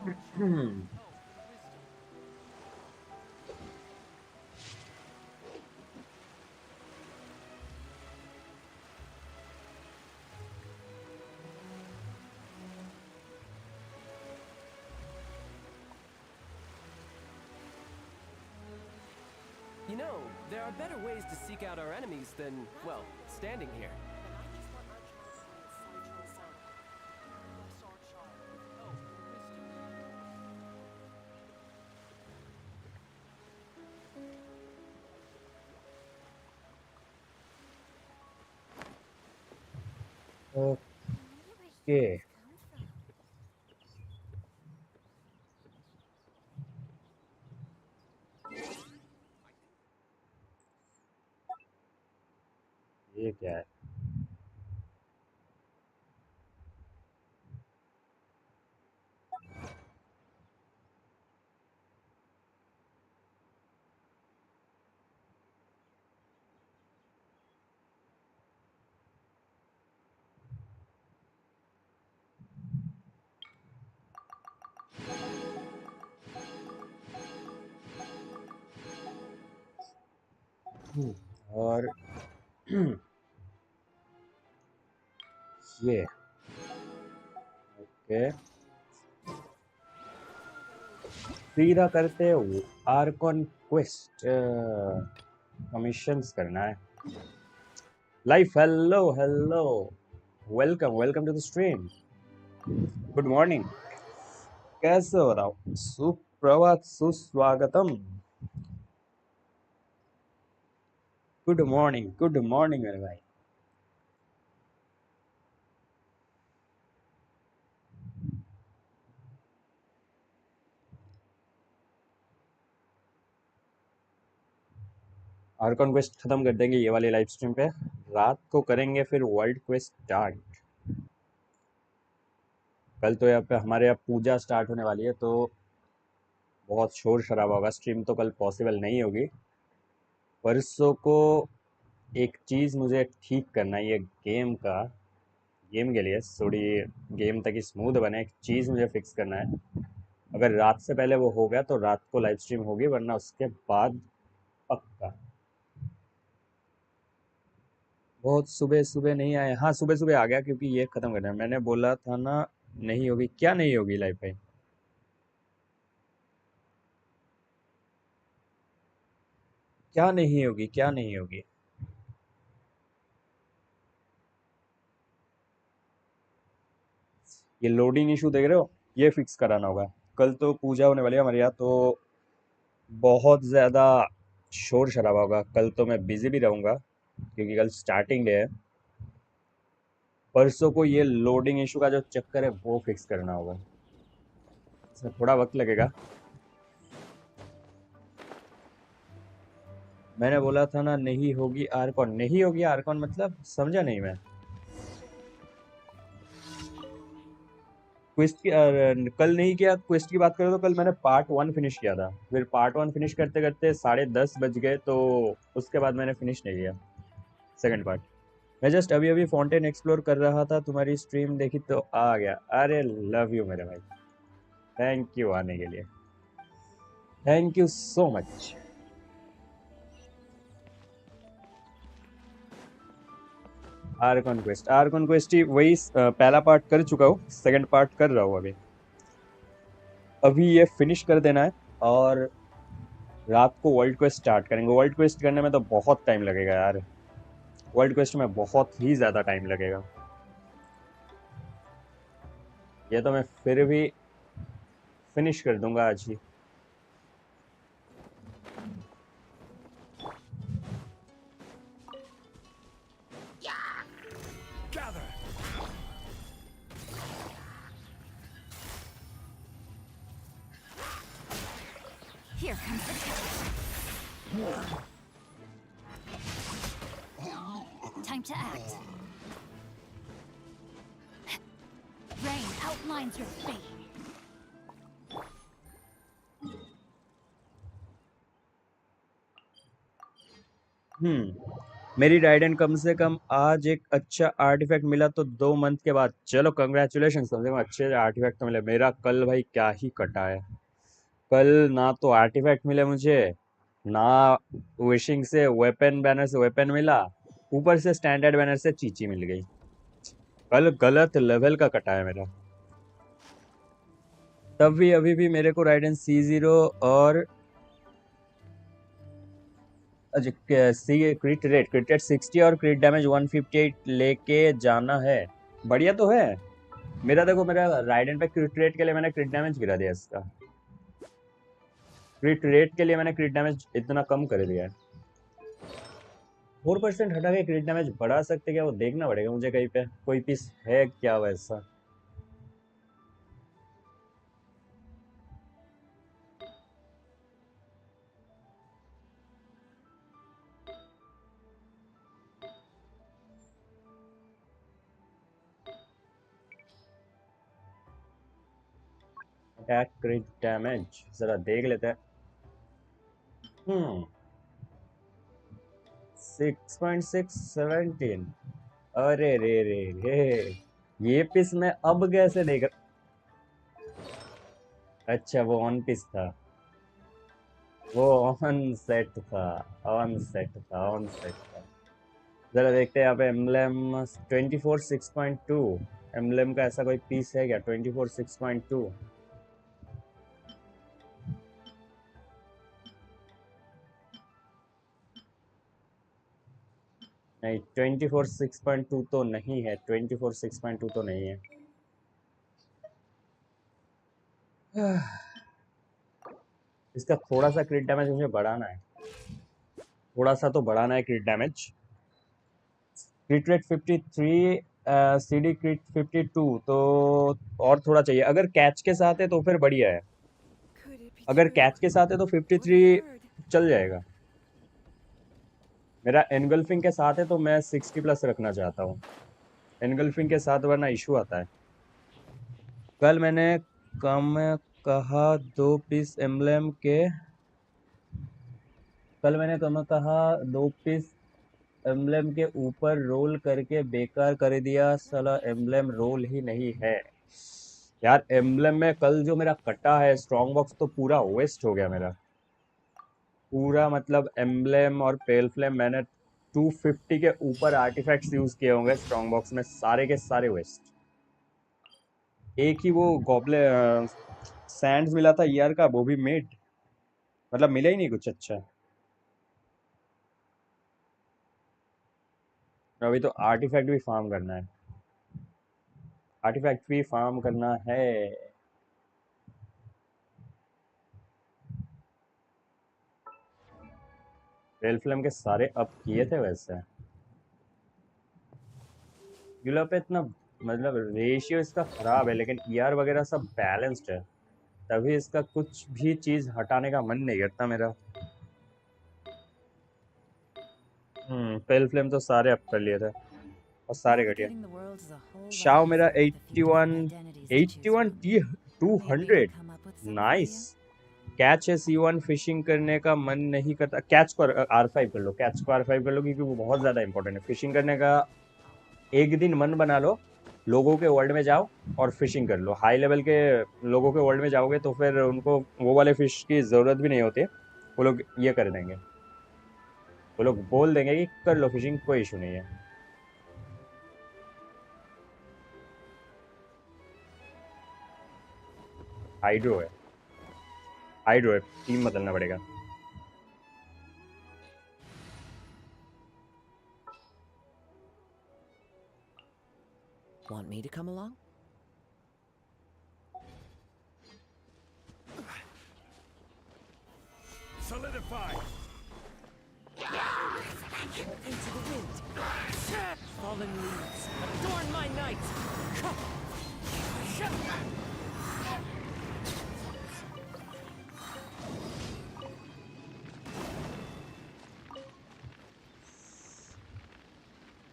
You know, there are better ways to seek out our enemies than, well, standing here. Okay. ये क्या है? और ये okay सीधा करते हो आर्कॉन क्वेस्ट कमिशंस करना है life hello hello welcome welcome to the stream good morning कैसे हो रहा हूँ सुप्रभात सुस्वागतम गुड मॉर्निंग मेरे भाई आर्कॉन क्वेस्ट खत्म कर देंगे ये वाली लाइव स्ट्रीम पे रात को करेंगे फिर वर्ल्ड क्वेस्ट स्टार्ट कल तो यहाँ पे हमारे यहाँ पूजा स्टार्ट होने वाली है तो बहुत शोर शराबा होगा स्ट्रीम तो कल पॉसिबल नहीं होगी परसों को एक चीज़ मुझे ठीक करना है ये गेम के लिए थोड़ी गेम तक स्मूथ बने एक चीज़ मुझे फिक्स करना है अगर रात से पहले वो हो गया तो रात को लाइव स्ट्रीम होगी वरना उसके बाद पक्का बहुत सुबह सुबह नहीं आए हाँ सुबह सुबह आ गया क्योंकि ये ख़त्म करना है मैंने बोला था ना नहीं होगी क्या नहीं होगी लाइव पे क्या नहीं होगी ये लोडिंग इशू देख रहे हो ये फिक्स कराना होगा कल तो पूजा होने वाली है हमारे यहाँ तो बहुत ज़्यादा शोर शराबा होगा कल तो मैं बिजी भी रहूँगा क्योंकि कल स्टार्टिंग डे है परसों को ये लोडिंग इशू का जो चक्कर है वो फिक्स करना होगा इसमें थोड़ा वक्त लगेगा मैंने बोला था ना नहीं होगी आर्कॉन मतलब समझा नहीं मैं क्वेस्ट की कल नहीं किया क्वेस्ट की बात करें तो कल मैंने पार्ट 1 फिनिश किया था फिर पार्ट 1 फिनिश करते करते 10:30 बज गए तो उसके बाद मैंने फिनिश नहीं किया सेकंड पार्ट मैं जस्ट अभी अभी फाउंटेन एक्सप्लोर कर रहा था तुम्हारी स्ट्रीम देखी तो आ गया अरे लव यू मेरे भाई थैंक यू आने के लिए thank you so much archon quest ही वही पहला पार्ट कर चुका हूँ सेकंड पार्ट कर रहा हूँ अभी अभी ये फिनिश कर देना है और रात को वर्ल्ड क्वेस्ट स्टार्ट करेंगे वर्ल्ड क्वेस्ट करने में तो बहुत टाइम लगेगा यार वर्ल्ड क्वेस्ट में बहुत ही ज़्यादा टाइम लगेगा ये तो मैं फिर भी फिनिश कर दूंगा आज ही Here comes the time to act. Rain outlines your fate. मेरी राइडेन कम से कम आज एक अच्छा आर्टिफैक्ट मिला तो 2 मंथ के बाद। चलो कंग्रेचुलेशन, कम से कम अच्छे आर्टिफैक्ट तो मिले। मेरा कल भाई क्या ही कटा है। कल ना तो आर्टिफैक्ट मिले मुझे, ना विशिंग से वेपन बैनर से वेपन मिला, ऊपर से स्टैंडर्ड बैनर से चीची मिल गई। कल गलत लेवल का कटा है मेरा। तब भी अभी भी मेरे को राइडेन C0 और क्रिट रेट 60 और क्रिट डैमेज 158 लेके जाना है। बढ़िया तो है। मेरा देखो, मेरा राइडेन पे क्रिट रेट के लिए मैंने क्रिट डैमेज गिरा दिया इसका। क्रिट रेट के लिए मैंने क्रिट डैमेज इतना कम कर दिया है। 4% हटा के क्रिट डैमेज बढ़ा सकते क्या, वो देखना पड़ेगा मुझे। कहीं पे कोई पीस है क्या वैसा। अटैक क्रिट डैमेज जरा देख लेते हैं। 6.617। अरे रे रे रे, ये पीस मैं अब कैसे देख। अच्छा वो ऑन पीस था, वो ऑन सेट था, ऑन सेट था, ऑन सेट था। जरा देखते हैं यहाँ पे एम्बलम 24.6.2। एम्बलम का ऐसा कोई पीस है क्या 24.6.2? नहीं, 24.6.2 तो नहीं है, 24.6.2 तो नहीं है। इसका थोड़ा सा क्रिट डैमेज मुझे बढ़ाना है, थोड़ा सा तो बढ़ाना है क्रिट डैमेज। क्रिट रेट 53, CD क्रिट 52, तो और थोड़ा चाहिए। अगर कैच के साथ है तो फिर बढ़िया है, अगर कैच के साथ है तो 53 चल जाएगा। मेरा एनगल्फिंग के साथ है तो मैं 60 प्लस रखना चाहता हूँ, एनगल्फिंग के साथ, वरना इशू आता है। कल मैंने कम कहा 2 पीस एम्बलम के, कल मैंने कम कहा 2 पीस एम्बलम के ऊपर रोल करके बेकार कर दिया। साला एम्बलम रोल ही नहीं है यार। एम्बलम में कल जो मेरा कटा है स्ट्रॉन्ग बॉक्स, तो पूरा वेस्ट हो गया मेरा पूरा। मतलब एम्बलम और पेल फ्लेम मैंने 250 के ऊपर आर्टिफैक्ट्स यूज किए होंगे स्ट्रॉन्ग बॉक्स में, सारे के सारे वेस्ट। एक ही वो गॉबले सैंड्स मिला था ईयर का, वो भी मिड, मतलब मिला ही नहीं कुछ अच्छा। अभी तो आर्टिफैक्ट भी फार्म करना है, आर्टिफैक्ट भी फार्म करना है। पेल फ्लेम के सारे अप किए थे वैसे। यूला पे इतना, मतलब रेशियो इसका खराब है, लेकिन ईआर वगैरह सब बैलेंस्ड है, तभी इसका कुछ भी चीज हटाने का मन नहीं करता मेरा। पेल फ्लेम तो सारे अप कर लिए थे और सारे घटिया। शाओ मेरा 81 टी 200 नाइस। कैच है C1, फिशिंग करने का मन नहीं करता। कैच को R5 कर लो, कैच को R5 कर लो, क्योंकि वो बहुत ज़्यादा इंपॉर्टेंट है। फिशिंग करने का एक दिन मन बना लो, लोगों के वर्ल्ड में जाओ और फिशिंग कर लो। हाई लेवल के लोगों के वर्ल्ड में जाओगे तो फिर उनको वो वाले फिश की ज़रूरत भी नहीं होती, वो लोग ये कर देंगे, वो लोग बोल देंगे कि कर लो फिशिंग, कोई इशू नहीं है। हाइड्रो है, हाइड्रो है, टीम बदलना पड़ेगा। Want me to come along? Solidify! Into the wind! Fallen leaves, adorn my night!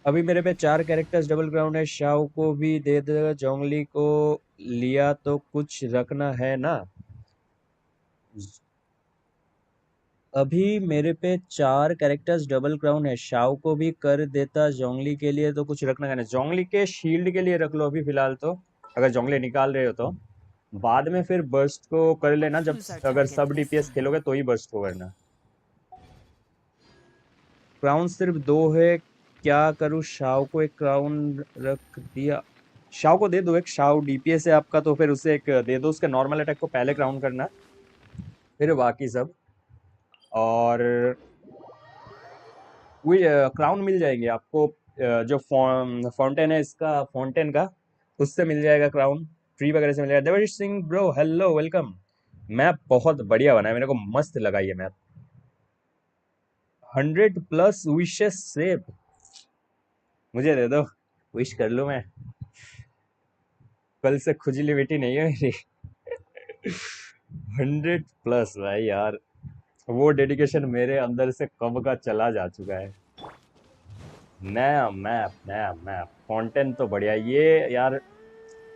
अभी मेरे पे 4 कैरेक्टर्स डबल ग्राउंड है। शाओ को भी दे दे, जोंगली को लिया तो कुछ रखना है ना। अभी मेरे पे 4 कैरेक्टर्स डबल क्राउन है। शाओ को भी कर देता जोंगली के लिए, तो कुछ रखना है। जोंगली के शील्ड के लिए रख लो अभी फिलहाल तो, अगर जोंगली निकाल रहे हो तो। बाद में फिर बर्स्ट को कर लेना, जब Who's our अगर target सब this डीपीएस time? खेलोगे तो ही बर्स्ट को करना। क्राउन सिर्फ 2 है, क्या करूँ? शाओ को एक क्राउन रख दिया। शाओ को दे दो एक, शाओ डीपीएस है आपका तो फिर उसे एक दे दो, उसके नॉर्मल अटैक को पहले क्राउन करना, फिर बाकी सब। और वही क्राउन मिल जाएंगे आपको, जो फाउंटेन है इसका, फाउंटेन का, उससे मिल जाएगा क्राउन, ट्री वगैरह से मिल जाएगा। Devjeet Singh bro, hello welcome. Map बहुत बढ़िया बना है, मेरे को मस्त लगा ये मैप। 100+ विशेस सेव मुझे दे दो, विश कर लूं मैं। कल से खुजली बेटी नहीं है मेरी। 100+ भाई यार, वो डेडिकेशन मेरे अंदर से कब का चला जा चुका है। नया मैप, नया मैप, फाउंटेन तो बढ़िया ये यार।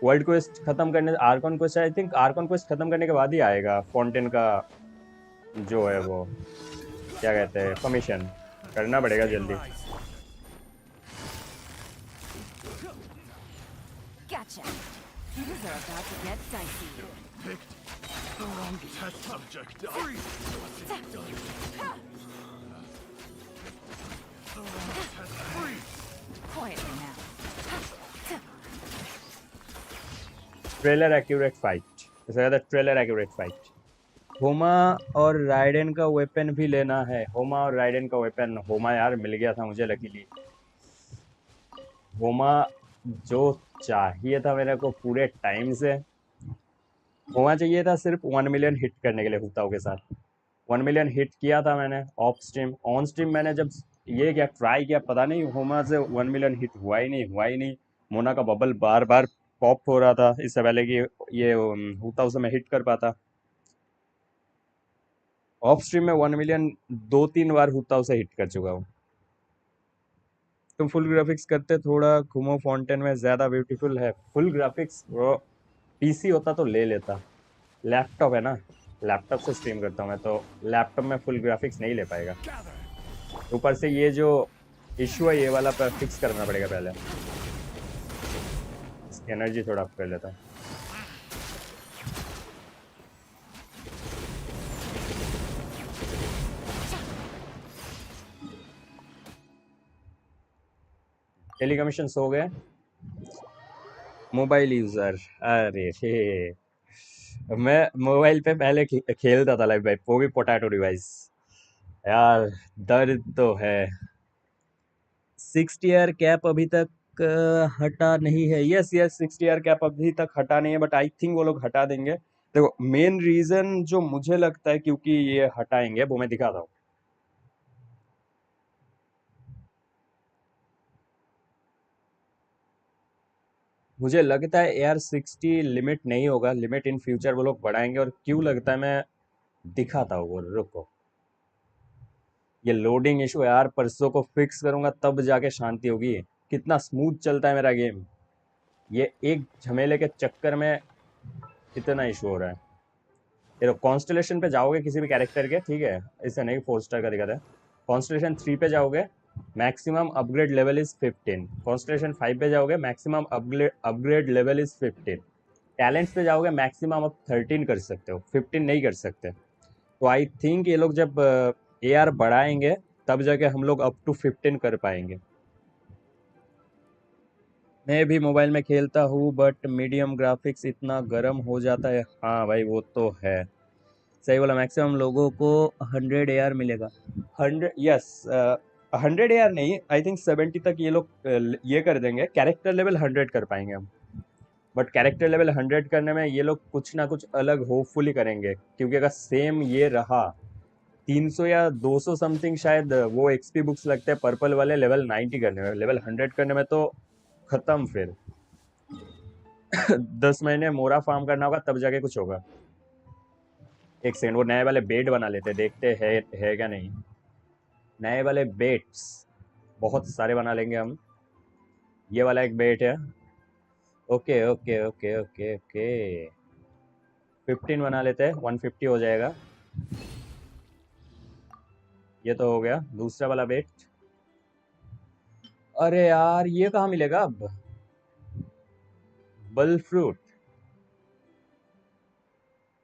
वर्ल्ड क्वेस्ट खत्म करने, Arcon quest, I think Arcon quest खत्म करने के बाद ही आएगा फाउंटेन का, जो है वो क्या कहते हैं, कमीशन करना पड़ेगा जल्दी। Stabilize. Gotcha. Things are about to get dicey. Picked the wrong test subject. Freeze! The wrong test. Freeze! Quietly now. Trailer accurate fight, इसे कहते हैं ट्रेलर एक्यूरेट फाइट। होमा और राइडेन का वेपन भी लेना है। होमा और राइडेन का वेपन, होमा यार मिल गया था मुझे लकीली। होमा जो चाहिए था मेरे को पूरे टाइम से, होमा चाहिए था सिर्फ 1 मिलियन हिट करने के लिए हुताओ के साथ। 1 मिलियन हिट किया था मैंने ऑफ स्ट्रीम। ऑन स्ट्रीम मैंने जब ये क्या ट्राई किया, पता नहीं होमा से 1 मिलियन हिट हुआ ही नहीं, हुआ ही नहीं। मोना का बबल बार बार पॉप हो रहा था, इससे पहले कि ये हुताओ से मैं हिट कर पाता। ऑफ स्ट्रीम में 1 मिलियन 2-3 बार हुताओ से हिट कर चुका हूँ। तुम फुल ग्राफिक्स करते, थोड़ा घूमो फाउंटेन में, ज्यादा ब्यूटीफुल है। फुल ग्राफिक्स वो पीसी होता तो ले लेता, लैपटॉप है ना, लैपटॉप से स्ट्रीम करता हूँ मैं, तो लैपटॉप में फुल ग्राफिक्स नहीं ले पाएगा। ऊपर से ये जो इशू है ये वाला पर फिक्स करना पड़ेगा पहले। इसकी एनर्जी थोड़ा अप कर लेता हूँ। डेली कमीशन हो गए। मोबाइल यूजर, अरे रे, मैं मोबाइल पे पहले खेलता था लाइव भाई, वो भी पोटैटो डिवाइस। यार दर्द तो है। 60 ईयर कैप अभी तक हटा नहीं है। यस यस, 60 ईयर कैप अभी तक हटा नहीं है, बट आई थिंक वो लोग हटा देंगे। देखो मेन रीजन जो मुझे लगता है क्योंकि ये हटाएंगे, वो मैं दिखाता हूँ। मुझे लगता है एआर 60 लिमिट नहीं होगा, लिमिट इन फ्यूचर वो लोग बढ़ाएंगे। और क्यों लगता है, मैं दिखाता हूँ, वो रुको। ये लोडिंग इशू यार, परसों को फिक्स करूंगा तब जाके शांति होगी। कितना स्मूथ चलता है मेरा गेम, ये एक झमेले के चक्कर में इतना इशू हो रहा है। ये कॉन्स्टलेशन पे जाओगे किसी भी कैरेक्टर के, ठीक है, इसे नहीं 4 स्टार का दिखाता है। कॉन्स्टलेशन 3 पे जाओगे, maximum upgrade level is 15। Constellation 5 पे जाओगे, maximum upgrade level is 15। Talents पे जाओगे, मैक्सिमम आप 13 कर सकते हो, 15 नहीं कर सकते। तो आई थिंक ये लोग जब एआर बढ़ाएंगे तब जाके हम लोग अप टू 15 कर पाएंगे। मैं भी मोबाइल में खेलता हूँ बट मीडियम ग्राफिक्स इतना गर्म हो जाता है। हाँ भाई वो तो है, सही बोला। मैक्सिमम लोगों को 100 एआर मिलेगा। 100, यस, 100 एआर नहीं, आई थिंक 70 तक ये लोग ये कर देंगे। कैरेक्टर लेवल 100 कर पाएंगे हम, बट कैरेक्टर लेवल 100 करने में ये लोग कुछ ना कुछ अलग होपफुली करेंगे। क्योंकि अगर सेम ये रहा, 300 या 200 समथिंग शायद वो एक्सपी बुक्स लगते हैं पर्पल वाले लेवल 90 करने में, लेवल 100 करने में तो खत्म फिर। 10 महीने मोरा फार्म करना होगा तब जाके कुछ होगा। एक सेकंड, वो नए वाले बेड बना लेते, देखते है क्या नहीं। नए वाले बेट्स बहुत सारे बना लेंगे हम। ये वाला एक बेट है, okay okay okay okay okay. 15 बना लेते हैं, 150 हो जाएगा। ये तो हो गया दूसरा वाला बेट। अरे यार ये कहाँ मिलेगा अब? बल फ्रूट,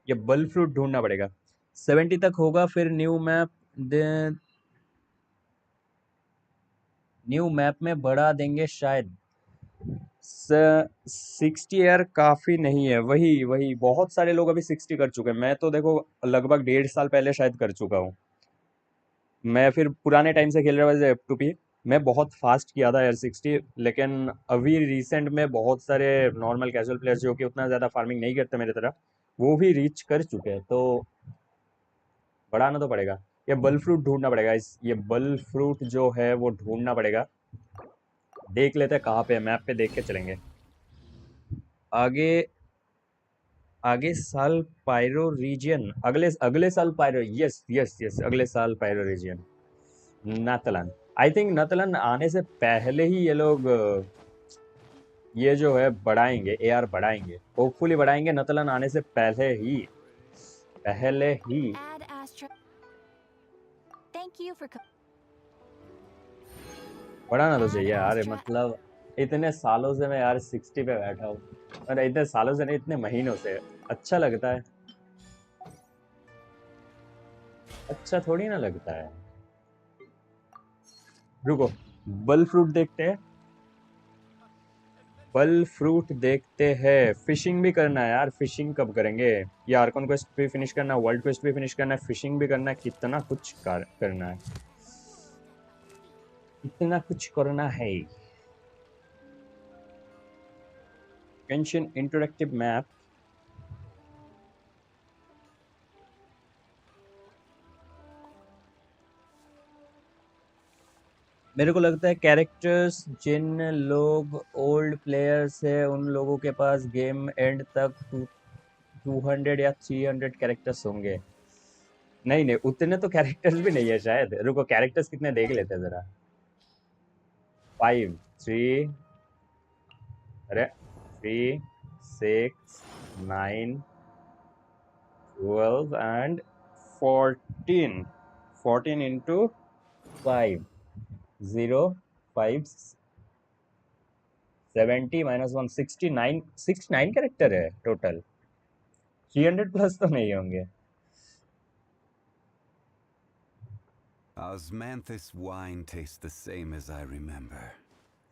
ये बल फ्रूट ढूंढना पड़ेगा। 70 तक होगा फिर न्यू मैप दे, न्यू मैप में बढ़ा देंगे शायद। 60 यार काफी नहीं है, वही वही बहुत सारे लोग अभी 60 कर चुके हैं। मैं तो देखो लगभग 1.5 साल पहले शायद कर चुका हूँ। मैं फिर पुराने टाइम से खेल रहा हूँ एफ टू पी। मैं बहुत फास्ट किया था यार 60, लेकिन अभी रिसेंट में बहुत सारे नॉर्मल कैजुअल प्लेयर्स जो कि उतना ज़्यादा फार्मिंग नहीं करते मेरे तरह, वो भी रीच कर चुके हैं। तो बढ़ाना तो पड़ेगा। ये बल फ्रूट ढूंढना पड़ेगा, इस ये बल फ्रूट जो है वो ढूंढना पड़ेगा। देख लेते हैं कहाँ पे है, मैप पे देख के चलेंगे आगे। आगे साल पायरो रीजियन, अगले अगले साल पायरो, यस यस यस, अगले साल पायरो रीजियन नातलन। आई थिंक नातलन आने से पहले ही ये लोग ये जो है बढ़ाएंगे, एआर बढ़ाएंगे, होपफुली बढ़ाएंगे नातलन आने से पहले ही, पहले ही। Add Astra. Thank you for. बढ़ाना तो चाहिए Add यार, Astra. मतलब इतने सालों से मैं यार 60 पे बैठा हूँ। अरे इतने सालों से नहीं, इतने महीनों से। अच्छा लगता है? अच्छा थोड़ी ना लगता है। रुको, बल फ्रूट देखते हैं, बल फ्रूट देखते हैं। फिशिंग भी करना है यार, फिशिंग कब करेंगे? ये आर्कन क्वेस्ट भी फिनिश करना है, वर्ल्ड क्वेस्ट भी फिनिश करना है, फिशिंग भी करना है, कितना कुछ करना है, इतना कुछ करना है। गेंशिन इंटरैक्टिव मैप, मेरे को लगता है कैरेक्टर्स जिन लोग ओल्ड प्लेयर्स है उन लोगों के पास गेम एंड तक 200 या 300 कैरेक्टर्स होंगे। नहीं नहीं, उतने तो कैरेक्टर्स भी नहीं है शायद। रुको कैरेक्टर्स कितने देख लेते हैं जरा। 5 3, अरे 3 6 9 12 एंड 14, 14 इंटू 5 0 5 70 -1 69, 69 कैरेक्टर है टोटल। 300 प्लस तो नहीं होंगे। Osmanthus wine tastes the same as I remember.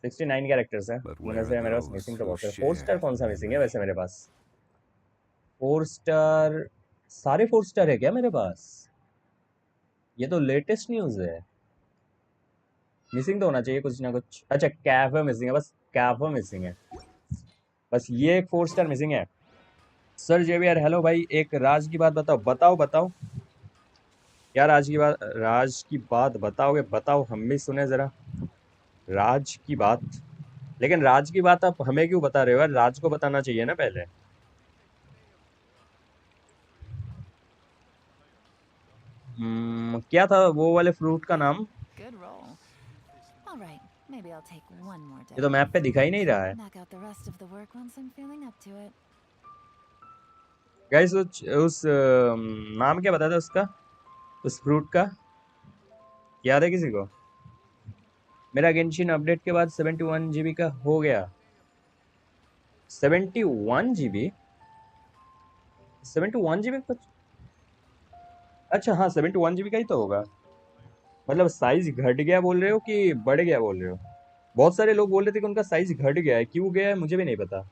69 characters है, But उनमें where से are मेरे पास those मिसिंग तो who बहुत है। 4 share स्टार कौन सा that मिसिंग है memory? वैसे मेरे पास? 4 स्टार, सारे 4 स्टार है क्या मेरे पास? ये तो लेटेस्ट न्यूज़ है। मिसिंग तो होना चाहिए कुछ ना कुछ। अच्छा कैफे मिसिंग है, बस कैफे मिसिंग है, बस ये एक 4 स्टार मिसिंग है। सर जेवियर हेलो भाई, एक राज की बात बताओ, बताओ बताओ यार, राज की बात, राज की बात बताओगे? बताओ हम भी सुने जरा राज की बात। लेकिन राज की बात आप हमें क्यों बता रहे हो यार? राज को बताना चाहिए ना पहले। क्या था वो वाले फ्रूट का नाम? Good roll. All right, maybe I'll take one more ये तो मैप dive. पे दिखा ही नहीं रहा है। Knock out the rest of the work once I'm feeling up to it. Guys उस नाम क्या बताया था उसका, उस फ्रूट का? याद है किसी को? मेरा गेंशिन अपडेट के बाद 71 GB का हो गया। 71 GB? 71 GB कुछ, अच्छा हाँ 71 GB का ही तो होगा। मतलब साइज घट गया बोल रहे हो कि बढ़ गया बोल रहे हो? बहुत सारे लोग बोल रहे थे कि उनका साइज घट गया है, क्यों गया है मुझे भी नहीं पता।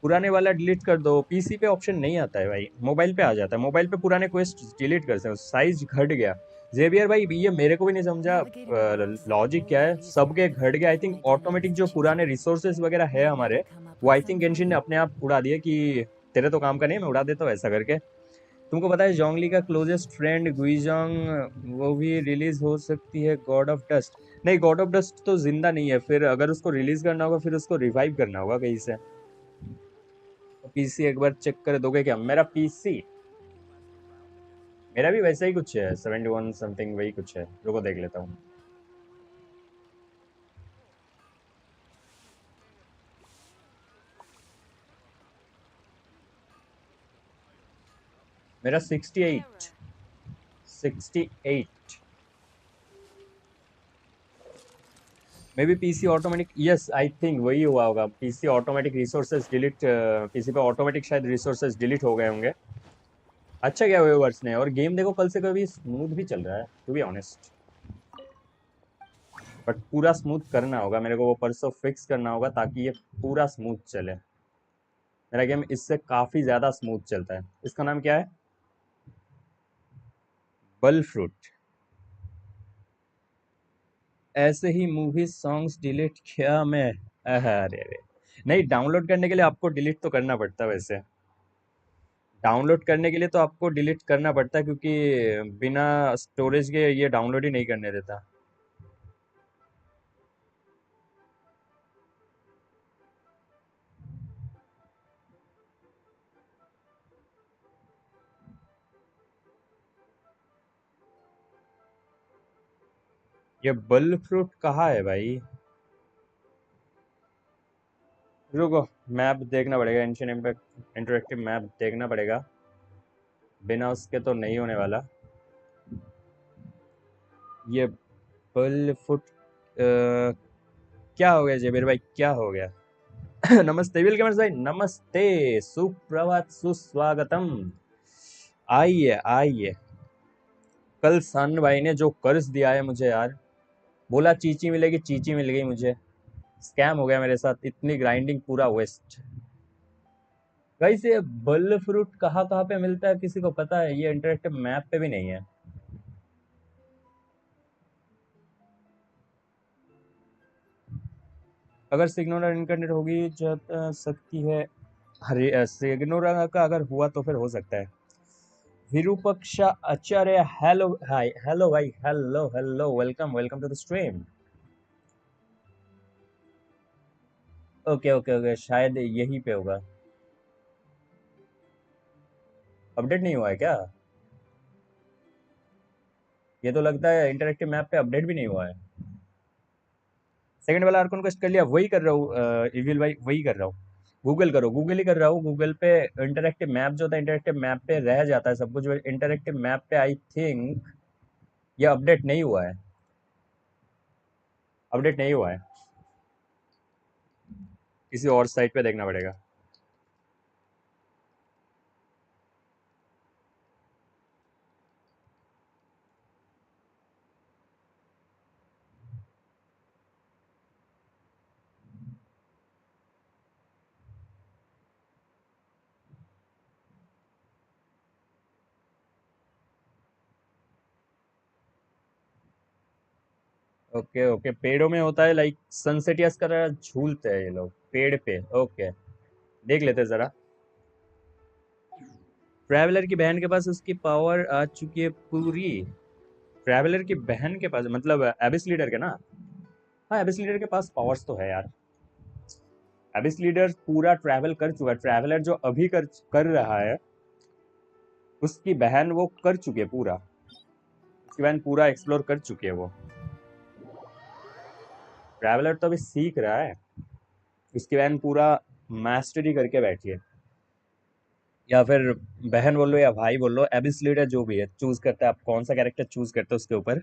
पुराने वाला डिलीट कर दो, पीसी पे ऑप्शन नहीं आता है भाई, मोबाइल पे आ जाता है। मोबाइल पे पुराने क्वेस्ट डिलीट कर सकते हो, साइज घट गया। जेवियर भाई ये मेरे को भी नहीं समझा Navigating the world's a logic whole क्या है, lot easier सबके with घट a गया। आई carefully think done automatic list जो पुराने choosing. रिसोर्सेज वगैरह है Maybe I हमारे, can come up वो with I think some for Genshin ने you. अपने आप उड़ा दिए कि तेरे तो काम का नहीं, मैं उड़ा देता हूँ ऐसा करके। तुमको पता है जोंगली का क्लोजेस्ट फ्रेंड गुइजोंग वो भी रिलीज हो सकती है गॉड ऑफ डस्ट? नहीं, गॉड ऑफ डस्ट तो जिंदा नहीं है, फिर अगर उसको रिलीज करना होगा फिर उसको रिवाइव करना होगा कहीं से। तो पीसी एक बार चेक कर दोगे क्या? मेरा पीसी, मेरा भी वैसा ही कुछ है, 71 समथिंग वही कुछ है। रुको देख लेता हूँ। मेरा 68, 68। May be PC automatic, yes I think वही हुआ होगा, PC automatic resources delete, PC पे ऑटोमेटिक शायद रिसोर्सेज डिलीट हो गए होंगे। अच्छा क्या व्यूअर्स ने, और गेम देखो कल से कभी स्मूथ भी चल रहा है टू बी ऑनेस्ट, बट पूरा स्मूथ करना होगा मेरे को, वो परसों फिक्स करना होगा ताकि ये पूरा स्मूथ चले। मेरा गेम इससे काफ़ी ज़्यादा स्मूथ चलता है। इसका नाम क्या है? बल फ्रूट। ऐसे ही मूवी सॉन्ग्स डिलीट किया मैं, अरे अरे नहीं, डाउनलोड करने के लिए आपको डिलीट तो करना पड़ता है वैसे, डाउनलोड करने के लिए तो आपको डिलीट करना पड़ता है क्योंकि बिना स्टोरेज के ये डाउनलोड ही नहीं करने देता। ये बल फ्रूट कहाँ है भाई? रुको, मैप देखना पड़ेगा, एंशिएंट इम्पैक्ट इंटरेक्टिव मैप देखना पड़ेगा, बिना उसके तो नहीं होने वाला। ये बल फ्रूट क्या हो गया जबीर भाई, क्या हो गया? नमस्ते विल गेमर्स भाई, नमस्ते, सुप्रभात, सुस्वागतम। आइए आइए। कल सन भाई ने जो कर्ज दिया है मुझे यार, बोला चीची मिलेगी, चीची मिल गई मुझे, स्कैम हो गया मेरे साथ, इतनी ग्राइंडिंग पूरा वेस्ट। गाइस ये बल फ्रूट कहाँ कहाँ पे मिलता है, किसी को पता है? ये इंटरेक्टिव मैप पे भी नहीं है। अगर सिग्नोरा इनकनेक्ट होगी जा सकती है, अरे सिग्नोरा का अगर हुआ तो फिर हो सकता है। Virupaksha Acharya, hello hi, hello भाई, hello hello, welcome welcome to the stream. Okay okay okay, शायद यहीं पे होगा। अपडेट नहीं हुआ है क्या? ये तो लगता है इंटरेक्टिव मैप पे अपडेट भी नहीं हुआ है। सेकंड वाला आर्कन क्वेस्ट कर लिया, वही कर रहा हूँ इविल भाई, वही कर रहा हूँ। गूगल करो, गूगल ही कर रहा हूँ। गूगल पे इंटरेक्टिव मैप जो होता है, इंटरेक्टिव मैप पे रह जाता है सब कुछ, इंटरेक्टिव मैप पे आई थिंक ये अपडेट नहीं हुआ है, अपडेट नहीं हुआ है, किसी और साइट पे देखना पड़ेगा। ओके ओके, पेड़ों में होता है लाइक सनसेट या तरह झूलते हैं ये लोग पेड़ पे। ओके, देख लेते हैं जरा। ट्रैवलर की बहन के पास उसकी पावर आ चुकी है पूरी। ट्रैवलर की बहन के पास मतलब एबिस लीडर के ना? हाँ, एबिस लीडर के पास पावर्स तो है यार। एबिस लीडर पूरा ट्रैवल कर चुका है, ट्रैवलर जो अभी कर रहा है उसकी बहन वो कर चुकी है पूरा, उसकी बहन पूरा एक्सप्लोर कर चुकी है वो। ट्रैवलर तो अभी सीख रहा है, उसकी बहन पूरा मास्टरी करके बैठी है। या फिर बहन बोल लो या भाई बोल लो, एबिस लीडर जो भी है चूज करता है, आप कौन सा कैरेक्टर चूज करते हो उसके ऊपर।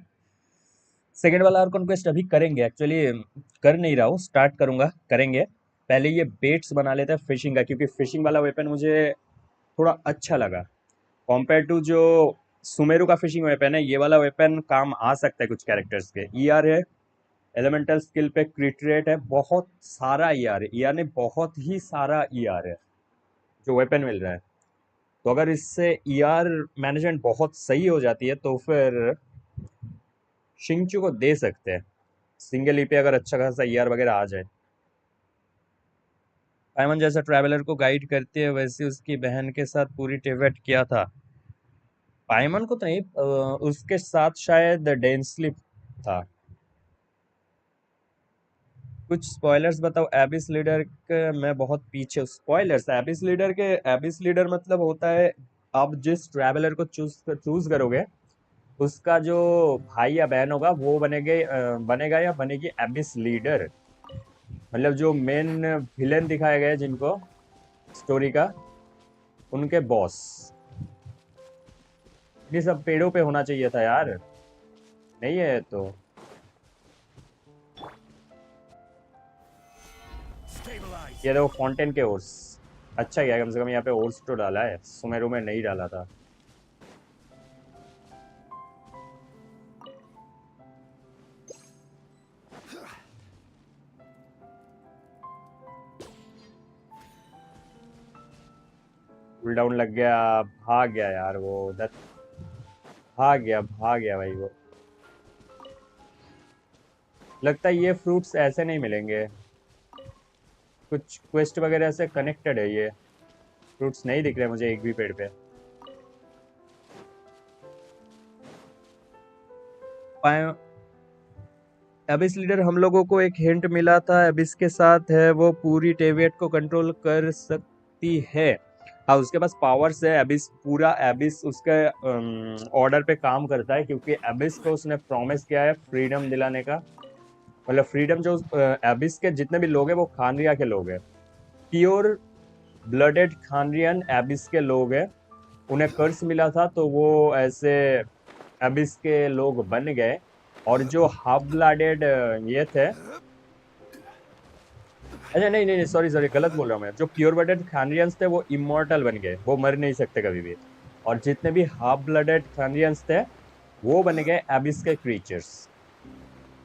सेकेंड वाला और कॉन्क्वेस्ट अभी करेंगे, एक्चुअली कर नहीं रहा हूँ, स्टार्ट करूंगा, करेंगे। पहले ये बेट्स बना लेते हैं फिशिंग का, क्योंकि फिशिंग वाला वेपन मुझे थोड़ा अच्छा लगा कंपेयर टू जो सुमेरु का फिशिंग वेपन है। ये वाला वेपन काम आ सकता है कुछ कैरेक्टर्स के। ईआर है, एलिमेंटल स्किल पे क्रिट रेट है, बहुत सारा ईआर है, ईआर ने बहुत ही सारा ईआर है जो वेपन मिल रहा है। तो अगर इससे ईआर मैनेजमेंट बहुत सही हो जाती है तो फिर शिंगचू को दे सकते हैं, सिंगल ई पे अगर अच्छा खासा ईआर वगैरह आ जाए। पाइमन जैसा ट्रैवलर को गाइड करती है वैसे उसकी बहन के साथ पूरी टिवेट किया था। पाइमन को तो नहीं, उसके साथ शायद डेंसली था। कुछ स्पॉयलर्स बताओ एबिस लीडर के, मैं बहुत पीछे। स्पॉयलर्स एबिस लीडर के, एबिस लीडर मतलब होता है आप जिस ट्रैवलर को चूज करोगे उसका जो भाई या बहन होगा वो बनेगा या बनेगी एबिस लीडर। मतलब जो मेन विलेन दिखाया गया है जिनको स्टोरी का, उनके बॉस। ये सब पेड़ों पे होना चाहिए था यार, नहीं है तो। ये देखो फाउंटेन के ओर्स। अच्छा क्या कम से कम यहाँ पे ओर्स तो डाला है, सुमेरु में नहीं डाला था। कूल डाउन लग गया, भाग गया यार वो उधर, भाग गया भाई वो। लगता है ये फ्रूट्स ऐसे नहीं मिलेंगे, कुछ क्वेस्ट वगैरह से कनेक्टेड है ये। फ्रूट्स नहीं दिख रहे मुझे एक भी पेड़ पे। एबिस लीडर हम लोगों को एक हिंट मिला था, एबिस के साथ है वो पूरी टेवियट को कंट्रोल कर सकती है। हाँ उसके पास पावर्स है, एबिस पूरा एबिस उसके ऑर्डर पे काम करता है, क्योंकि एबिस को उसने प्रॉमिस किया है फ्रीडम दिलाने का। मतलब फ्रीडम जो एबिस के जितने भी लोग हैं वो खानरिया के लोग हैं, प्योर ब्लडेड खानरियन एबिस के लोग हैं। उन्हें कर्स मिला था तो वो ऐसे एबिस के लोग बन गए, और जो हाफ ब्लडेड ये थे, अच्छा नहीं नहीं सॉरी सॉरी गलत बोल रहा हूँ मैं, जो प्योर ब्लडेड खानरियंस थे वो इमॉर्टल बन गए, वो मर नहीं सकते कभी भी। और जितने भी हाफ ब्लडेड खानरियंस थे वो बन गए एबिस के क्रीचर्स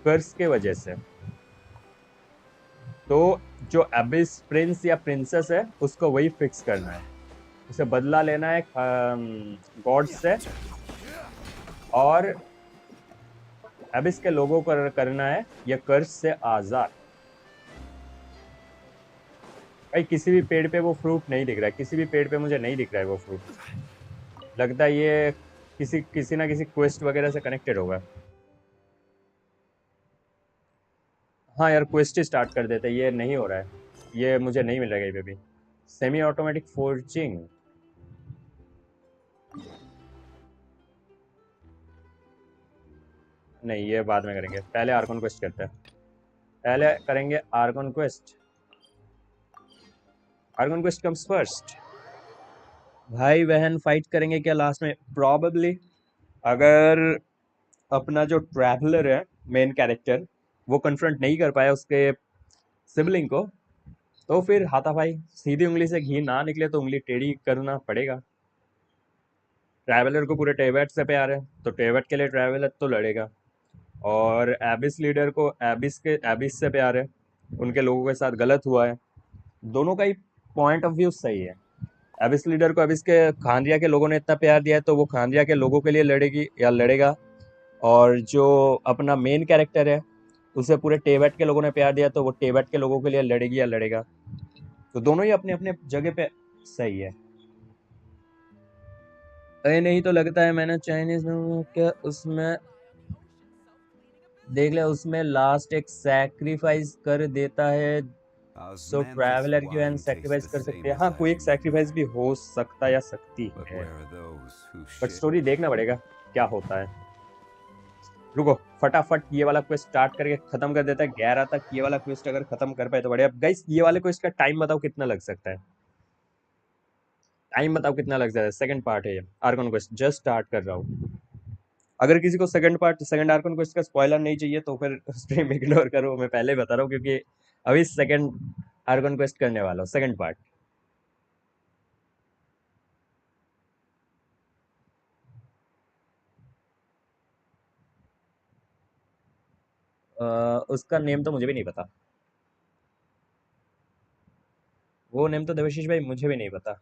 कर्स के वजह से। तो जो एबिस प्रिंस या प्रिंसेस है उसको वही फिक्स करना है, उसे बदला लेना है गॉड से, और एबिस के लोगों को करना है ये कर्स से आजाद। भाई किसी भी पेड़ पे वो फ्रूट नहीं दिख रहा है, किसी भी पेड़ पे मुझे नहीं दिख रहा है वो फ्रूट। लगता है ये किसी ना किसी क्वेस्ट वगैरह से कनेक्टेड होगा। हाँ यार क्वेस्ट ही स्टार्ट कर देते, ये नहीं हो रहा है, ये मुझे नहीं मिल रहा है कहीं पे भी। सेमी ऑटोमेटिक फोर्जिंग, नहीं ये बाद में करेंगे, पहले आर्कन क्वेस्ट करते हैं, पहले करेंगे Arkan quest. Arkan quest comes first. भाई बहन फाइट करेंगे क्या लास्ट में? प्रॉबेबली अगर अपना जो ट्रैवलर है मेन कैरेक्टर वो कन्फ्रंट नहीं कर पाया उसके सिबलिंग को, तो फिर हाथापाई, सीधी उंगली से घी ना निकले तो उंगली टेढ़ी करना पड़ेगा। ट्रैवलर को पूरे टेबेट से प्यार है तो टेबेट के लिए ट्रैवलर तो लड़ेगा, और एबिस लीडर को एबिस से प्यार है, उनके लोगों के साथ गलत हुआ है। दोनों का ही पॉइंट ऑफ व्यू सही है। एबिस लीडर को एबिस के खानरिया के लोगों ने इतना प्यार दिया है तो वो खानरिया के लोगों के लिए लड़ेगी या लड़ेगा, और जो अपना मेन कैरेक्टर है उसे पूरे टेबेट के लोगों ने प्यार दिया तो वो टेबेट के लोगों के लिए लड़ेगी या लड़ेगा। तो दोनों ही अपने अपने जगह पे सही है। अरे नहीं तो लगता है मैंने चाइनीज में क्या उसमें देख लिया, उसमें लास्ट एक सैक्रिफाइस कर देता है, सो Osmanthus ट्रैवलर की वैन wine tastes सैक्रिफाइस the कर सकते same हैं। as हाँ I कोई एक सैक्रिफाइस भी remember. हो सकता या सकती But है, where are those who but share? Story देखना पड़ेगा क्या होता है। रुको फटाफट ये वाला क्वेस्ट स्टार्ट करके खत्म कर देता है, 11 तक ये वाला क्वेस्ट अगर खत्म कर पाए तो बढ़िया। गाइस ये वाले क्वेस्ट का टाइम बताओ कितना लग सकता है, टाइम बताओ कितना लग जाता है। सेकंड पार्ट है ये, आर्कन क्वेस्ट जस्ट स्टार्ट कर रहा हूँ। अगर किसी को सेकंड आर्कन क्वेस्ट का स्पॉइलर नहीं चाहिए तो फिर स्ट्रीम इग्नोर करो, मैं पहले ही बता रहा हूँ, क्योंकि अभी सेकंड आर्कन क्वेस्ट करने वाला हूँ, सेकंड पार्ट। उसका नेम तो मुझे भी नहीं पता, वो नेम तो देवशीष भाई मुझे भी नहीं पता।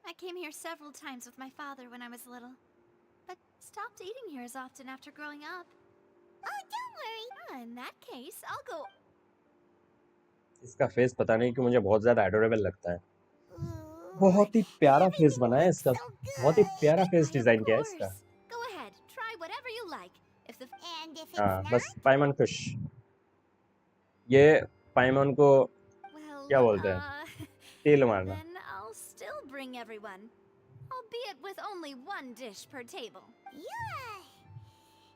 I came here several times with my father when I was little, but stopped eating here as often after growing up. Oh, don't worry. In that case, I'll go. इसका फेस पता नहीं क्यों मुझे बहुत ज्यादा एडोरेबल लगता है, Ooh, बहुत ही प्यारा फेस everything बना है looks इसका, so बहुत ही प्यारा good. फेस Of डिजाइन किया है course. इसका। Go ahead, try whatever you like. And if हाँ it's बस not, पाइमन खुश, ये पाइमन को well, क्या बोलते हैं, तेल मारना। then I'll still bring everyone, albeit with only one dish per table. Yeah,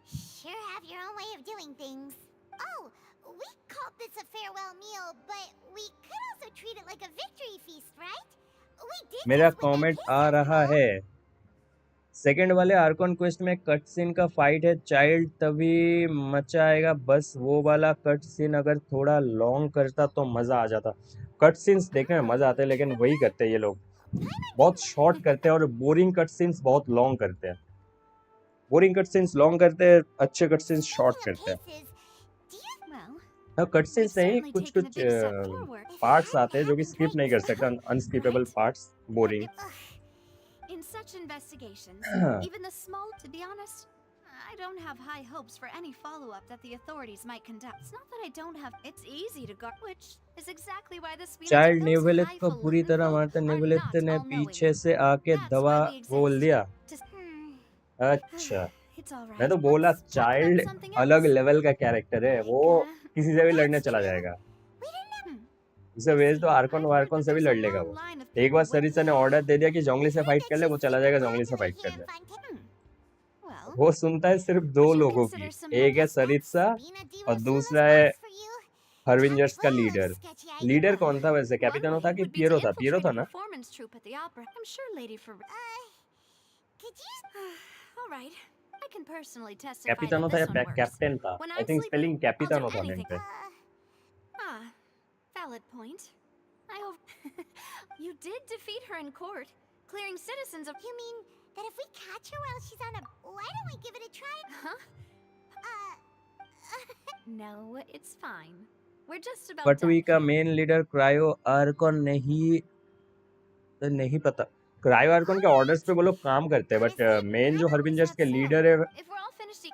sure have your own way of doing things. Oh, we called this a farewell meal, but we could also treat it like a victory feast, right? We did मेरा this with that comment kiss आ after रहा all. है, second वाले Archon quest में cut scene का fight है Childe तभी मजा आएगा, बस वो वाला कट सीन अगर थोड़ा लॉन्ग करता तो मजा आ जाता। कट सीन्स देखने में मजा आते हैं लेकिन वही करते हैं ये लोग, बहुत शॉर्ट करते हैं और बोरिंग कट सीन्स बहुत लॉन्ग करते हैं। बोरिंग कट सीन्स लॉन्ग करते हैं, अच्छे cut scenes short Speaking of करते हैं। paces, do you Well, हाँ, कट we've सीन्स नहीं, certainly कुछ taken a कुछ big step forward. if it parts hadn't आते हैं जो कि happened स्किप right नहीं कर before? सकता, unskippable Right? Parts, boring. In such investigations, even the small, to be honest, I don't have high hopes for any follow-up that the authorities might conduct. It's not that I don't have, it's easy to guard, which is exactly why the spirits of child those नेवलित को पूरी highfalutin तरह folk मारता, are नेवलित not ने all-knowing. पीछे से आके That's दवा why we बोल exist. दिया। अच्छा, It's all मैं right. तो बोला Let's talk about child something अलग else. लेवल का कैरेक्टर है, वो किसी से भी लड़ने That's चला true. जाएगा। We didn't know. उसे भेज दो आर्कॉन I've heard वार्कॉन that से भी there's a लड़ लेगा long वो। line of एक बार people waiting. सरिता ने ऑर्डर दे दिया कि जोंगली से Heard फाइट that कर ले, वो she's चला super जाएगा जोंगली से popular फाइट here करने। in Fontaine. Well, वो सुनता है सिर्फ I दो should लोगों consider की, some एक है Guess that's Sarita Sabina Di और Rosula's दूसरा है boss for you? हरविंजर्स का Chock full of leader. sketchy leader ideas. कौन था वैसे, one कैपिटनो था way कि would be to पियरो था? पियरो infiltrate था a ना? performance troupe at the opera. I'm sure Lady for. Could you? All right. I can personally testify that कैपिटनो था this या one works. कैप्टन था? When I I'm think sleeping, spelling I'll do कैपिटनो था name anything. पे। Ah, valid point. I hope you did defeat her in court, clearing citizens of. You mean that if we catch her while she's on a? Why don't we give it a try? Huh? Uh. No, it's fine. We're just about पटवी done का here. Main leader cryo Arcon नहीं पता। Cryo Arcon के orders पे वो लोग काम करते हैं, बट Honestly, मेन जो how come हरविंजर्स it's के not so? लीडर है If we're all finished, Yeah.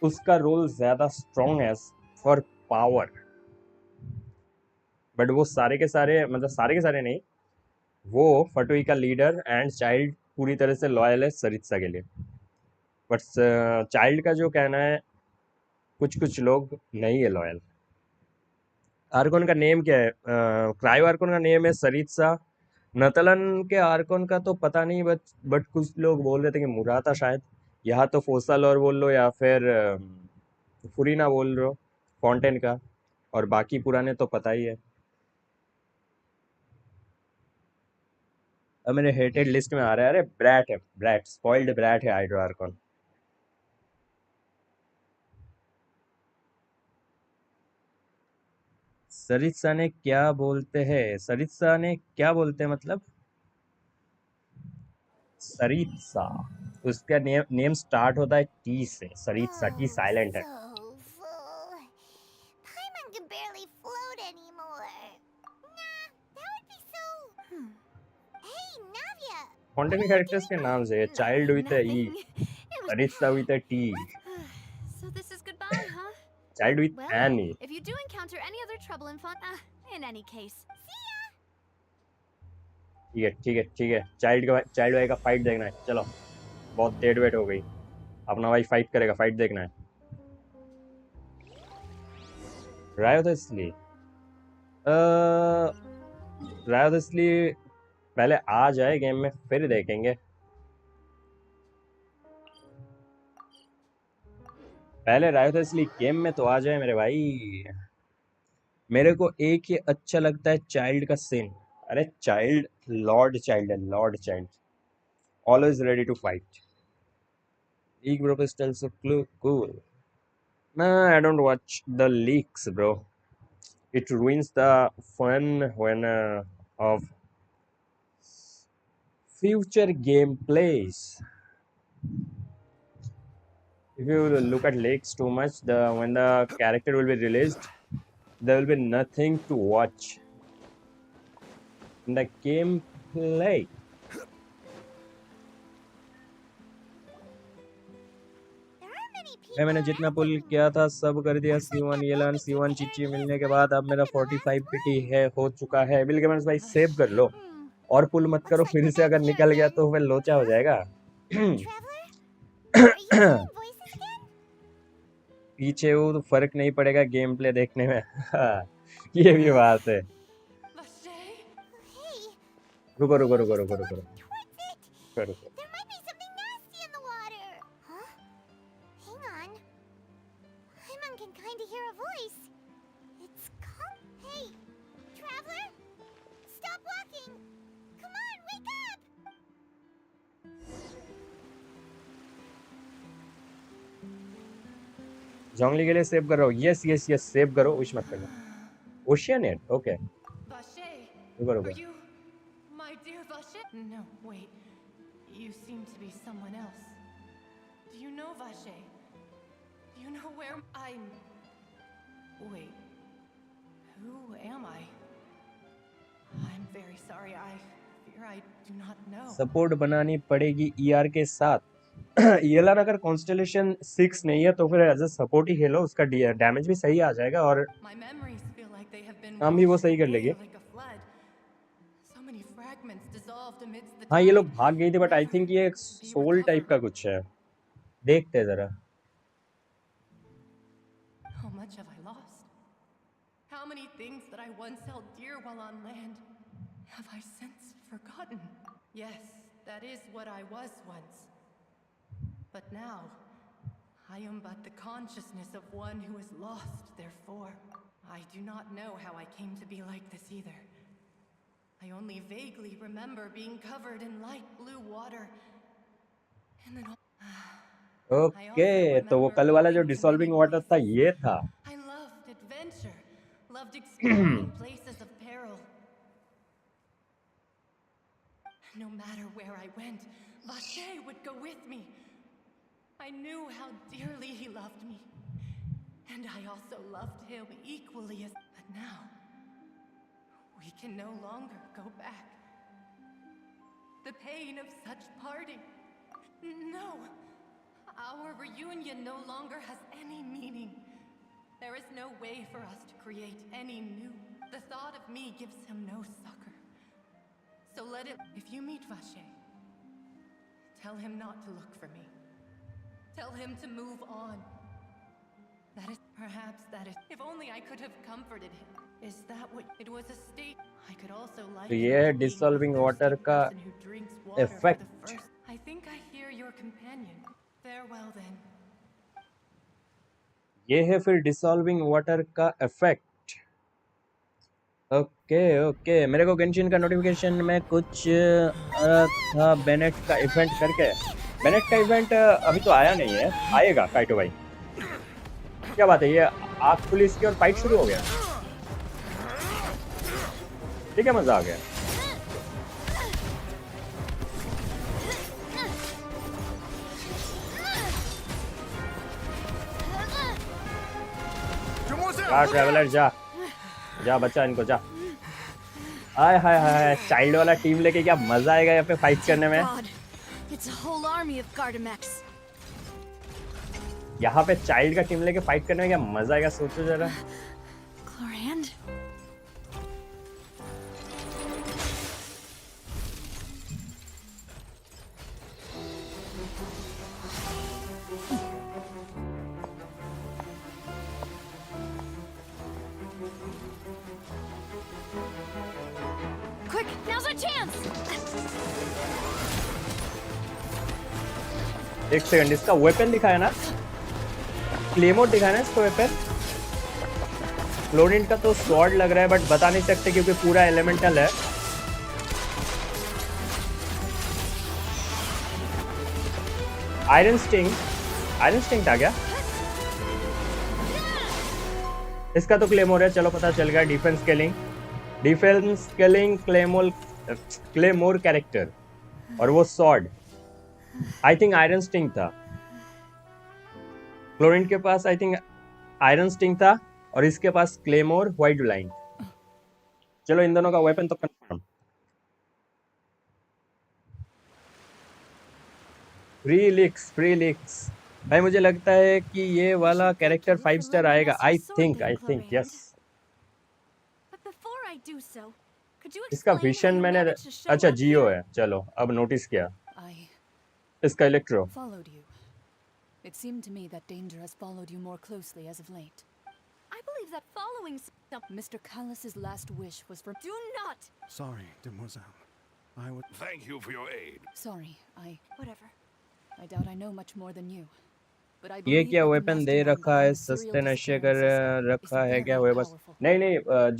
उसका रोल ज्यादा स्ट्रॉन्ग है फॉर पावर। बट वो सारे के सारे, मतलब सारे के सारे नहीं, वो फटुई का लीडर एंड चाइल्ड पूरी तरह से लॉयल है सरित्सा के लिए। बट चाइल्ड का जो कहना है, कुछ कुछ लोग नहीं है लॉयल। आर्कॉन का नेम क्या है? क्रायो आर्कॉन का नेम है सरित्सा। नतलन के आर्कॉन का तो पता नहीं, बट कुछ लोग बोल रहे थे कि मुराता शायद, यहाँ तो फोसल और बोल लो या फिर फुरीना बोल रहे हो फॉन्टेन का, और बाकी पुराने तो पता ही है। अब मेरे हेटेड लिस्ट में आ रहा है, अरे ब्रैट है, ब्रैट स्पॉइल्ड ब्रैट है हाइड्रो आर्कॉन। सरित्सा ने क्या बोलते हैं? सरित्सा ने क्या बोलते हैं मतलब? सरित्सा, उसका नेम स्टार्ट होता है टी से। सरित्सा टी Oh, साइलेंट है। so full. Paimon can barely float anymore. Nah, that would be so. Hey, Navia. Fontaine के कैरेक्टर्स के नाम से child with E, nothing. It was. Tsaritsa with T, So this is goodbye, huh? Child with Well, N E. if you do encounter any other trouble in any case, ठीक है, child भाई का fight देखना है। चलो, बहुत देर wait हो गई, अपना भाई फाइट करेगा, फाइट देखना है। रायो तो इसलिए पहले आ जाए गेम में फिर देखेंगे। पहले रायो तो इसलिए गेम में तो आ जाए मेरे भाई। मेरे को एक ही अच्छा लगता है चाइल्ड का सीन। अरे चाइल्ड लॉर्ड चाइल्ड है, lord Childe, always ready to fight. Leak bro pistol so cool. I don't watch the leaks, bro. It ruins the fun when of future gameplays. If you look at leaks too much, when the character will be released, there will be nothing to watch in the gameplay. There aren't many people. मैंने जितना पुल किया था सब कर दिया। C1 Yellen, C1 Chichi मिलने के बाद अब मेरा 45 पीटी है, हो चुका है। बिल गेमर्स भाई सेव कर लो और पुल मत करो, फिर से अगर निकल गया तो फिर लोचा हो जाएगा। Traveler? Are you hearing voices again? पीछे हो तो फर्क नहीं पड़ेगा गेम प्ले देखने में। ये भी बात है। Hey, रुको towards it. रुको। There might be something nasty in the water. Huh? Hang on. Paimon can kind of hear a voice. It's called. Hey, traveler? Stop walking. Come on, wake up. जोंगली के लिए save कर रहा हूँ। Yes yes yes, save करो, wish मत करना। ओशियनेट, okay, Vache, रुको are रुको। you my dear Vache? No, wait. You seem to be someone else. Do you know Vache? Do you know where I'm? Wait. Who am I? I'm very sorry. I fear I do not know. Support बनानी पड़ेगी ER के साथ। ELR अगर constellation 6 नहीं है तो फिर as a support ही खेलो, उसका डैमेज भी सही आ जाएगा और My memories feel like they have been काम भी वो washed सही कर away लेगी। like a flood. So many fragments dissolved amidst the हाँ ये लोग tide. भाग गई थी, बट आई थिंक ये एक Never to be soul type का recovered. कुछ है, देखते हैं जरा। How much have I lost? How many things that I once held dear while on land have I since forgotten? Yes, that is what I was once. But now, I am but the consciousness of one who is lost, therefore. I do not know how I came to be like this either. I only vaguely remember being covered in light blue water. And then okay, तो वो कल वाला जो dissolving water था ये था। I loved adventure, loved exploring places of peril. No matter where I went, Vache would go with me. I knew how dearly he loved me. And I also loved him equally as... But now, we can no longer go back. The pain of such parting. No! Our reunion no longer has any meaning. There is no way for us to create any new. The thought of me gives him no succor. So let it. If you meet Vache, tell him not to look for me. Tell him to move on. That is. Perhaps that is. If only I could have comforted him. Is that what. It was a state. I could also like. तो ये है dissolving water का effect. I think I hear your companion. Farewell then. ये है फिर dissolving water का effect. Okay okay, मेरे को गेंशिन का नोटिफिकेशन में कुछ आ रहा था बेनेट का इवेंट करके। बेनेट का इवेंट अभी तो आया नहीं है, आएगा काइटो भाई। क्या बात है, ये आग पुलिस की और फाइट शुरू हो गया। ठीक है, मजा आ गया। जा ट्रैवलर जा, जा बच्चा, इनको जा। हाय हाय हाय, चाइल्ड वाला टीम लेके क्या मजा आएगा यहाँ पे फाइट करने में। It's a whole army of Gardamex. यहाँ पे चाइल्ड का टीम लेके फाइट करने में क्या मजा आएगा, सोचो जरा। Chlorand? Quick, now's our chance! एक सेकंड, इसका वेपन दिखाया ना, क्लेमोर दिखाया ना इसका वेपन। क्लोरिन का तो स्वॉर्ड लग रहा है, बट बता नहीं सकते क्योंकि पूरा एलिमेंटल है। आयरन स्टिंग था क्या? इसका तो क्लेमोर है, चलो पता चल गया। डिफेंस स्केलिंग क्लेमोर कैरेक्टर, और वो sword I think iron sting था। क्लोरिन के पास आई थिंक आयरन स्टिंग था और इसके पास क्लेमोर व्हाइट लाइन। चलो इन दोनों का वेपन तो कंफर्म। फ्री लिक्स भाई, मुझे लगता है कि ये वाला कैरेक्टर 5 स्टार आएगा। I think yes. इसका विशन मैंने, अच्छा जियो है, चलो अब नोटिस किया। इसका electro. Followed you. It seemed to me that danger has followed you more closely as of late. I believe that following Mr. Callus's last wish was for. Do not! Sorry, demoiselle. I would. Thank you for your aid. Sorry, Whatever. I doubt I know much more than you. But I ये believe क्या that the weapon they mastermind रखा है, behind the सस्ते serial नशे कर disappearance system रखा is है क्या? very वो बस powerful. नहीं,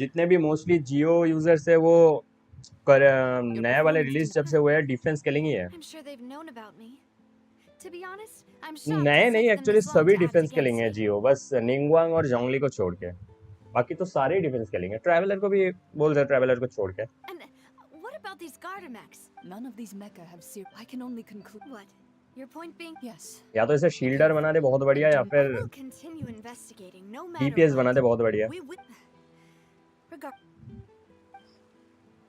जितने भी मोस्टली जियो यूजर्स है वो नए वाले रिलीज जब से हुए हैं डिफेंस स्केलिंग ही है। I'm sure they've known about me. To be honest, I'm shocked नए it नहीं took them actually this long सभी to act डिफेंस के against लेंगे me. जियो, बस निंगवांग और जोंगली को छोड़ के, बाकी तो सारे ही डिफेंस के लेंगे। ट्रैवलर को भी बोल दे, ट्रैवलर को छोड़ के। And what about these garter mechs? None of these mecha have I can only conclude. What? Your point being? Yes. या तो इसे शील्डर बना दे बहुत बढ़िया, या I फिर will continue investigating no matter DPS बना what. दे बहुत बढ़िया। We will. Regard.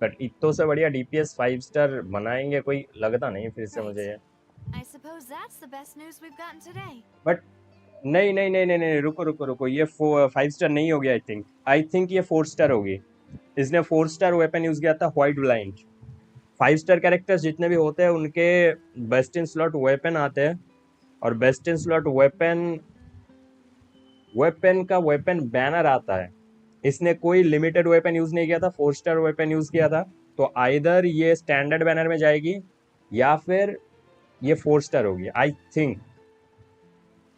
बट इतो से बढ़िया डीपीएस 5 स्टार बनाएंगे कोई लगता नहीं फिर से Right. मुझे ये। I suppose that's the best news we've gotten today. But नहीं नहीं नहीं नहीं नहीं, रुको रुको रुको, ये 5 स्टार नहीं होगी। आई थिंक ये 4 स्टार होगी। इसने 4 स्टार वेपन यूज किया था, व्हाइट ब्लाइंड। 5 स्टार कैरेक्टर्स जितने भी होते हैं उनके बेस्ट इन स्लॉट वेपन आते हैं, और बेस्ट इन स्लॉट वेपन का वेपन बैनर आता है। इसने कोई लिमिटेड वेपन यूज नहीं किया था, 4 स्टार वेपन यूज किया था, तो आइदर ये स्टैंडर्ड बैनर में जाएगी या फिर ये 4 स्टार होगी आई थिंक,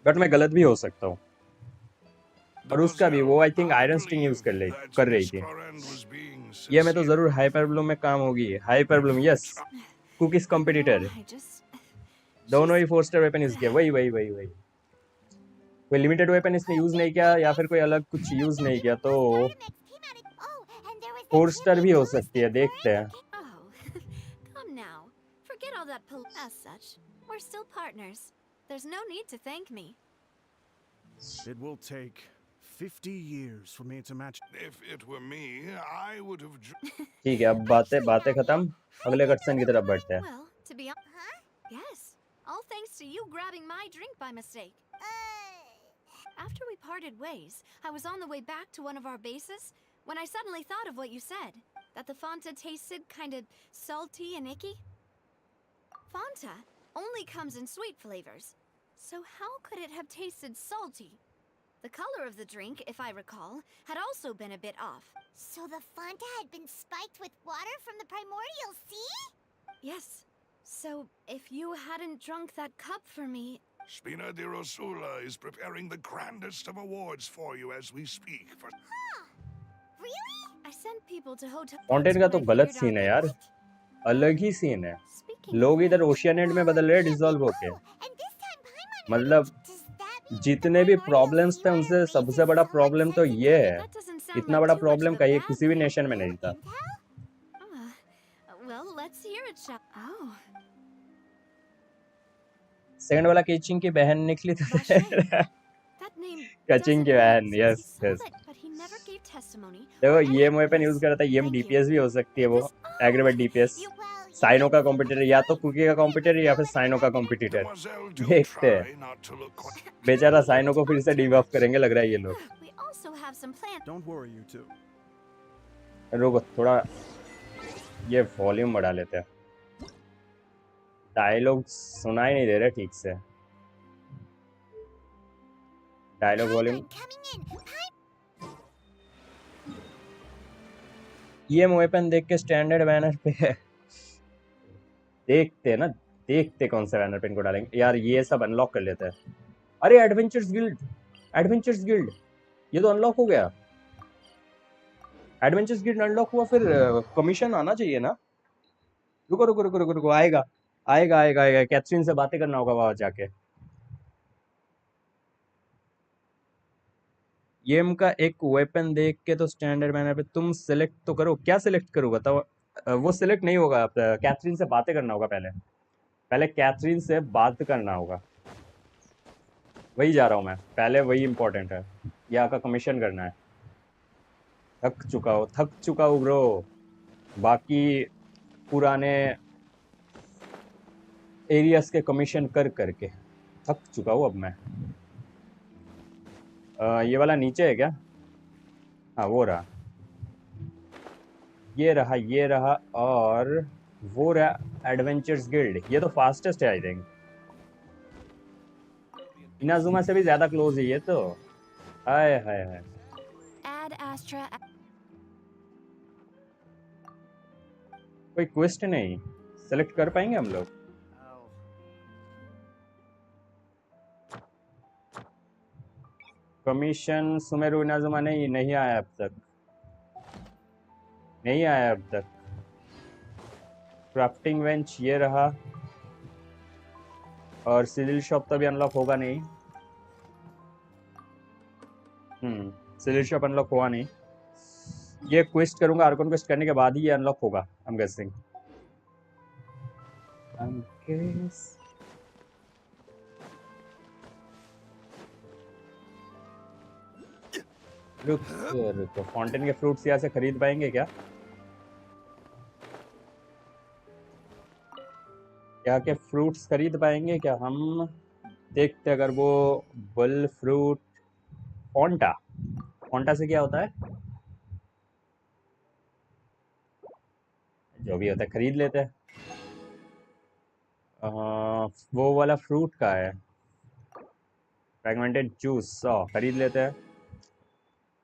बट मैं गलत भी हो सकता हूँ। और उसका भी वो I think iron sting use कर रही थी। ये मैं तो जरूर हाइपरब्लूम में काम होगी। Hyperbloom yes, cookies competitor, I just. दोनों ही 4 स्टार वेपन यूज किया। वही वही वही वही, कोई लिमिटेड वेपन इसने यूज नहीं किया या फिर कोई अलग कुछ यूज नहीं किया, तो Oh, and there was that 4 star creepy भी हो ghost सकती है, that देखते हैं। Oh, come now. Forget all that as such. We're still partners. There's no need to thank me. It will take 50 years for me to match. If it were me, I would have. ठीक है, अब बातें खत्म, अगले कटसन की तरफ बढ़ते हैं। Well, to be honest. Huh? Yes. All thanks to you grabbing my drink by mistake. After we parted ways, I was on the way back to one of our bases when I suddenly thought of what you said. That the Fanta tasted kind of salty and icky. Fanta only comes in sweet flavors. So how could it have tasted salty? The color of the drink, if I recall, had also been a bit off. So the Fanta had been spiked with water from the primordial sea? Yes. So if you hadn't drunk that cup for me, Spina di Rosula is preparing the grandest of awards for you as we speak. For Really? I sent people to hotel. Fontaine का तो गलत scene है यार, अलग ही scene है। लोग इधर ocean and में बदल रहे हैं डिसॉल्व होके। Oh, and this time Paimon. मतलब Does that mean जितने भी primordial प्रॉब्लम्स थे sea उनसे water सबसे makes बड़ा it so प्रॉब्लम तो unsensitive ये to है। That doesn't sound इतना like बड़ा too much problem of a कहीं bad किसी भी thing. नेशन में नहीं था। intel? Well, let's hear it, shall? Oh, second वाला केचिंग की बहन निकली तो Vache. That name. कचिंग doesn't की ring बहन, since yes he saw yes. it, but he never gave testimony. देखो or ये any वेपन यूज witness. कर रहा था, ये Thank you. डीपीएस भी हो सकती है, वो This. Aggravate DPS. You well, you Cyno का didn't कॉम्पिटिटर, even या तो fight. कुकी का कॉम्पिटिटर या फिर साइनो का कॉम्पिटिटर। Demoiselle, do देखते हैं, try not to look quite. बेचारा साइनो को फिर से डिबफ करेंगे लग रहा है ये लोग। We also have some plans. Don't worry, you two. रुको थोड़ा ये वॉल्यूम बढ़ा लेते हैं, डायलॉग सुनाई नहीं दे रहे ठीक से। Dialogue volume, Paimon coming in. ये वेपन देख के स्टैंडर्ड बैनर पे है। देखते हैं ना, देखते कौन सा बैनर पे इनको डालेंगे यार। ये सब अनलॉक कर लेते हैं। अरे एडवेंचर्स गिल्ड, एडवेंचर्स गिल्ड ये तो अनलॉक हो गया। एडवेंचर्स गिल्ड अनलॉक हुआ, फिर कमीशन आना चाहिए ना। रुको रुको रुको रुको रुको, आएगा आएगा आएगा आएगा। कैथरीन से बातें करना होगा वहां जाके। गेम का एक वेपन देख के तो स्टैंडर्ड बैनर पे तुम सिलेक्ट तो करो। क्या सिलेक्ट करो बताओ? वो सिलेक्ट नहीं होगा, कैथरीन से बातें करना होगा। पहले कैथरीन से बात करना होगा, वही जा रहा हूँ मैं। पहले वही इम्पोर्टेंट है, यहाँ का कमीशन करना है। थक चुका हूँ ब्रो। बाकी पुराने एरियाज के कमीशन कर करके थक चुका हूँ अब मैं। ये वाला नीचे है क्या? हाँ वो रहा, ये रहा और वो रहा एडवेंचर्स गिल्ड। ये तो फास्टेस्ट है आई थिंक। इनाजुमा से भी ज्यादा क्लोज है ये तो। हाय हाय हाय। Ad Astra. कोई क्वेस्ट नहीं सेलेक्ट कर पाएंगे हम लोग? कमीशन सुमेरु इनाजुमा नहीं आया अब तक, नहीं आया अब तक। क्राफ्टिंग बेंच ये रहा, और सिविल शॉप तो अभी अनलॉक होगा नहीं। सिविल शॉप अनलॉक हुआ नहीं। ये क्वेस्ट करूंगा, आर्कन क्वेस्ट करने के बाद ही ये अनलॉक होगा, आई एम गेसिंग। रुक रुको, फाउंटेन के फ्रूट्स यहाँ से खरीद पाएंगे क्या? यहाँ के फ्रूट्स खरीद पाएंगे क्या हम? देखते अगर वो बल फ्रूट फोंटा, फोंटा से क्या होता है? जो भी होता है खरीद लेते हैं। वो वाला फ्रूट का है, फ्रेगमेंटेड जूस, खरीद लेते हैं।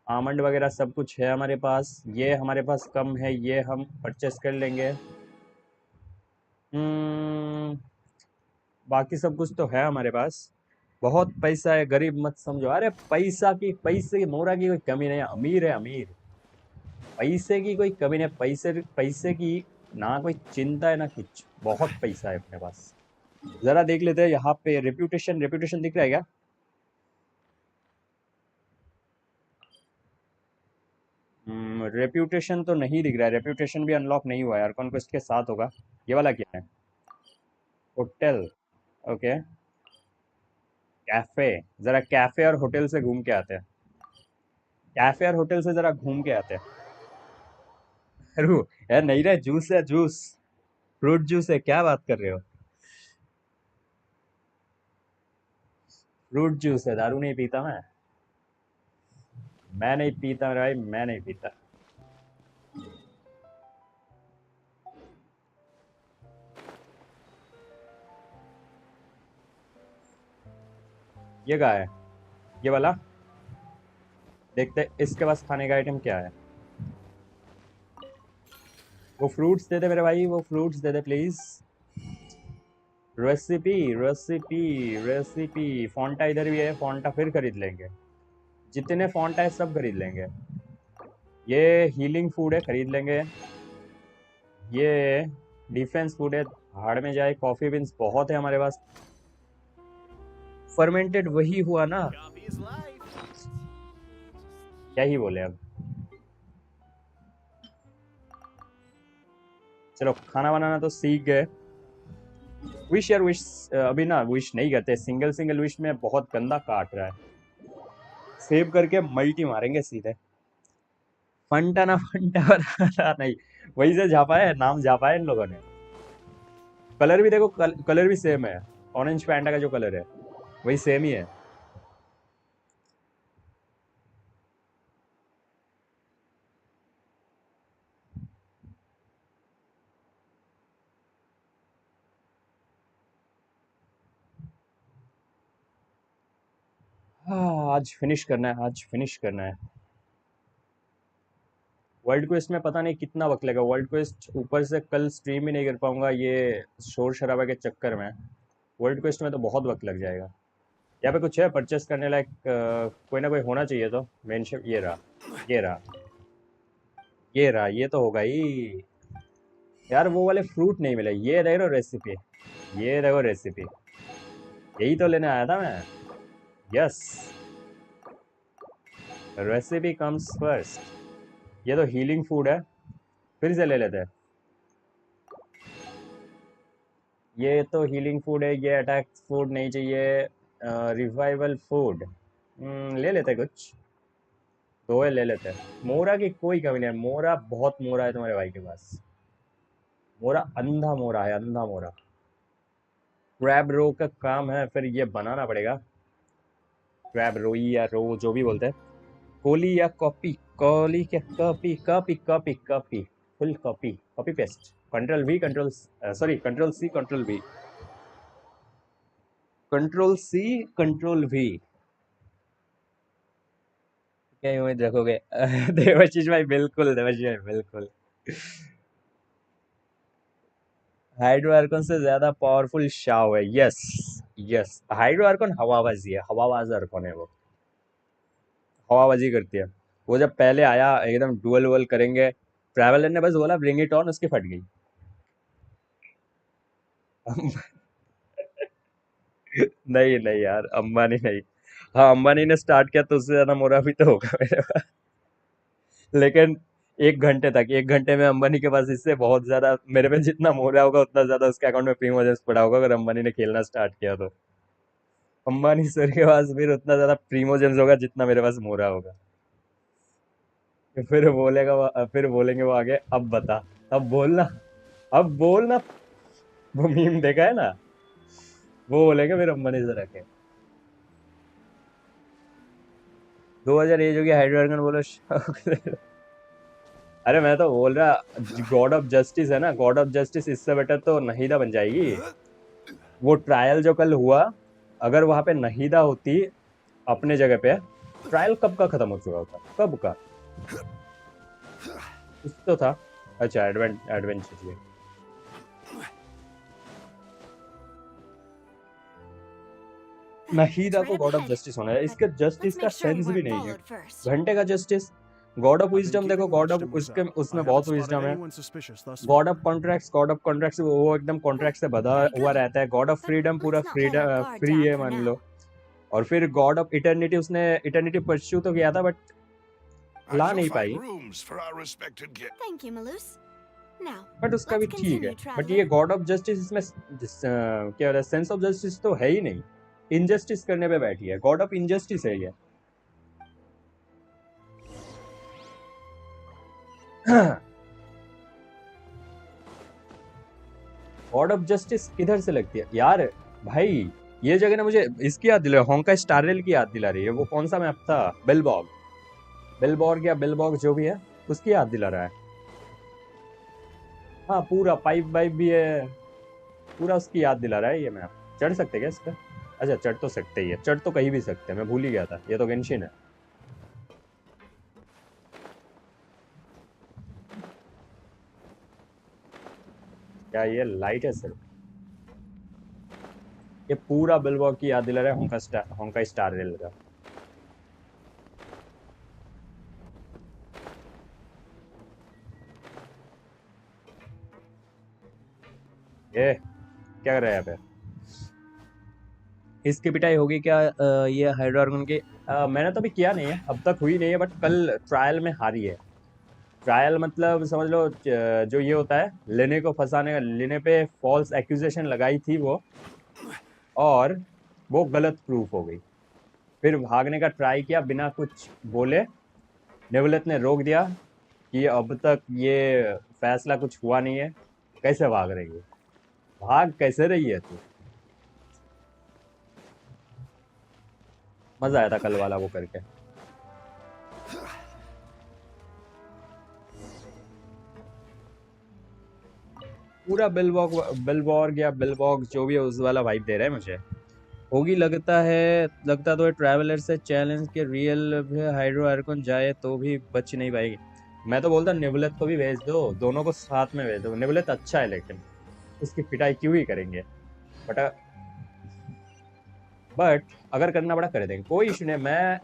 आमंड वगैरह सब कुछ है हमारे पास, ये हमारे पास कम है, ये हम परचेस कर लेंगे। बाकी सब कुछ तो है हमारे पास, बहुत पैसा है, गरीब मत समझो। अरे पैसे की मोरा की कोई कमी नहीं है, अमीर है अमीर। पैसे की कोई कमी नहीं, पैसे की ना कोई चिंता है ना कुछ, बहुत पैसा है अपने पास। जरा देख लेते हैं यहाँ पे रेप्यूटेशन दिख रहा है क्या? रेप्यूटेशन तो नहीं दिख रहा है, रेप्यूटेशन भी अनलॉक नहीं हुआ है, कॉन्क्वेस्ट के साथ होगा। ये वाला क्या है? Hotel, okay. कैफे, जरा कैफे और होटल से घूम के आते हैं। कैफे और होटल से जरा घूम के आते हैं। अरे यार नहीं रहा, जूस है जूस, फ्रूट जूस है, क्या बात कर रहे हो? फ्रूट जूस है, दारू नहीं पीता मैं नहीं पीता मेरे भाई, मैं नहीं पीता। ये क्या है? ये वाला देखते हैं, इसके पास खाने का आइटम क्या है। वो फ्रूट्स दे दे मेरे भाई, वो फ्रूट्स दे दे please. Recipe recipe recipe, Fonta इधर भी है, फोंटा फिर खरीद लेंगे, जितने फोंटा है सब खरीद लेंगे। ये हीलिंग फूड है, खरीद लेंगे। ये डिफेंस फूड है, भाड़ में जाए। कॉफी बीन्स बहुत है हमारे पास। फर्मेंटेड वही हुआ ना, क्या ही बोले अब। चलो खाना बनाना तो सीख गए। विश यार विश, अभी ना विश नहीं करते, सिंगल विश में बहुत गंदा काट रहा है। सेव करके मल्टी मारेंगे सीधे। फंटा ना फंटा वाला नहीं, वही से झापा है, नाम झापा है इन लोगों ने। कलर भी देखो, कलर भी सेम है, ऑरेंज पैंडा का जो कलर है वही सेम ही है। हाँ, आज फिनिश करना है, आज फिनिश करना है। वर्ल्ड क्वेस्ट में पता नहीं कितना वक्त लगेगा, वर्ल्ड क्वेस्ट ऊपर से कल स्ट्रीम ही नहीं कर पाऊंगा ये शोर शराबा के चक्कर में। वर्ल्ड क्वेस्ट में तो बहुत वक्त लग जाएगा। यहाँ पे कुछ है परचेस करने लायक? कोई ना कोई होना चाहिए तो। मेंशन, ये रहा, ये रहा, ये रहा, ये तो होगा ही। यार वो वाले फ्रूट नहीं मिले, ये देखो रेसिपी, ये देखो रेसिपी, यही तो लेने आया था मैं। Yes, recipe comes first. ये तो हीलिंग फूड है, फिर से ले लेते हैं। ये तो हीलिंग फूड है, ये अटैक फूड नहीं चाहिए। रिवाइवल फूड ले लेते हैं कुछ, दो है ले लेते हैं। मोरा की कोई कमी नहीं है, मोरा बहुत मोरा है तुम्हारे भाई के पास। मोरा अंधा मोरा है, अंधा मोरा। क्रैब रो का काम है, फिर ये बनाना पड़ेगा। क्रैब रोई या रो जो भी बोलते हैं। कोली या कॉपी, कॉली क्या, copy copy copy copy, full copy, copy paste. Control V, control sorry, control C control V, control C control V. क्या उम्मीद रखोगे? देवाशीष भाई बिल्कुल, देवाशीष भाई बिल्कुल। हाइड्रो आर्कन से ज्यादा पावरफुल शाओ है, यस। यस, हाइड्रो आर्कन हवाबाजी है, हवाबाज आर्कन है वो, हवाबाजी करती है। वो जब पहले आया एकदम डुअल वुअल करेंगे, ट्रैवलर ने बस बोला ब्रिंग इट ऑन, उसकी फट गई। नहीं नहीं यार, अंबानी नहीं। हाँ, अंबानी ने स्टार्ट किया तो उससे ज्यादा मोरा भी तो होगा मेरे पास। लेकिन 1 घंटे तक, 1 घंटे में अंबानी के पास इससे बहुत ज्यादा, मेरे पे जितना मोरा होगा उतना ज्यादा उसके अकाउंट में प्रीमोजेंस पड़ा होगा अगर अंबानी ने खेलना स्टार्ट किया तो। अंबानी सर के पास फिर उतना ज्यादा प्रीमोजेंस होगा जितना मेरे पास मोरा होगा। फिर बोलेगा फिर बोलेंगे वो आगे, अब बता, अब बोलना, अब बोलना। वो मीम देखा है ना, वो बोलेंगे फिर अंबानी से रखे। 2000 एज होगी, हाइड्रोजन बोलो अरे मैं तो बोल रहा, गॉड ऑफ जस्टिस है ना, गॉड ऑफ जस्टिस, इससे बेटर तो नहीदा बन जाएगी। वो ट्रायल जो कल हुआ, अगर वहां पे नहीदा होती अपने जगह पे, ट्रायल कब का खत्म हो चुका होता, कब का। कुछ तो था। अच्छा, एडवेंचर। It's नहीदा right को up God of ahead. Justice होना है, But इसके let's जस्टिस का make sure we सेंस भी weren't नहीं है। followed first. घंटे का justice. God of I've been wisdom देखो, keeping God watch of to उसके myself. उसमें I बहुत haven't spotted विजडम है। anyone suspicious thus far. God of contracts, God of contracts वो एकदम कॉन्ट्रैक्ट से बधा Very हुआ good. रहता है। गॉड ऑफ But फ्रीडम पूरा let's not let our freedom guard free down है for मान now. लो। और फिर गॉड ऑफ इटर्निटी, उसने इटर्निटी परस्यू तो किया था बट I ला shall नहीं find pi. rooms for our respected guest. Thank you, Malus. Now, but उसका भी let's ठीक है। continue, बट ये traveler. गॉड ऑफ जस्टिस, इसमें क्या होता है, सेंस ऑफ जस्टिस तो है ही नहीं। इनजस्टिस करने पे बैठी है, गॉड ऑफ इनजस्टिस है ये। गॉड ऑफ जस्टिस किधर से लगती है यार भाई। ये जगह ना मुझे इसकी याद दिला, होंका स्टार रेल की याद दिला रही है। वो कौन सा मैप था, बेलबॉग, बेलबॉर्ग या बेलबॉग जो भी है, उसकी याद दिला रहा है। हाँ, पूरा पाइप वाइप भी है, पूरा उसकी याद दिला रहा है ये मैप। चढ़ सकते क्या इस पे? अच्छा, चढ़ तो सकते ही है, चढ़ तो कहीं भी सकते हैं, मैं भूल ही गया था, ये तो गेंशिन है। क्या ये लाइट है सिर्फ? ये पूरा बिलबॉग की याद दिला रहा है, होंका स्टार रेल का। ये क्या कर रहा है यहाँ पे? इसकी पिटाई होगी क्या? ये हाइड्रोआर्गन की मैंने तो अभी किया नहीं है, अब तक हुई नहीं है, बट कल ट्रायल में हारी है। ट्रायल मतलब समझ लो, जो ये होता है, लेने को फंसाने का, लेने पे फॉल्स एक्यूजेशन लगाई थी वो, और वो गलत प्रूफ हो गई। फिर भागने का ट्राई किया बिना कुछ बोले, नेवलत ने रोक दिया कि अब तक ये फैसला कुछ हुआ नहीं है, कैसे भाग रही है, भाग कैसे रही है तू। मजा आया था कल वाला वो करके। पूरा बिलबॉर्ग या बिलबॉग जो भी है, उस वाला वाइब दे रहा है मुझे। होगी लगता तो है ट्रैवलर से चैलेंज के रियल हाइड्रो आर्कन जाए तो भी बच नहीं पाएगी। मैं तो बोलता निवलत को भी भेज दो, दोनों को साथ में भेज दो। निवलत अच्छा है लेकिन उसकी पिटाई क्यों ही करेंगे, बट अगर करना पड़ा कर देंगे, कोई इशू नहीं। मैं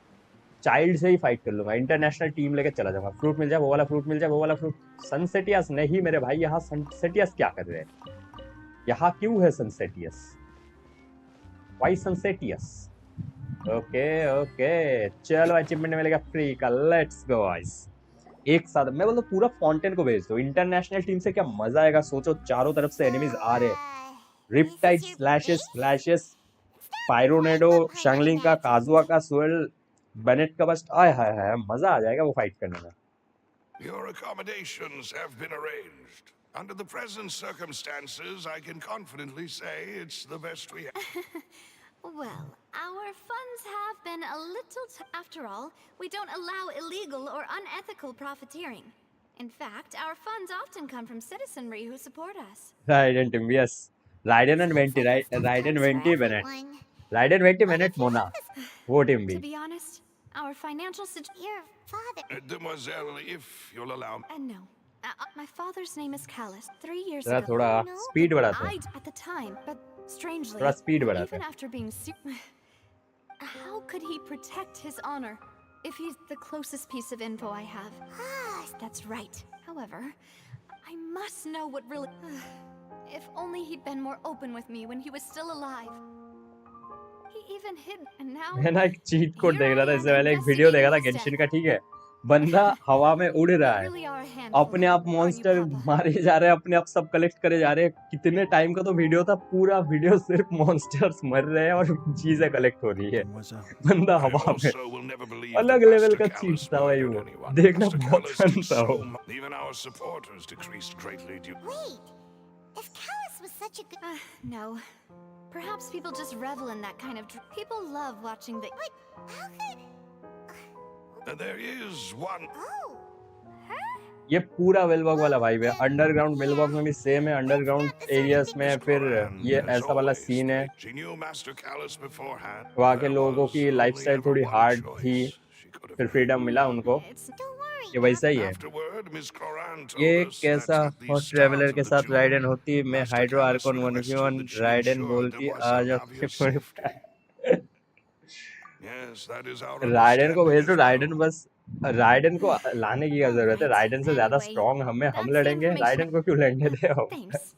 चाइल्ड से ही फाइट कर लूंगा, इंटरनेशनल टीम लेके चला जाऊंगा। फ्रूट मिल जाए वो वाला फ्रूट मिल जाए, वो वाला फ्रूट। सनसेटियस नहीं मेरे भाई, यहाँ सनसेटियस क्या कर रहे हैं, यहाँ क्यों है सनसेटियस, वाई सनसेटियस। ओके ओके, चलो अचीवमेंट मिलेगा फ्री का, लेट्स गो गाइस। एक साथ मैं बोलता पूरा फॉन्टेन को भेज दो, इंटरनेशनल टीम से क्या मजा आएगा। सोचो चारों तरफ से एनिमीज आ रहे हैं, रिपटाइड, स्लैशेस फ्लैशेस, पायरोनेडो, शांगलिंग का, काजुआ का, स्वेल, बेनेट का बस्ट। आय हाय हाय, मजा आ जाएगा वो फाइट करने में। Your accommodations have been arranged. Under the present circumstances, I can confidently say it's the best we have. Well, our funds have been a little. After all, we don't allow illegal or unethical profiteering. In fact, our funds often come from citizenry who support us. Raiden team, yes. Raiden and Venti, Seems right? like there's Raiden, times for Venti, Bennett. everyone. Raiden, Venti, But Bennett, if you Mona. have this- वो team भी। To be honest, our financial situation. Your father. Demoiselle, if you'll allow me. And no. My father's name is Callus. 3 years जरा ago. थोड़ा No. Speed बढ़ाते हैं, At the time, but strangely, थोड़ा speed बढ़ाते even हैं। after being how could he protect his honor if he's the closest piece of info I have? Ah, That's right. However, I must know what really. If only he'd been more open with me when he was still alive. even hidden, and now मैं ना एक cheat code here देख रहा था I इससे am पहले, एक video देखा था investigating his गेंशिन death. का, ठीक है, बंदा हवा में उड़ रहा They है, really are a handful, अपने आप aren't you, मॉन्स्टर Papa? मारे जा रहे हैं, अपने आप सब कलेक्ट करे जा रहे हैं। कितने टाइम का तो वीडियो था, पूरा वीडियो सिर्फ मॉन्स्टर्स मर रहे हैं और चीजें कलेक्ट हो रही है, बंदा I हवा में। also will never believe that अलग लेवल Master का चीट Callus था भाई murdered वो, anyone. देखना Master बहुत Callus फन did था so वो। much. Even our supporters decreased greatly due. Wait, if Callus was such a good. No. Perhaps people just revel in that kind of. People love watching the. But how could. And there is one. Oh, her? ये पूरा वेलवॉक वाला vibe है, underground वेलवॉक में भी same है, underground areas में फिर Corand, ये as ऐसा वाला always, सीन है। she knew Master Callus beforehand. वहाँ के There लोगों was की only लाइफस्टाइल ever थोड़ी one हार्ड थी, choice she could have फिर made. फ्रीडम मिला उनको, It's. Don't worry. ये वैसा ही है। Afterward, Miss Corand ये told us कैसा that at the hot start traveller of के the साथ duel, राइडन होती, मैं Master hydro Callus आर्कोन requested 1v1 that she ridden ensured बोलती there was आ जाओ Zelnavia's safety. Yes, that is our ridden को understanding भेज दो, as राइडन well. बस, राइडन को लाने की क्या जरूरत है, Alright. राइडन से ज्यादा Anyway, स्ट्रॉन्ग हम that's the लड़ेंगे, information. राइडन को क्यों लड़ने दे हम। Thanks.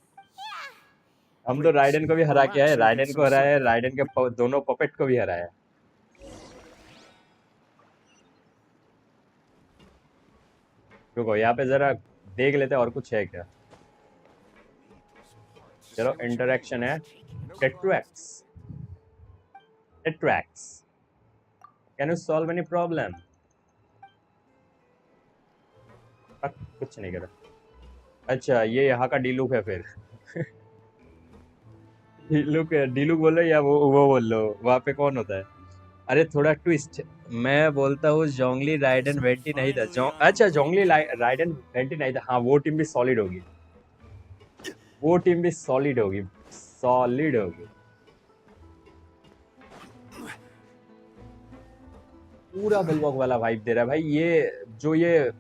हम तो राइडन को भी हरा के आए, Relax and get राइडन को some हराया है, sleep. राइडन के दोनों पपेट को भी हराया है। रुको यहाँ पे जरा देख लेते हैं और कुछ है क्या। चलो इंटरेक्शन है, Tetrax, Tetrax can you solve any problem. कुछ नहीं करा। अच्छा ये यहाँ का डीलुक है फिर। डीलुक बोलो या वो बोल लो, वहाँ पे कौन होता है। अरे थोड़ा ट्विस्ट, मैं बोलता हूँ जोंगली राइडन वेंटी नहीं था, अच्छा जोंगली राइडन वेंटी नहीं था, हाँ वो टीम भी सॉलिड होगी, वो टीम भी सॉलिड होगी, सॉलिड होगी। पूरा बिलवॉक वाला वाइब दे रहा है भाई, ये जो ये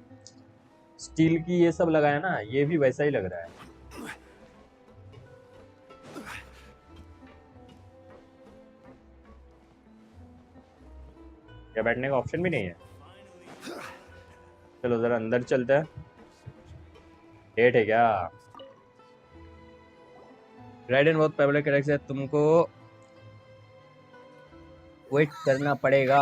स्टील की ये सब लगाया ना, ये भी वैसा ही लग रहा है। क्या बैठने का ऑप्शन भी नहीं है। चलो जरा अंदर चलते हैं। डेट है क्या? राइडन बहुत पॉपुलर कैरेक्टर है, तुमको वेट करना पड़ेगा।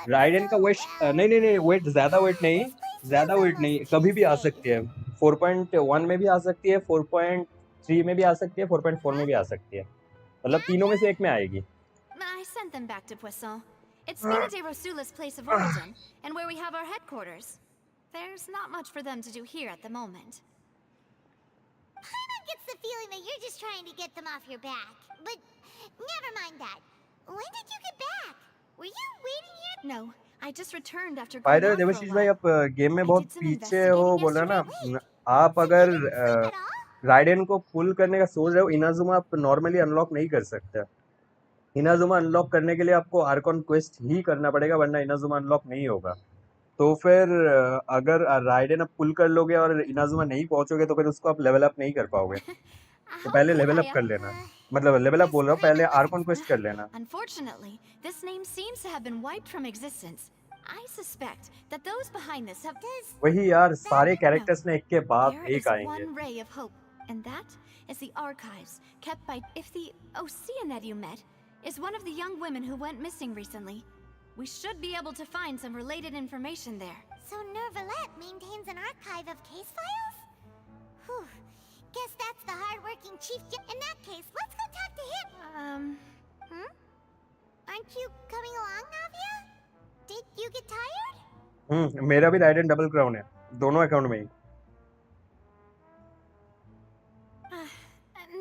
राइडन का वेट नहीं वेट ज्यादा वेट नहीं, ज्यादा वेट नहीं, कभी भी आ सकती है। 4.1 में भी आ सकती है, 4.3 में भी आ सकती है, 4.4 में भी आ सकती है, मतलब तीनों में से एक में आएगी। I sent them back to Poisson. It's Mina de Rosula's place of origin, and where we have our headquarters. There's not much for them to do here at the moment. Paimon gets the feeling that you're just trying to get them off your back. But never mind that. When did you get back? Were you waiting here? No, I just returned after by the going way on for a Devashish भाई, while. आप game में I बहुत did some पीछे हो, investigating बोला ना yesterday. आप अगर You didn't sleep at all? Ridden को पुल करने का सोच रहे हो, इनाजुमा आप नॉर्मली अनलॉक नहीं कर सकते। इनाजुमा अनलॉक करने के लिए आपको आर्कॉन क्वेस्ट ही करना पड़ेगा, वरना इनाजुमा अनलॉक नहीं होगा। तो फिर अगर राइडन आप पुल कर लोगे और इनाजुमा नहीं पहुंचोगे तो फिर उसको आप लेवल अप नहीं कर पाओगे। तो How पहले could लेवल I? अप कर लेना, मतलब लेवल अप बोल रहा हूँ, पहले आर्कॉन क्वेस्ट कर लेना। Unfortunately, this name seems to have been wiped from existence. I suspect that those behind this have. वही यार, सारे कैरेक्टर्स ने एक के बाद There एक is आएंगे। one ray of hope, and that is the archives kept by. If the Oceanid you met is one of the young women who went missing recently, we should be able to find some related information there. So Nervalette maintains an archive of case files? Whew. Guess that's the hard-working chief. In that case, let's go talk to him. Aren't you coming along, Navia? Did you get tired? मेरा भी ridden double crown है, दोनों account में ही।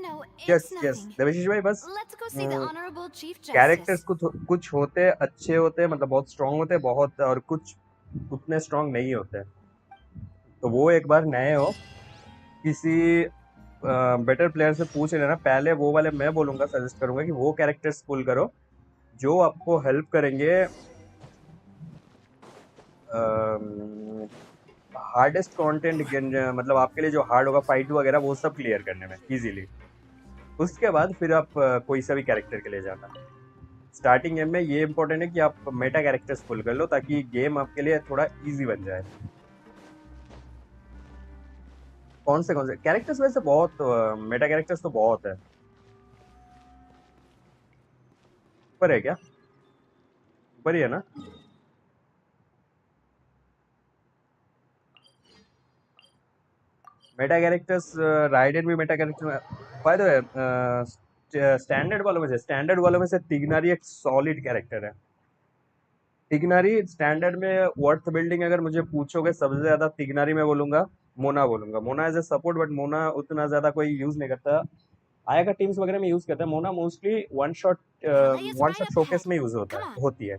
No, yes it's yes nothing. Devashish भाई, बस Let's go see the Honorable Chief characters Justice. कुछ होते हैं अच्छे होते हैं, मतलब बहुत स्ट्रांग होते हैं बहुत, और कुछ उतने स्ट्रांग नहीं होते। तो वो एक बार नए हो, किसी बेटर प्लेयर से पूछ लेना। पहले वो वाले मैं बोलूँगा, सजेस्ट करूँगा कि वो कैरेक्टर्स पुल करो जो आपको हेल्प करेंगे हार्डेस्ट कंटेंट, मतलब आपके लिए जो हार्ड होगा फाइट वगैरह वो सब क्लियर करने में इजीली। उसके बाद फिर आप कोई सा भी कैरेक्टर के लिए जाना। स्टार्टिंग गेम में ये इंपॉर्टेंट है कि आप मेटा कैरेक्टर्स पुल कर लो, ताकि गेम आपके लिए थोड़ा इजी बन जाए। कौन से कैरेक्टर्स? वैसे बहुत मेटा कैरेक्टर्स तो बहुत है। ऊपर है क्या? ऊपर ही है ना? मेटा कैरेक्टर्स, राइडेन भी Meta character. By the way, standard वालों में से तिग्नारी एक सॉलिड कैरेक्टर है। तिग्नारी स्टैंडर्ड में वर्थ बिल्डिंग अगर मुझे पूछोगे सबसे ज्यादा तिग्नारी में बोलूंगा, मोना बोलूंगा। Mona as a support, but Mona उतना ज्यादा कोई यूज नहीं करता। आएगा टीम्स वगैरह में यूज करता है। Mona mostly Kelly is one right shot up showcase ahead. में यूज Come on. होती है।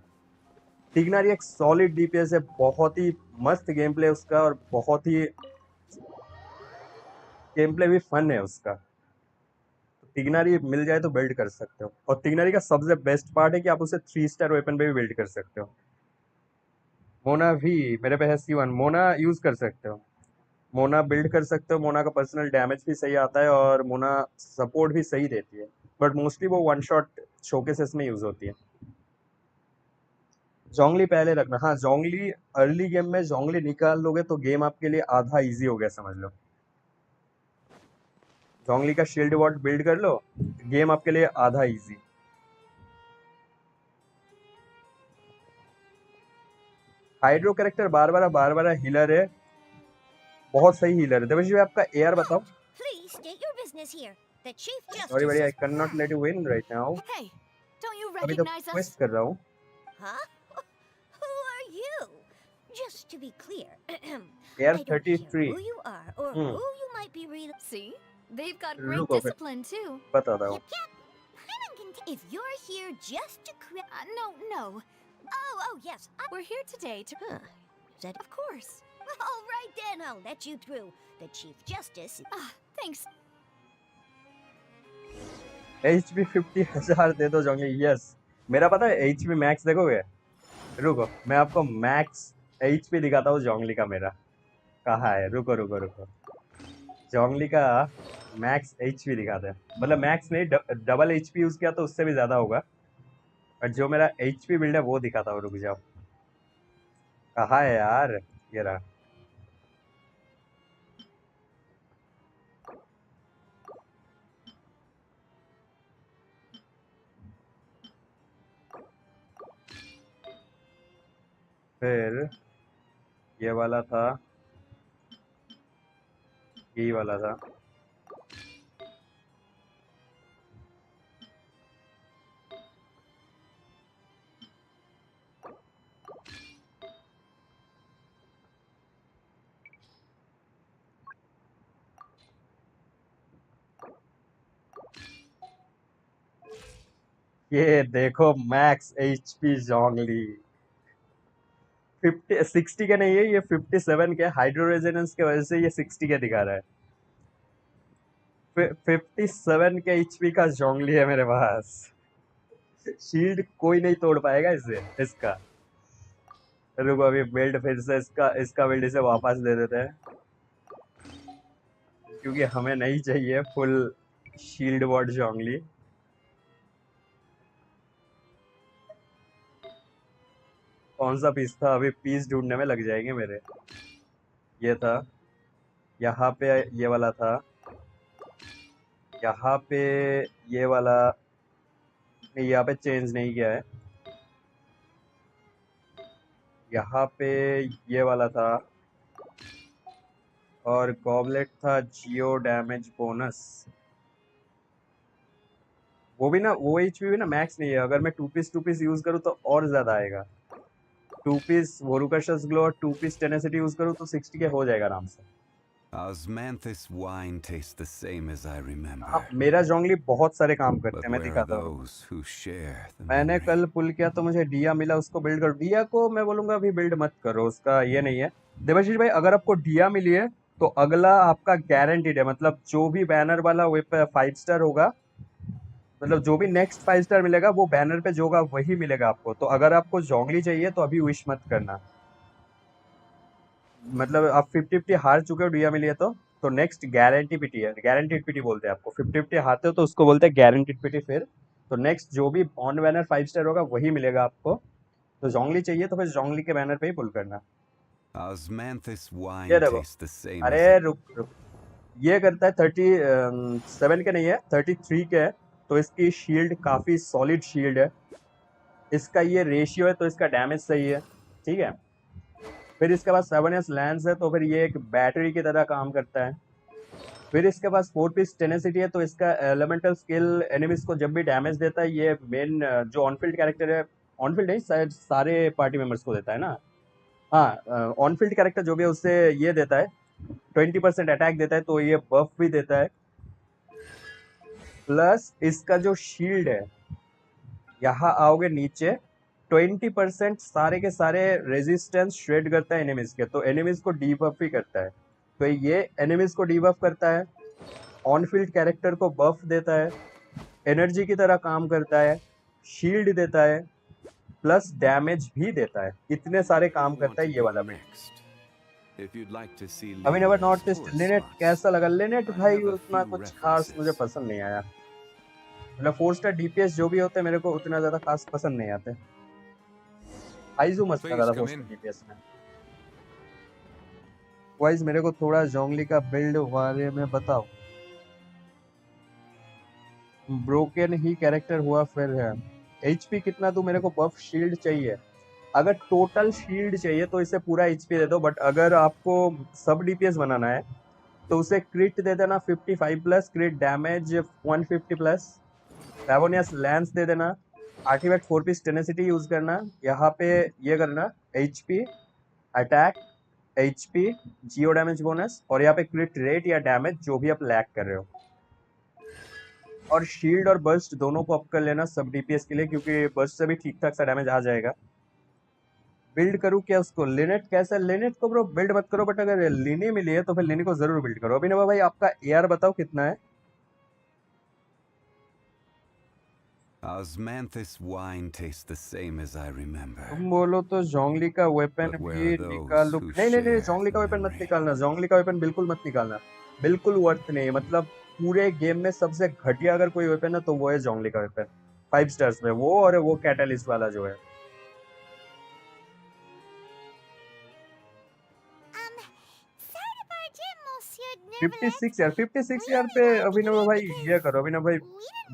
तिग्नारी एक सॉलिड डीपीएस है, बहुत ही मस्त गेम प्ले उसका, और बहुत ही गेम प्ले भी फन है उसका। तिग्नारी मिल जाए तो बिल्ड कर सकते हो। और तिग्नारी का सबसे बेस्ट पार्ट है कि आप उसे 3 स्टार वेपन पे भी बिल्ड कर सकते हो। मोना भी मेरे पे है C1, मोना यूज कर सकते हो। मोना बिल्ड कर सकते हो। मोना का पर्सनल डैमेज भी सही आता है और मोना सपोर्ट भी सही देती है, बट मोस्टली वो वन शॉट शोकेसेस में यूज होती है। जोंगली पहले रखना। हाँ, जोंगली अर्ली गेम में जोंगली निकाल लोगे तो गेम आपके लिए आधा इजी हो गया समझ लो। जोंगली का शील्ड वॉट बिल्ड कर लो, गेम आपके लिए आधा easy. Hydro character Barbara healer है, बहुत सही हीलर है। देवशी भाई आपका एआर बताओ। Please state your business here. The Chief sorry Justice बड़ी, आई is... can not let you win right now. Hey, don't you अभी तो recognize us? क्वेस्ट कर रहा हूँ। Huh? Who are you? Just to be clear, AR I don't care 33। who you are or Hmm. who you might be See? They've got great रुको फिर discipline too. बताता हूँ। Yep, yep. I'm if you're here just to No. Oh, yes. We're here today to... Huh. Is that... Of course. All right then, I'll let you through. The Chief Justice... Thanks. HP 50,000 दे दो जोंगली। Yes, मेरा पता है HP max देखोगे? रुको मैं आपको max HP दिखाता हूँ जोंगली का। मेरा कहाँ है? रुको रुको रुको, जोंगली का मैक्स HP दिखाते हैं। मतलब मैक्स नहीं, डबल HP यूज किया तो उससे भी ज्यादा होगा, और जो मेरा HP बिल्ड है वो दिखाता हूँ। रुक जाओ, कहाँ है यार? ये रहा। फिर ये वाला था, यही वाला था। ये देखो मैक्स HP जोंगली 60 के नहीं है, ये 57 के। हाइड्रो रेजिडेंस के वजह से ये 60 के दिखा रहा है। 57 के HP का जोंगली है मेरे पास। शील्ड कोई नहीं तोड़ पाएगा इसे, इसका। रुको अभी बिल्ड फिर से इसका बिल्ड इसे वापस दे देते हैं, क्योंकि हमें नहीं चाहिए फुल शील्ड वॉट जोंगली। कौन सा पीस था? अभी पीस ढूंढने में लग जाएंगे मेरे। ये था, यहाँ पे ये वाला था, यहाँ पे ये वाला नहीं, यहाँ पे चेंज नहीं किया है। यहाँ पे ये वाला था, और गॉबलेट था जियो डैमेज बोनस। वो भी ना, वो HP भी ना मैक्स नहीं है। अगर मैं टू पीस यूज करूँ तो और ज्यादा आएगा। 2 पीस वोरुकाशस ग्लो और 2 पीस टेनेसिटी यूज करूँ तो 60 के हो जाएगा आराम से। Osmanthus wine tastes the same as I remember. अब मेरा जोंगली बहुत सारे काम करते But हैं, मैं where are दिखाता हूँ। those who share the मैंने memory? कल पुल किया तो मुझे डिया मिला, उसको बिल्ड करो। डिया को मैं बोलूंगा अभी बिल्ड मत करो, उसका ये नहीं है। देवाशीष भाई अगर आपको डिया मिली है तो अगला आपका गारंटीड है। मतलब जो भी बैनर वाला वे पे 5 स्टार होगा, मतलब जो भी नेक्स्ट 5 स्टार मिलेगा वो बैनर पे जो होगा वही मिलेगा आपको। तो अगर आपको जोंगली चाहिए तो अभी विश मत करना। मतलब आप 50-50 हार चुके हो, डिया मिली है तो नेक्स्ट गारंटी पीटी है। गारंटीड पीटी बोलते हैं आपको। 50-50 हारते हो तो उसको बोलते हैं गारंटीड पीटी। फिर तो नेक्स्ट जो भी ऑन बैनर 5 स्टार होगा वही मिलेगा आपको। तो जोंगली चाहिए तो फिर जोंगली के बैनर पे ही पुल करना। Osmanthus wine ये देखो, tastes the same अरे as रुक, ये करता है 37 के नहीं है, 33 के है। तो इसकी शील्ड काफी सॉलिड शील्ड है, इसका ये रेशियो है तो इसका डैमेज सही है, ठीक है। फिर इसके पास 7S लैंस है तो फिर ये एक बैटरी की तरह काम करता है। फिर इसके पास 4 पीस टेनेसिटी है तो इसका एलिमेंटल स्किल एनिमीज को जब भी डैमेज देता है, ये मेन जो ऑनफील्ड कैरेक्टर है, ऑनफील्ड नहीं शायद सारे पार्टी मेंबर्स को देता है ना, हाँ ऑनफील्ड कैरेक्टर जो भी है उससे ये देता है 20% अटैक देता है, तो ये बफ भी देता है। प्लस इसका जो शील्ड है, यहाँ आओगे नीचे 20% सारे के सारे रेजिस्टेंस श्रेड करता है एनिमीज के, तो एनिमीज को डीबफ भी करता है। तो ये एनिमीज को डीबफ करता है, ऑन फील्ड कैरेक्टर को बफ देता है, एनर्जी की तरह काम करता है, शील्ड देता है, प्लस डैमेज भी देता है। इतने सारे काम करता है ये वाला बिल्ड। अभी नेवर नॉटिस्ड लिनेट कैसा लगा? लिनेट भाई उतना कुछ खास मुझे पसंद नहीं आया, मतलब 4 स्टार डीपीएस जो भी होते हैं मेरे को उतना ज्यादा खास पसंद नहीं आते। आइजू मस्त लगा था 4 स्टार डीपीएस में। वाइज मेरे को थोड़ा जोंगली का बिल्ड बारे में बताओ। ब्रोकन ही कैरेक्टर हुआ फिर है। एचपी कितना दूं? मेरे को बफ शील्ड चाहिए। अगर टोटल शील्ड चाहिए तो इसे पूरा एचपी दे दो, बट अगर आपको सब डीपीएस बनाना है तो उसे क्रिट दे देना 55 प्लस, क्रिट डैमेज 150 प्लस, रेवोनियस लैंस दे देना, आर्टिफैक्ट 4 पीस टेनेसिटी यूज करना, यहाँ पे ये करना एचपी अटैक, एचपी जियो डैमेज बोनस, और यहाँ पे क्रिट रेट या डैमेज जो भी आप लैक कर रहे हो, और शील्ड और बर्स्ट दोनों को अप कर लेना सब डीपीएस के लिए, क्योंकि बर्स्ट से भी ठीक ठाक सा डैमेज आ जाएगा। बिल्ड करूँ क्या उसको? लिनेट कैसा? लिनेट को ब्रो बिल्ड मत करो, बट अगर लिने मिली है तो फिर लिने को जरूर बिल्ड करो। अभी नवा भाई आपका एआर बताओ कितना है? Osmanthus wine tastes the same as I remember. तुम बोलो तो जोंगली का वेपन भी निकाल लो। नहीं नहीं नहीं, जोंगली का वेपन मत निकालना, जोंगली का वेपन बिल्कुल मत निकालना, बिल्कुल वर्थ नहीं। मतलब पूरे गेम में सबसे घटिया अगर कोई वेपन है तो वो है जोंगली का वेपन, 5 स्टार्स में वो, और वो कैटलिस्ट वाला जो है। Sorry to barge in, Monsieur 56 यार, 56 यार पे अभिनव भाई ये करो, अभिनव भाई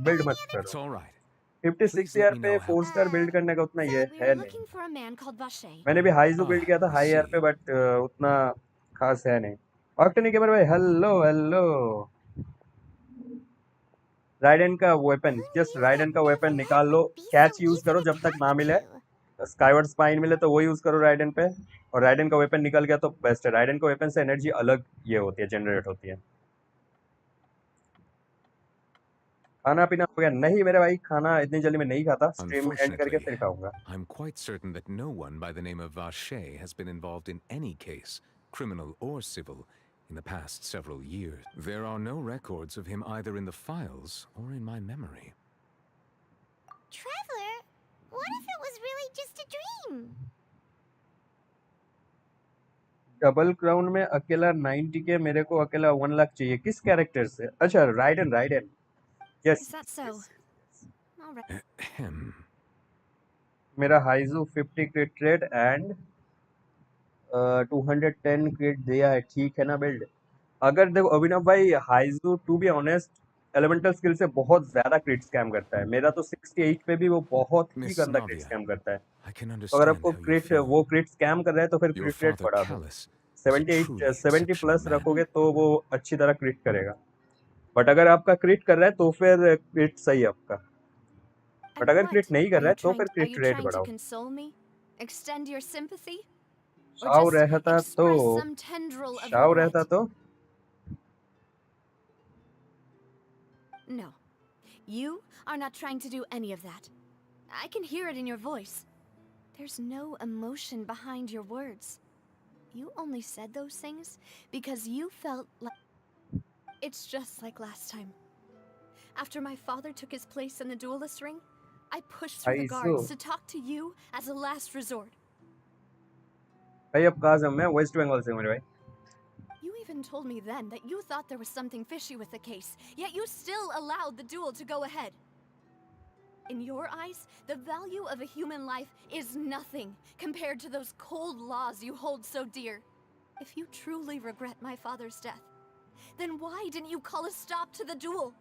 बिल्ड मत It's करो। all right. 56 यार पे 4 स्टार बिल्ड करने का उतना ये Sadly, है I'm नहीं। looking for a man called Vache. मैंने भी हाईजू बिल्ड किया था I हाई यार see. पे, बट उतना खास है नहीं। ऑक्टनी गेमर भाई हेलो हेलो। राइडन का वेपन, जस्ट राइडन का वेपन निकाल लो, कैच यूज करो जब तक ना मिले। स्काईवर्ड स्पाइन मिले तो वो यूज करो राइडन पे, और राइडन का वेपन निकल गया तो बेस्ट है। राइडन का वेपन से एनर्जी अलग ये होती है, जनरेट होती है। खाना पीना हो गया? नहीं मेरे भाई, खाना इतनी जल्दी में नहीं खाता, स्ट्रीम एंड करके Unfortunately, फिर खाऊंगा। I'm quite certain that no one by the name of Vache has been involved in any case, criminal or civil, in the past several years. There are no records of him either in the files or in my memory. Traveler, what if it was really just a dream? Double crown में अकेला 90 के, मेरे को अकेला 1 लाख चाहिए। किस character से? अच्छा ridden, ridden yes. Is that so? All right. Ahem. मेरा हाइजू 50 क्रिट रेट एंड 210 क्रिट दिया है, ठीक है ना बिल्ड? अगर देखो अभिनव भाई, हाइजू to be honest elemental skill से बहुत ज्यादा क्रिट स्कैम करता है। मेरा तो 68 पे भी वो बहुत ही Miss गंदा क्रिट Navia, स्कैम करता है। I can तो अगर understand आपको how you क्रिट feel. वो क्रिट स्कैम कर रहा है तो फिर Your क्रिट रेट father, बढ़ा दो। Callus, was a 78 truly 70 exceptional plus man. रखोगे तो वो अच्छी तरह क्रिट करेगा, बट अगर आपका क्रिट कर रहा है तो फिर क्रिट सही है आपका, बट And अगर what? क्रिट नहीं कर Are रहा you है तो trying फिर are क्रिट you rate trying to बढ़ाओ। console me? Extend your sympathy? Or Shaw just रहता तो express some tendril of Shaw रहता regret? तो No. You are not trying to do any of that. I can hear it in your voice. There's no emotion behind your words. You only said those things because you felt like... It's just like last time. After my father took his place in the duelist ring, I pushed through the हाइजू guards to talk to you as a last resort. भाई अब कहाँ से? मैं waste Bengal से हूँ मेरे भाई। You even told me then that you thought there was something fishy with the case, yet you still allowed the duel to go ahead. In your eyes, the value of a human life is nothing compared to those cold laws you hold so dear. If you truly regret my father's death, then why didn't you call a stop to the duel?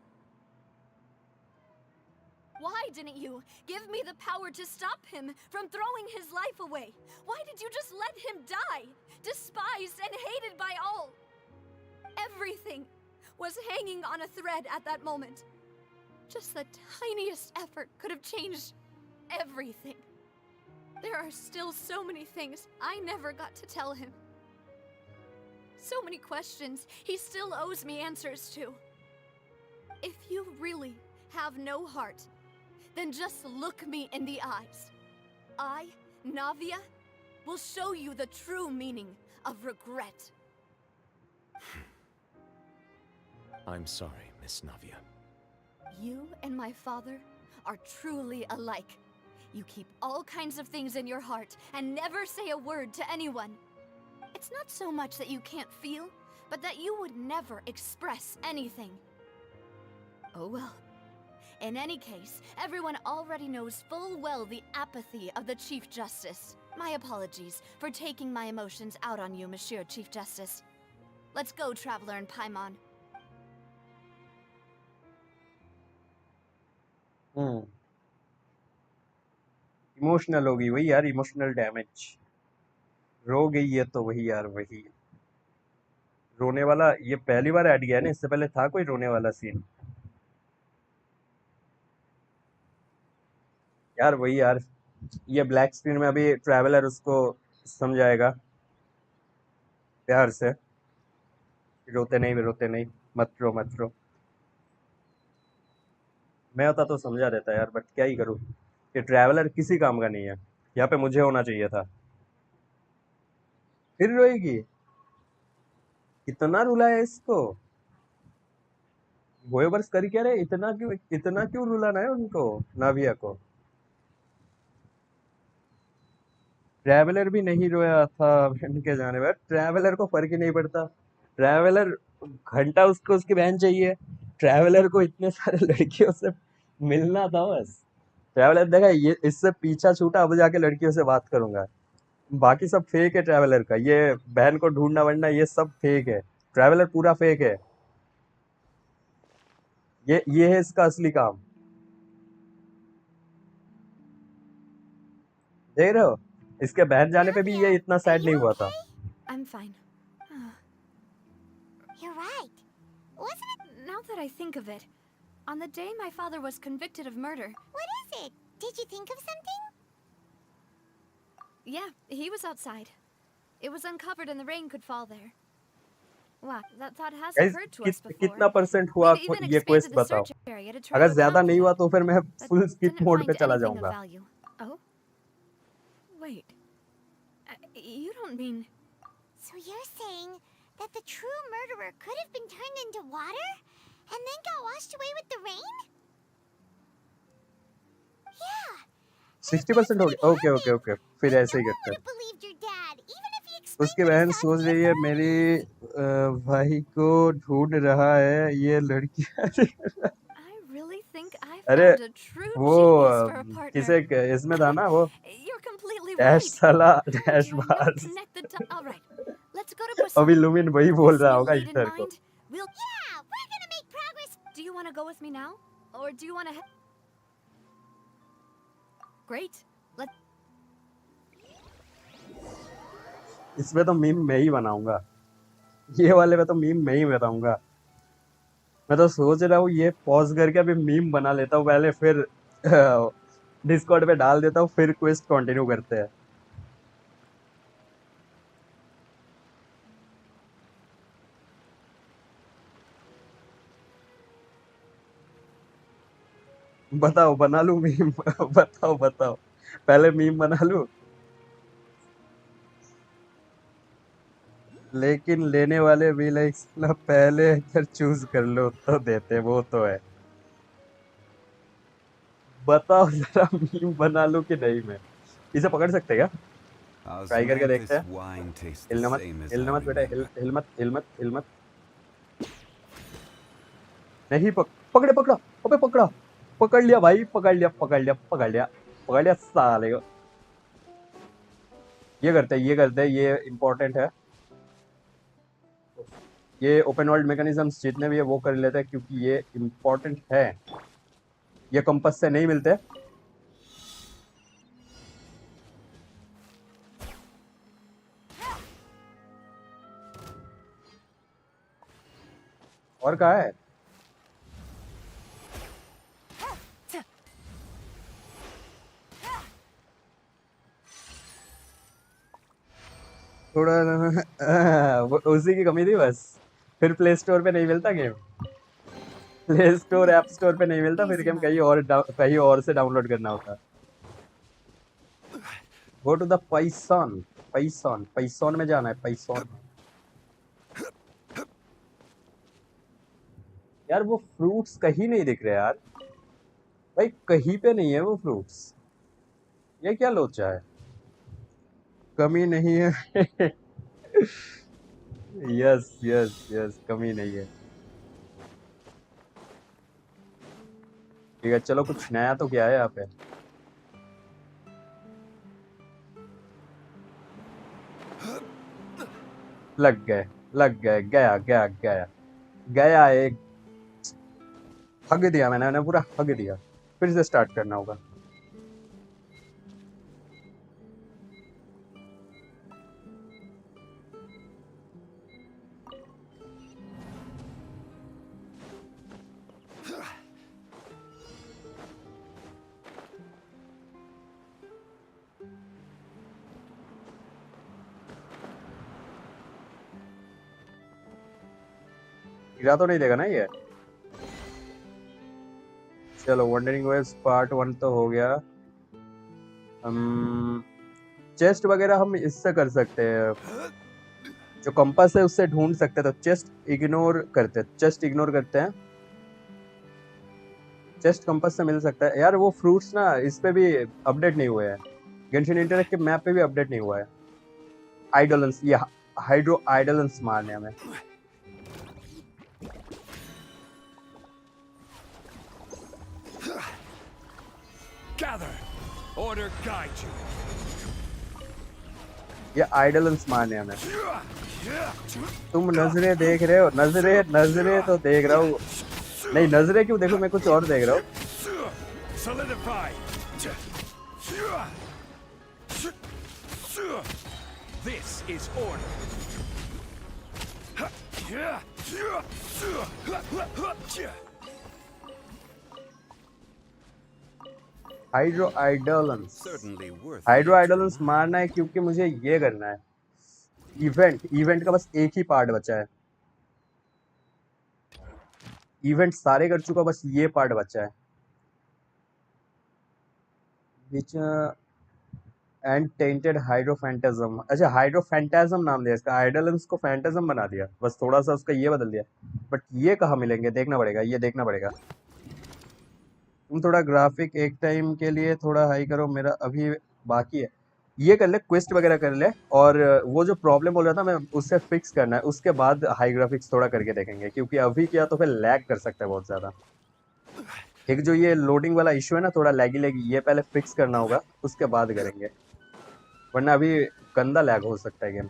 Why didn't you give me the power to stop him from throwing his life away? Why did you just let him die, despised and hated by all? Everything was hanging on a thread at that moment. Just the tiniest effort could have changed everything. There are still so many things I never got to tell him. So many questions he still owes me answers to. If you really have no heart, then just look me in the eyes. I, Navia, will show you the true meaning of regret. I'm sorry, Miss Navia. You and my father are truly alike. You keep all kinds of things in your heart and never say a word to anyone. It's not so much that you can't feel, but that you would never express anything. Oh well. In any case, everyone already knows full well the apathy of the Chief Justice. My apologies for taking my emotions out on you, Monsieur Chief Justice. Let's go, Traveler and Paimon. Emotional हो गई वही यार, emotional damage. रो गई है तो वही यार, वही रोने वाला। ये पहली बार ऐड किया है ना, इससे पहले था कोई रोने वाला सीन? यार वही यार, ये ब्लैक स्क्रीन में अभी ट्रैवलर उसको समझाएगा प्यार से, रोते नहीं रोते नहीं, मत रो मत रो। मैं होता तो समझा देता यार, बट क्या ही करूँ, ये ट्रैवलर किसी काम का नहीं है। यहाँ पे मुझे होना चाहिए था। फिर रोएगी? इतना रुलाया इसको? वोएवर्स कर क्या रहे, इतना क्यों रुलाना है उनको, नाविया को? ट्रैवलर भी नहीं रोया था इनके जाने पर। ट्रैवलर को फर्क ही नहीं पड़ता। ट्रैवलर घंटा उसको उसकी बहन चाहिए। ट्रैवलर को इतने सारे लड़कियों से मिलना था बस। ट्रैवलर देखा ये इससे पीछा छूटा, अब जाके लड़कियों से बात करूंगा। बाकी सब फेक है ट्रैवलर का। ये बहन को ढूंढना वढ़ना ये सब फेक है। ट्रैवलर पूरा फेक है। ये है इसका असली काम। देख रहे हो, इसके बहन जाने पे भी ये इतना सैड नहीं हुआ था। I'm fine. You're right. Wasn't it? Now that I think of it, on the day my father was convicted of murder. What is it? Did you think of something? Yeah, he was outside. It was uncovered and the rain could fall there. Wow, that thought has occurred to us before. कितना percent हुआ ये quest बताओ। अगर ज्यादा नहीं हुआ तो फिर मैं फुल स्किप मोड पे चला जाऊंगा। Oh? Wait. You don't mean... So you're saying that the true murderer could have been turned into water and then got washed away with the rain? Yeah. 60% हो गया। ओके फिर ऐसे ही करते हैं। उसकी बहन सोच रही है मेरी भाई को ढूंढ रहा है ये लड़की। अरे वो किसे इसमें था ना, वो डैश साला डैश बाज। अभी लुमिन वही बोल रहा होगा इधर को। Do you want to go with me now, or do you want to? Great. Let's. इसमें तो मीम मैं ही बनाऊंगा। ये वाले में तो मीम मैं ही बताऊंगा। मैं तो सोच रहा हूँ ये पॉज करके अभी मीम बना लेता हूँ पहले, फिर डिस्कॉर्ड पे डाल देता हूँ, फिर क्वेस्ट कंटिन्यू करते हैं। बताओ बना लूं मीम? बताओ पहले मीम बना लूं। लेकिन लेने वाले भी लाइक्स ना पहले अगर चूज कर लो तो देते, वो तो है। बताओ जरा मीम बना लूं कि नहीं। मैं इसे पकड़ सकते क्या? ट्राई करके देखते हैं। हिलना मत बेटा, हिल मत। नहीं पकड़ा। अबे पकड़ लिया भाई, पकड़ लिया साले को। ये करते हैं, ये इम्पोर्टेंट है। ये ओपन वर्ल्ड मैकेनिज्म्स जितने भी है वो कर लेते हैं, क्योंकि ये इम्पोर्टेंट है। ये कंपास से नहीं मिलते। और कहाँ है? थोड़ा उसी की कमी थी बस। फिर प्ले स्टोर पे नहीं मिलता game, play store app store पे नहीं मिलता, फिर गेम कहीं और से डाउनलोड करना होता। Go to the Python, Python में जाना है, पाइथन। यार वो फ्रूट्स कहीं नहीं दिख रहे यार, भाई कहीं पे नहीं है वो फ्रूट्स। ये क्या लोचा है? कमी नहीं है। यस यस यस, कमी नहीं है। ठीक है चलो, कुछ नया तो क्या है यहाँ पे? लग गए, गया गया गया गया, एक हग दिया मैंने पूरा हग दिया। फिर से स्टार्ट करना होगा। गिरा तो नहीं देगा ना ये? चलो वंडरिंग वेव्स पार्ट 1 तो हो गया। हम चेस्ट वगैरह हम इससे कर सकते हैं, जो कंपास है उससे ढूंढ सकते हैं। तो चेस्ट इग्नोर करते हैं, चेस्ट कंपास से मिल सकता है। यार वो फ्रूट्स ना इस पे भी अपडेट नहीं हुए हैं, गेंशिन इंटरैक्ट के मैप पे भी अपडेट नहीं हुआ है। आइडोलेंस, ये हाइड्रो आइडोलेंस मारने हमें। Gather. Order guide you. ये आइडोलेंस मारने हमें। तुम नजरें देख रहे हो? नजरें तो देख रहा हूँ। नहीं नजरें क्यों देखो, मैं कुछ और देख रहा हूँ। Solidify. This is order. Hydro आइडोलेंस, Certainly worth the hydro extra आइडोलेंस mile. मारना है क्योंकि मुझे ये करना है। इवेंट का बस एक ही पार्ट बचा है। इवेंट सारे कर चुका, बस ये पार्ट बचा है। विच एंड टेंटेड हाइड्रोफैंटाज्म। अच्छा हाइड्रोफैंटाज्म नाम दिया इसका, आइडोलेंस को फैंटाज्म बना दिया, बस थोड़ा सा उसका ये बदल दिया। बट ये कहाँ मिलेंगे देखना पड़ेगा, ये देखना पड़ेगा। तुम थोड़ा ग्राफिक एक टाइम के लिए थोड़ा हाई करो, मेरा अभी बाकी है। ये कर ले, क्वेस्ट वगैरह कर ले, और वो जो प्रॉब्लम बोल रहा था मैं उससे फिक्स करना है, उसके बाद हाई ग्राफिक्स थोड़ा करके देखेंगे, क्योंकि अभी किया तो फिर लैग कर सकता है बहुत ज़्यादा। एक जो ये लोडिंग वाला इशू है ना, थोड़ा लैगी, ये पहले फिक्स करना होगा, उसके बाद करेंगे, वरना अभी गंदा लैग हो सकता है गेम।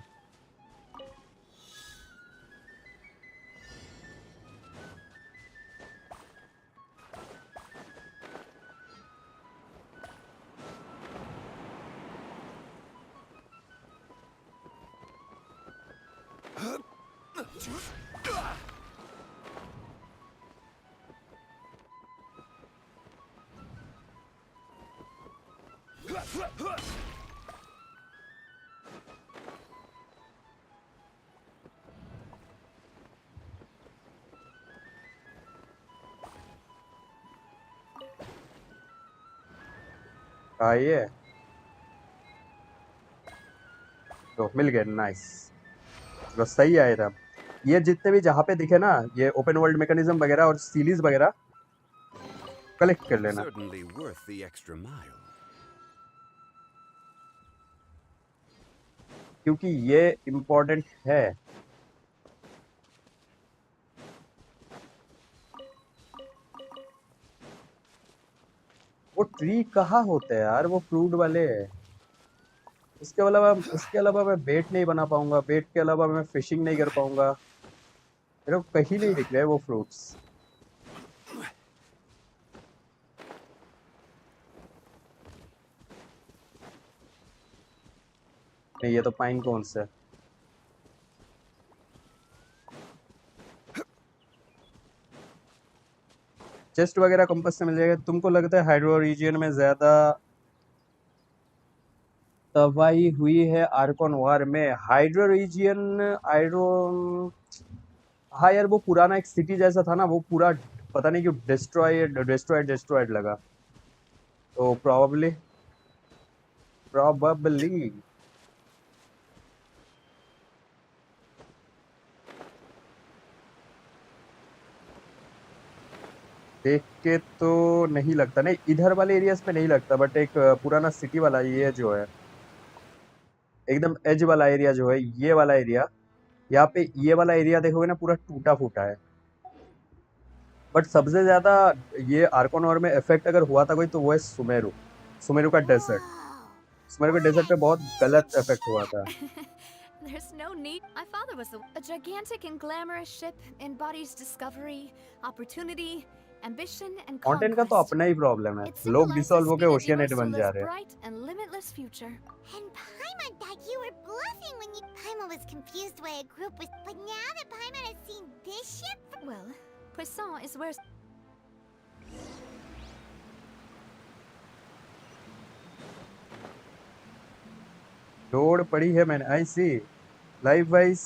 ये तो मिल गए, नाइस, तो सही आया था। ये जितने भी जहाँ पे दिखे ना ये ओपन वर्ल्ड मैकेनिज्म वगैरह और सीरीज वगैरह कलेक्ट कर लेना। Certainly worth the extra mile. क्योंकि ये इम्पोर्टेंट है। वो ट्री कहाँ होते हैं यार, वो फ्रूट वाले। उसके अलावा मैं बेट नहीं बना पाऊंगा, बेट के अलावा मैं फिशिंग नहीं कर पाऊंगा। मेरे को कहीं नहीं दिख रहे वो फ्रूट्स। नहीं, ये तो पाइन कोन्स है। चेस्ट वगैरह कंपास से मिल जाएगा। तुमको लगता है हाइड्रो रीजियन में ज्यादा तबाही हुई है आर्कॉन वॉर में? हाइड्रो रीजियन हाइड्रो, हाँ यार, वो पुराना एक सिटी जैसा था ना, वो पूरा पता नहीं क्यों डिस्ट्रॉयड लगा। तो प्रॉबली देख के तो नहीं लगता, नहीं इधर वाले एरियाज में नहीं लगता, बट एक पुराना सिटी वाला ये जो है, एकदम एज वाला एरिया जो है, ये वाला एरिया, यहाँ पे ये वाला एरिया देखोगे ना, पूरा टूटा फूटा है। बट सबसे ज्यादा ये आर्कॉन वॉर में इफेक्ट अगर हुआ था कोई, तो वो है सुमेरु का डेजर्ट। सुमेरु के डेजर्ट पे बहुत गलत इफेक्ट हुआ था। There's no need. My father was a gigantic and glamorous ship embodies discovery, opportunity, ambition, and Fontaine का तो conquest. अपना ही प्रॉब्लम है, It लोग डिसॉल्व symbolizes होके Spina ओशियनेट बन जा Ursula's रहे हैं। bright and limitless future. And Paimon thought you were bluffing when you... Paimon was confused why a group was... But now that Paimon has seen this ship... Well, Poisson is where... load पड़ी है मैंने, आई सी। Life wise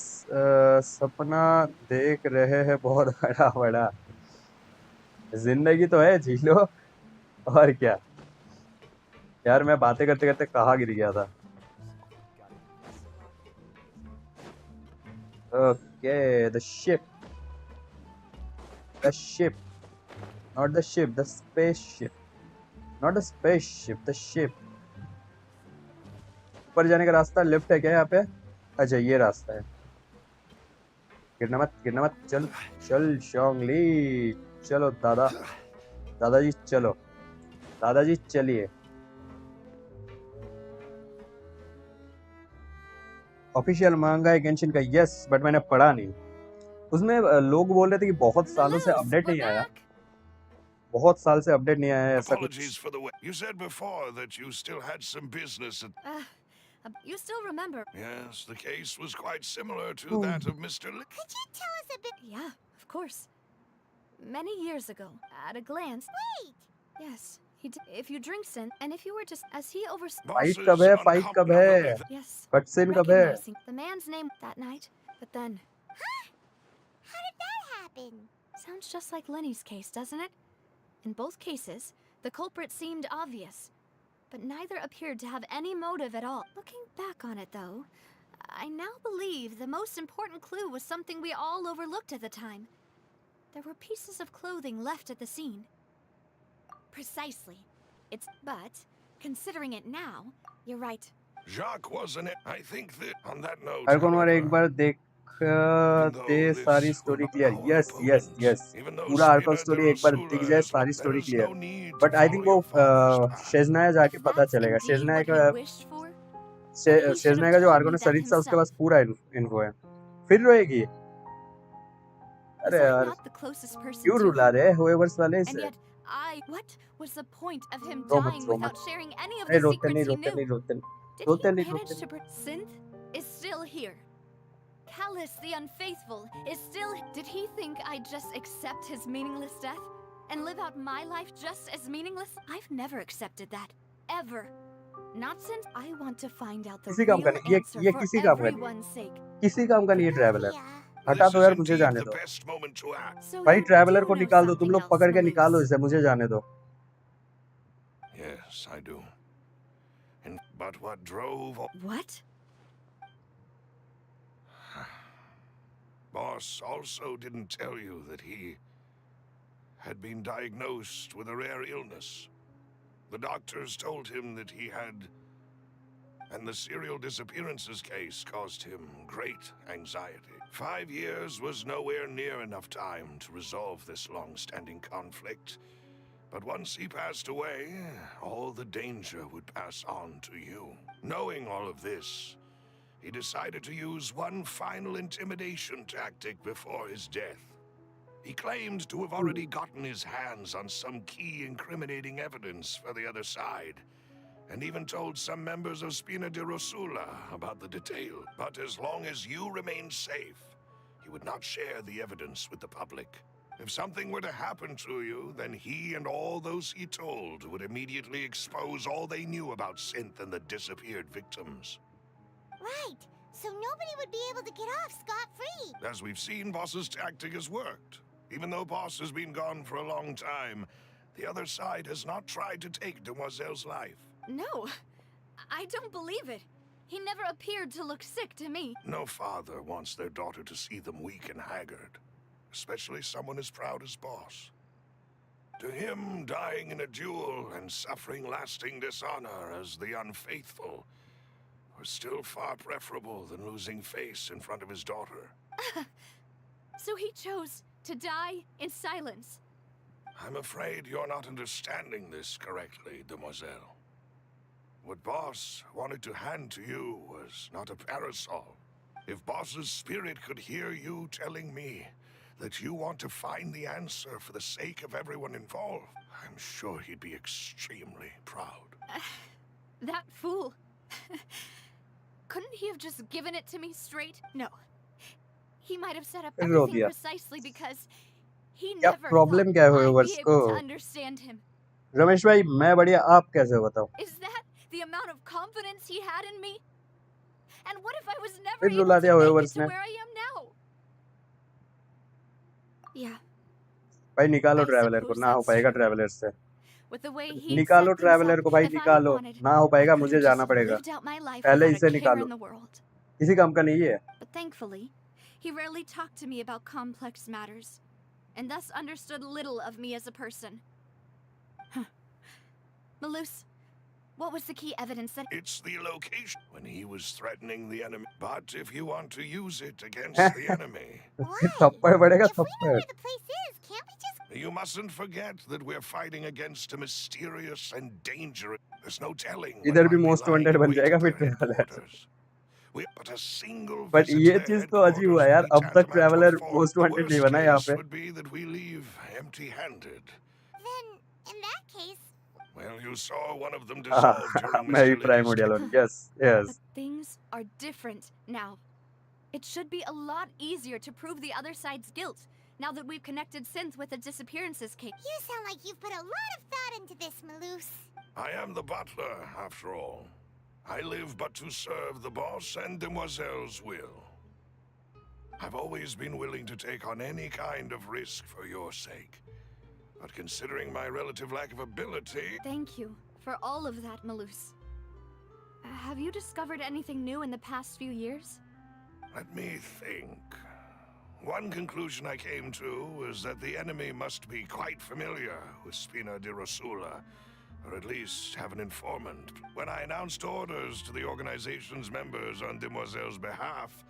सपना देख रहे हैं बहुत बड़ा बड़ा। जिंदगी तो है, जी लो, और क्या। यार मैं बातें करते करते कहाँ गिर गया था। Okay, the ship, not the ship, the spaceship, not the spaceship, the ship. ऊपर जाने का रास्ता लेफ्ट है क्या यहाँ पे? अच्छा, ये रास्ता है। गिरना मत, चल चल शोंगली, चलो दादाजी चलो, दादाजी चलिए। ऑफिशियल मांगा है गेंशिन का, यस, बट मैंने पढ़ा नहीं। उसमें लोग बोल रहे थे कि बहुत सालों से अपडेट नहीं आया, बहुत साल से अपडेट नहीं आया, ऐसा कुछ। Apologies for the wait. You said before that you still had some business at... You still remember? Yes, the case was quite similar to that of Mr. Could you tell us a bit... Yeah, of course. Many years ago, at a glance... Wait! Yes, he did. If you drink sin, and if you were to... As he over... fight कब है? Yes. Cutscene कब है? recognizing the man's name that night, but then... How did that happen? Sounds just like Lenny's case, doesn't it? In both cases, the culprit seemed obvious, but neither appeared to have any motive at all. Looking back on it, though, I now believe the most important clue was something we all overlooked at the time. There were pieces of clothing left at the scene. Precisely. But, considering it now, you're right. Jacques wasn't it? I think that on that note... archon war एक बार देख दे सारी story clear. Yes, पूरा archon story एक बार दिख जाए, सारी story clear. But I think वो शेजनाया जाके पता चलेगा। शेजनाया का जो आर्कॉन सरित था, उसके पास पूरा इन्फो है। फिर रोएगी? अरे यार, क्यों रुला रहे हुएवर्स वाले से? What was the point of him dying without sharing any of the secrets he knew? Did he manage to... Synth is still here. Callus the Unfaithful is still... Did he think I'd just accept his meaningless death? And live out my life just as meaningless? I've never accepted that. Ever. Not since I want to find out the real answer for everyone's sake. किसी काम का नहीं है traveller. हटा दो यार, मुझे जाने दो भाई। ट्रैवलर को निकाल दो, तुम लोग पकड़ के निकालो इसे, मुझे जाने दो। Yes, I do. But what drove... What? Boss also didn't tell you that he had been diagnosed with a rare illness. The doctors told him that he had, and the serial disappearances case caused him great anxiety. 5 years was nowhere near enough time to resolve this long-standing conflict. But once he passed away, all the danger would pass on to you. Knowing all of this, he decided to use one final intimidation tactic before his death. He claimed to have already gotten his hands on some key incriminating evidence for the other side, and even told some members of Spina di Rosula about the detail. But as long as you remain safe, he would not share the evidence with the public. If something were to happen to you, then he and all those he told would immediately expose all they knew about Synth and the disappeared victims. Right. So nobody would be able to get off scot-free. As we've seen, Boss's tactic has worked. Even though Boss has been gone for a long time, the other side has not tried to take Demoiselle's life. No, I don't believe it. He never appeared to look sick to me. No father wants their daughter to see them weak and haggard, especially someone as proud as Boss. To him, dying in a duel and suffering lasting dishonor as the unfaithful was still far preferable than losing face in front of his daughter. So he chose to die in silence. I'm afraid you're not understanding this correctly, Demoiselle. What Boss wanted to hand to you was not a parasol. If Boss's spirit could hear you telling me that you want to find the answer for the sake of everyone involved, I'm sure he'd be extremely proud. That fool. Couldn't he have just given it to me straight? No. He might have set up everything precisely because he क्या never problem thought क्या है I'd viewers be को? able to understand him. Ramesh भाई मैं बढ़िया, आप कैसे बताओ? Is that the amount of confidence he had in me? And what if I was never फिर able रुला to दिया make it व्यूअर्स to ने. where I am now? Yeah. भाई निकालो I ट्रैवलर को, suppose ना हो that's पाएगा true. ट्रैवलर से. With the way he निकालो set things ट्रैवलर up, को भाई, if I निकालो. wanted, ना हो I पाएगा, could मुझे have जाना just पड़ेगा. lived out my life पहले without इसे a care निकालो. in the world. किसी काम का नहीं है. But thankfully, he rarely talked to me about complex matters, and thus understood little of me as a person. Huh. Malus, what was the key evidence that... It's the location when he was threatening the enemy. But if you want to use it against the enemy, Why? थप्पड़ पड़ेगा, If we know थप्पड़. where the place is, can't we just... you mustn't forget that we're fighting against a mysterious and dangerous... There's no telling what इधर भी might be most lying wanted in बन wait जाएगा at फिर their traveller. headquarters. But a single but visit ये to their चीज तो अजीब हुआ headquarters यार, would be अब तक tantamount to a traveller fort. Most The wanted नहीं worst बना यहाँ case पे. would be that we leave empty-handed. Then, in that case... Well, you saw one of them dissolve during मैं भी Mr. Primordial Liddy's हूँ. Yes, yes. But things are different now. It should be a lot easier to prove the other side's guilt, now that we've connected Synth with the disappearances case. You sound like you've put a lot of thought into this, Malus. I am the butler, after all. I live but to serve the boss and Demoiselle's will. I've always been willing to take on any kind of risk for your sake. But considering my relative lack of ability... Thank you for all of that, Malus. Have you discovered anything new in the past few years? Let me think. One conclusion I came to was that the enemy must be quite familiar with Spina di Rosula, or at least have an informant. When I announced orders to the organization's members on Demoiselle's behalf,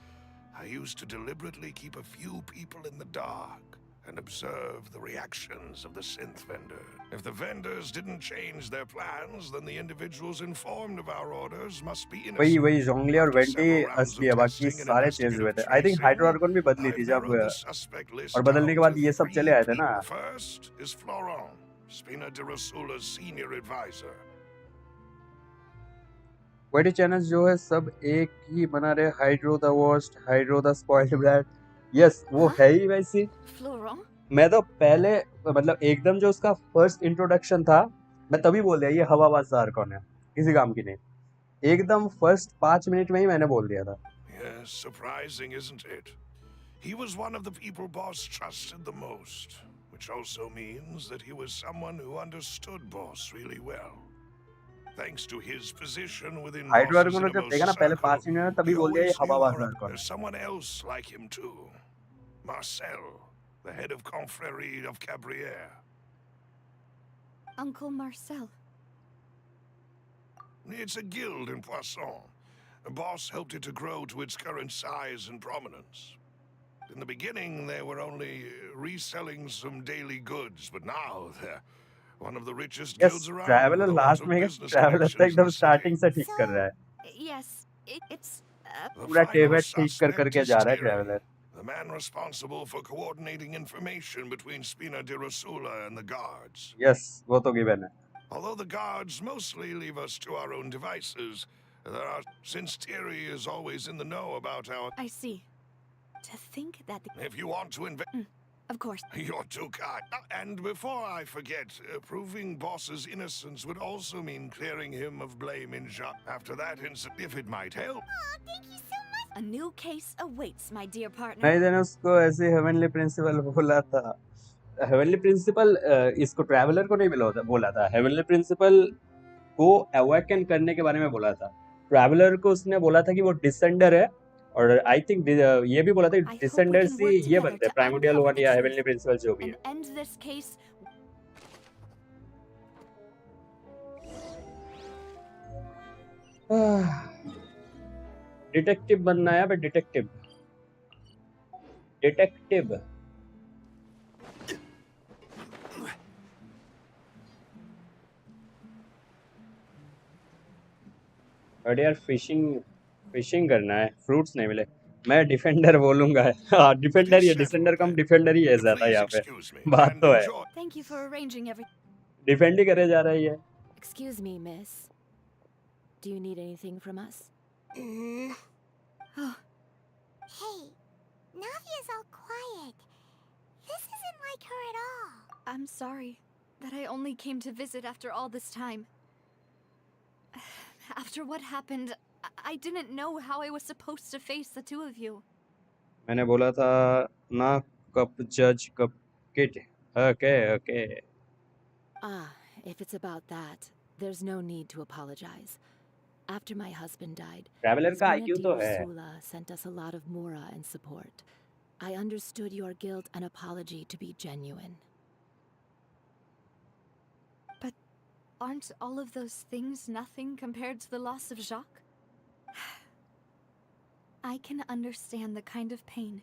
I used to deliberately keep a few people in the dark and observe the reactions of the synth vendor. If the vendors didn't change their plans, then the individuals informed of our orders must be innocent. वही जोंगली और vanity असली है, बाकी सारे change हुए थे. I think हाइड्रोआर्गन भी बदली थी जब, और बदलने के बाद ये सब चले आए थे ना. First is Florent, Spina di Rosula's senior advisor. Beti channels जो है सब एक ही बना रहे. Hydro the worst, hydro the spoiled brat. Yes, वो है ही वैसी. Florent? मैं तो पहले मतलब एकदम जो उसका फर्स्ट इंट्रोडक्शन था, मैं तभी बोल दिया ये हवाबाज आर्कॉन है, किसी काम की नहीं. एकदम फर्स्ट 5 मिनट में ही मैंने बोल दिया था. Yes, surprising, isn't it? He was one of the people Boss trusted the most, which also means that he was someone who understood Boss really well. Thanks to his position within Boss's जब innermost देखा ना पहले 5 circle, minute में तभी he बोल दिया ये always knew हवाबाज Arcon है. there's someone else like him too. Marcel, the head of Confrérie of Cabrières. Uncle Marcel. It's a guild in Poisson. The boss helped it to grow to its current size and prominence. In the beginning, they were only reselling some daily goods, but now they're one of the richest yes, guilds around. Traveller with a lot last of में business traveller तो connections in एकदम the starting city. से ठीक कर रहा है. Yes, it's... The पूरा final table ठीक कर suspect करके is जा रहा है Thierry, traveller. the man responsible for coordinating information between Spina di Rosula and the guards. Yes, वो तो गिवन है. Although the guards mostly leave us to our own devices, since Thierry is always in the know about our... I see. To think that the... If you want to Of course. You're too kind. And before I forget, proving Boss's innocence would also mean clearing him of blame in Jacques. After that incident, if it might help. Oh, thank you so much. A new case awaits, my dear partner. नहीं देना उसको ऐसे heavenly principal बोला था। Heavenly principal इसको traveller को नहीं बोला था। हेवनली प्रिंसिपल को अवेकन करने के बारे में बोला था। ट्रैवलर को उसने बोला था कि वो डिसेंडर है, और आई थिंक ये भी बोला था कि डिसेंडर्स ही ये बनते हैं, प्राइमोर्डियल वन या हेवनली प्रिंसिपल जो भी है। डिटेक्टिव बनना है, बट डिटेक्टिव और यार फिशिंग करना है, फ्रूट्स नहीं मिले। मैं डिफेंडर बोलूंगा। हाँ, डिफेंडर या डिसेंडर कम डिफेंडर ही है ज्यादा यहाँ पे, बात तो है। डिफेंड ही करे जा रही है। Excuse me, miss. Do you need anything from us? Hey, Navia's all quiet. This isn't like her at all. I'm sorry that I only came to visit after all this time. After what happened, I didn't know how I was supposed to face the two of you. मैंने बोला था ना, cup जज cup kit. Okay. Ah, if it's about that, there's no need to apologize. After my husband died, traveller का Zena IQ तो है। Ursula sent us a lot of mora and support. I understood your guilt and apology to be genuine. But aren't all of those things nothing compared to the loss of Jacques? I can understand the kind of pain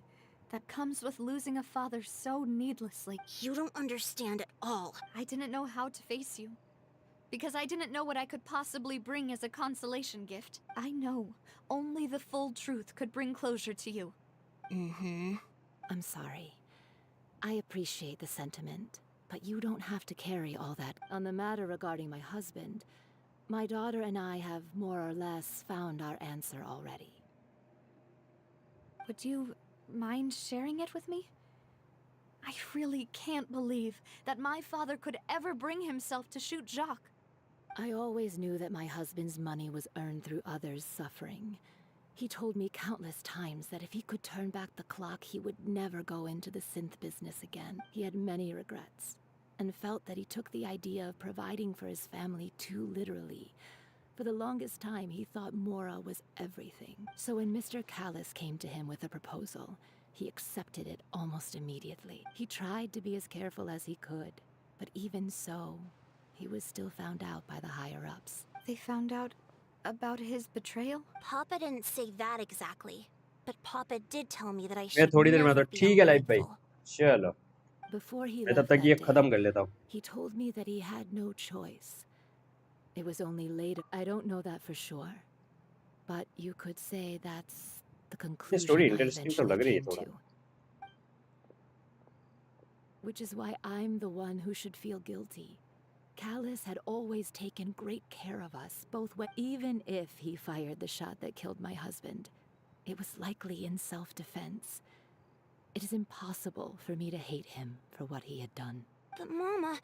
that comes with losing a father so needlessly. You don't understand at all. I didn't know how to face you, because I didn't know what I could possibly bring as a consolation gift. I know only the full truth could bring closure to you. I'm sorry. I appreciate the sentiment, but you don't have to carry all that. On the matter regarding my husband, my daughter and I have more or less found our answer already. Would you mind sharing it with me? I really can't believe that my father could ever bring himself to shoot Jacques. I always knew that my husband's money was earned through others' suffering. He told me countless times that if he could turn back the clock, he would never go into the synth business again. He had many regrets, and felt that he took the idea of providing for his family too literally. For the longest time, he thought Mora was everything. So when Mr. Callis came to him with a proposal, he accepted it almost immediately. He tried to be as careful as he could, but even so, he was still found out by the higher-ups. They found out about his betrayal? Papa didn't say that exactly, but Papa did tell me that I मैं should थोड़ी देर में never तो be ठीक है life भाई, ungrateful. चलो Before he मैं left तब तक that ये day, खत्म कर लेता हूँ। he told me that he had no choice. It was only later. I don't know that for sure, but you could say that's the conclusion story I interesting तो eventually लग रही है came थोड़ा। to. Which is why I'm the one who should feel guilty. Callis had always taken great care of us, even if he fired the shot that killed my husband. It was likely in self-defense. It is impossible for me to hate him for what he had done. But Mama,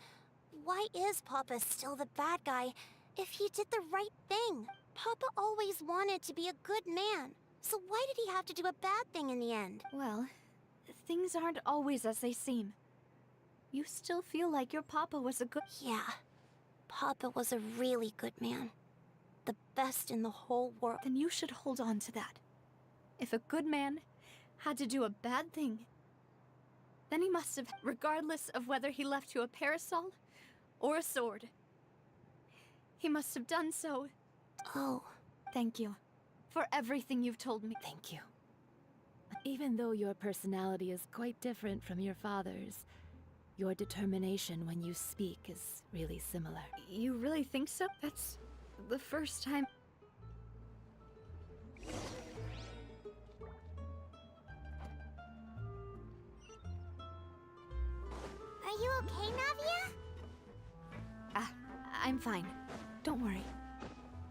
why is Papa still the bad guy if he did the right thing? Papa always wanted to be a good man. So why did he have to do a bad thing in the end? Well, things aren't always as they seem. You still feel like your papa was a good... Yeah, Papa was a really good man. The best in the whole world. Then you should hold on to that. If a good man had to do a bad thing, then he must have, regardless of whether he left you a parasol or a sword. He must have done so. Oh. Thank you for everything you've told me. Thank you. Even though your personality is quite different from your father's, your determination when you speak is really similar. You really think so? That's the first time... Are you okay, Navia? I'm fine. Don't worry.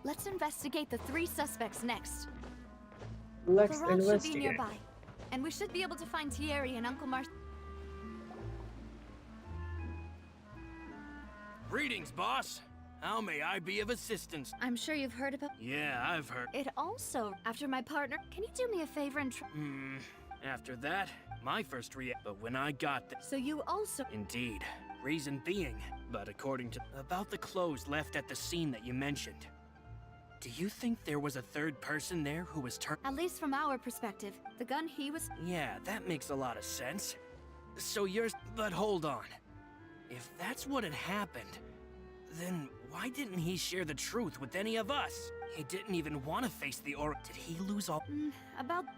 Let's investigate the 3 suspects next. Let's Laurent should be investigate. nearby, and we should be able to find Thierry and Uncle Mar. Greetings, boss. How may I be of assistance? I'm sure you've heard about Yeah, I've heard. it also. After my partner, can you do me a favor and After that, my first but when I got so you also. Indeed. Reason being, but according to about the clothes left at the scene that you mentioned. Do you think there was a third person there who was At least from our perspective, the gun he was. Yeah, that makes a lot of sense. So yours, but hold on. If that's what had happened, then why didn't he share the truth with any of us? He didn't even want to face the Did he lose all?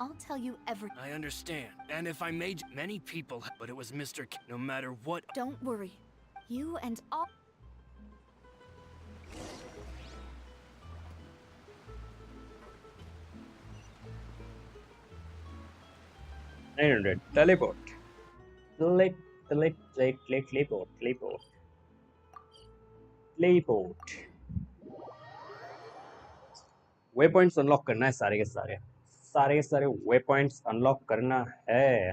I'll tell you everything. I understand. And if I made many people, but it was Mr. No matter what. Don't worry. You and all. Teleport. Teleport. Way points unlock करना है सारे के सारे वे points unlock करना है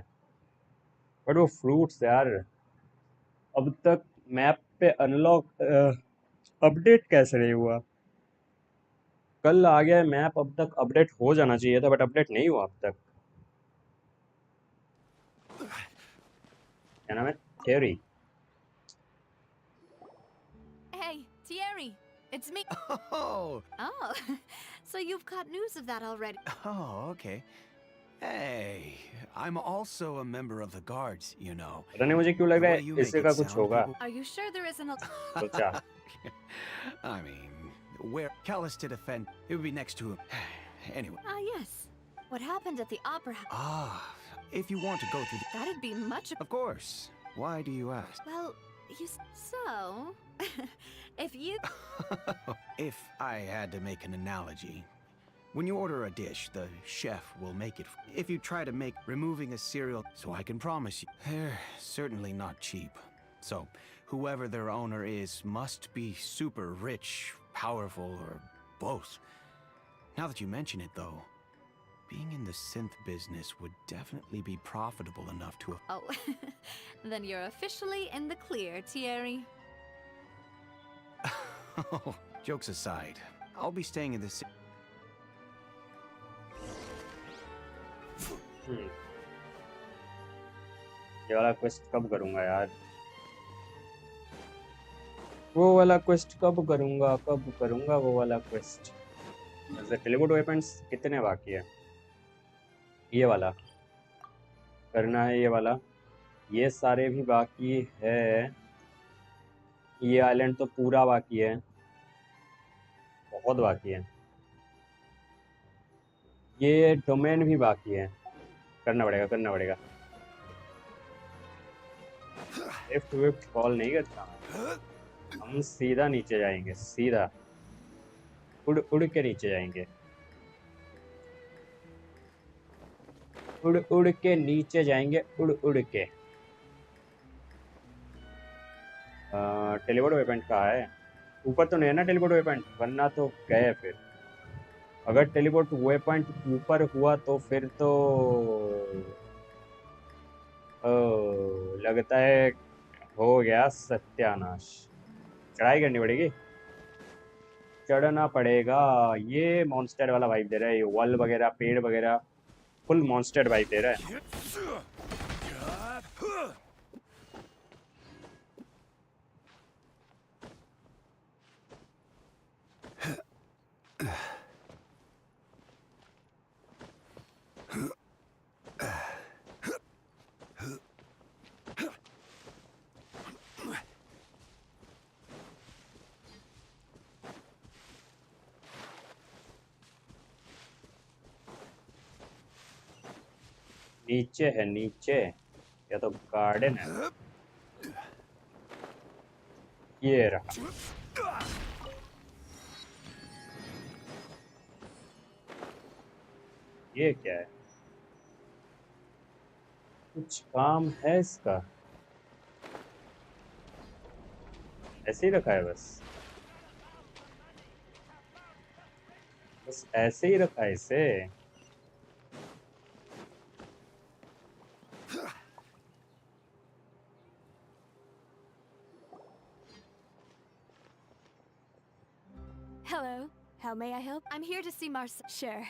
but वो fruits यार अब तक मैप पे अनलॉक अपडेट कैसे नहीं हुआ कल आ गया मैप अब तक अपडेट हो जाना चाहिए था बट अपडेट नहीं हुआ अब तक क्या नाम है theory Hey, Thierry, it's me. Oh, Oh, so you've caught news of that already. oh, okay. Hey, I'm also a member of the guards, you know. पता नहीं मुझे क्यों लग रहा The way you है इससे make का it कुछ sound, होगा people- Are you sure there isn't a? सोचा I mean, where Callus to defend, it would be next to him. Anyway. Ah, yes. What happened at the opera house? Ah, if you want to go through That'd be much. Of course. Why do you ask? Well, so, if you. If I had to make an analogy, when you order a dish, the chef will make it. If you try to make removing a cereal, so I can promise you, they're certainly not cheap. So, whoever their owner is must be super rich, powerful, or both. Now that you mention it, though, being in the synth business would definitely be profitable enough to. Oh, then you're officially in the clear, Thierry. Jokes aside, I'll be staying in this. ये वाला quest कब करूंगा यार वो वाला quest कब करूंगा वो वाला क्वेस्ट वैसे टेलीपोर्ट वेपन्स कितने बाकी है ये वाला करना है ये वाला ये सारे भी बाकी है ये आइलैंड तो पूरा बाकी है बहुत बाकी है ये डोमेन भी बाकी है करना पड़ेगा लिफ्ट विफ्ट कॉल नहीं करता हम सीधा नीचे जाएंगे सीधा उड़ के नीचे जाएंगे उड़ के नीचे जाएंगे उड़ के टेलीपोर्ट वेपन कहाँ है ऊपर तो नहीं है ना टेलीपोर्ट वेपन वरना तो गए फिर अगर टेलीपोर्ट वेपन ऊपर हुआ तो फिर तो लगता है हो गया सत्यानाश चढ़ाई करनी पड़ेगी चढ़ना पड़ेगा ये मॉन्स्टर वाला वाइब दे रहा है ये वॉल वगैरह पेड़ वगैरह फुल मॉन्स्टर वाइब दे रहा है नीचे है नीचे या तो गार्डन है ये रहा ये क्या है कुछ काम है इसका ऐसे ही रखा है बस ऐसे ही रखा है इसे। Hello. How may I help? I'm here to see Marcel. Sure.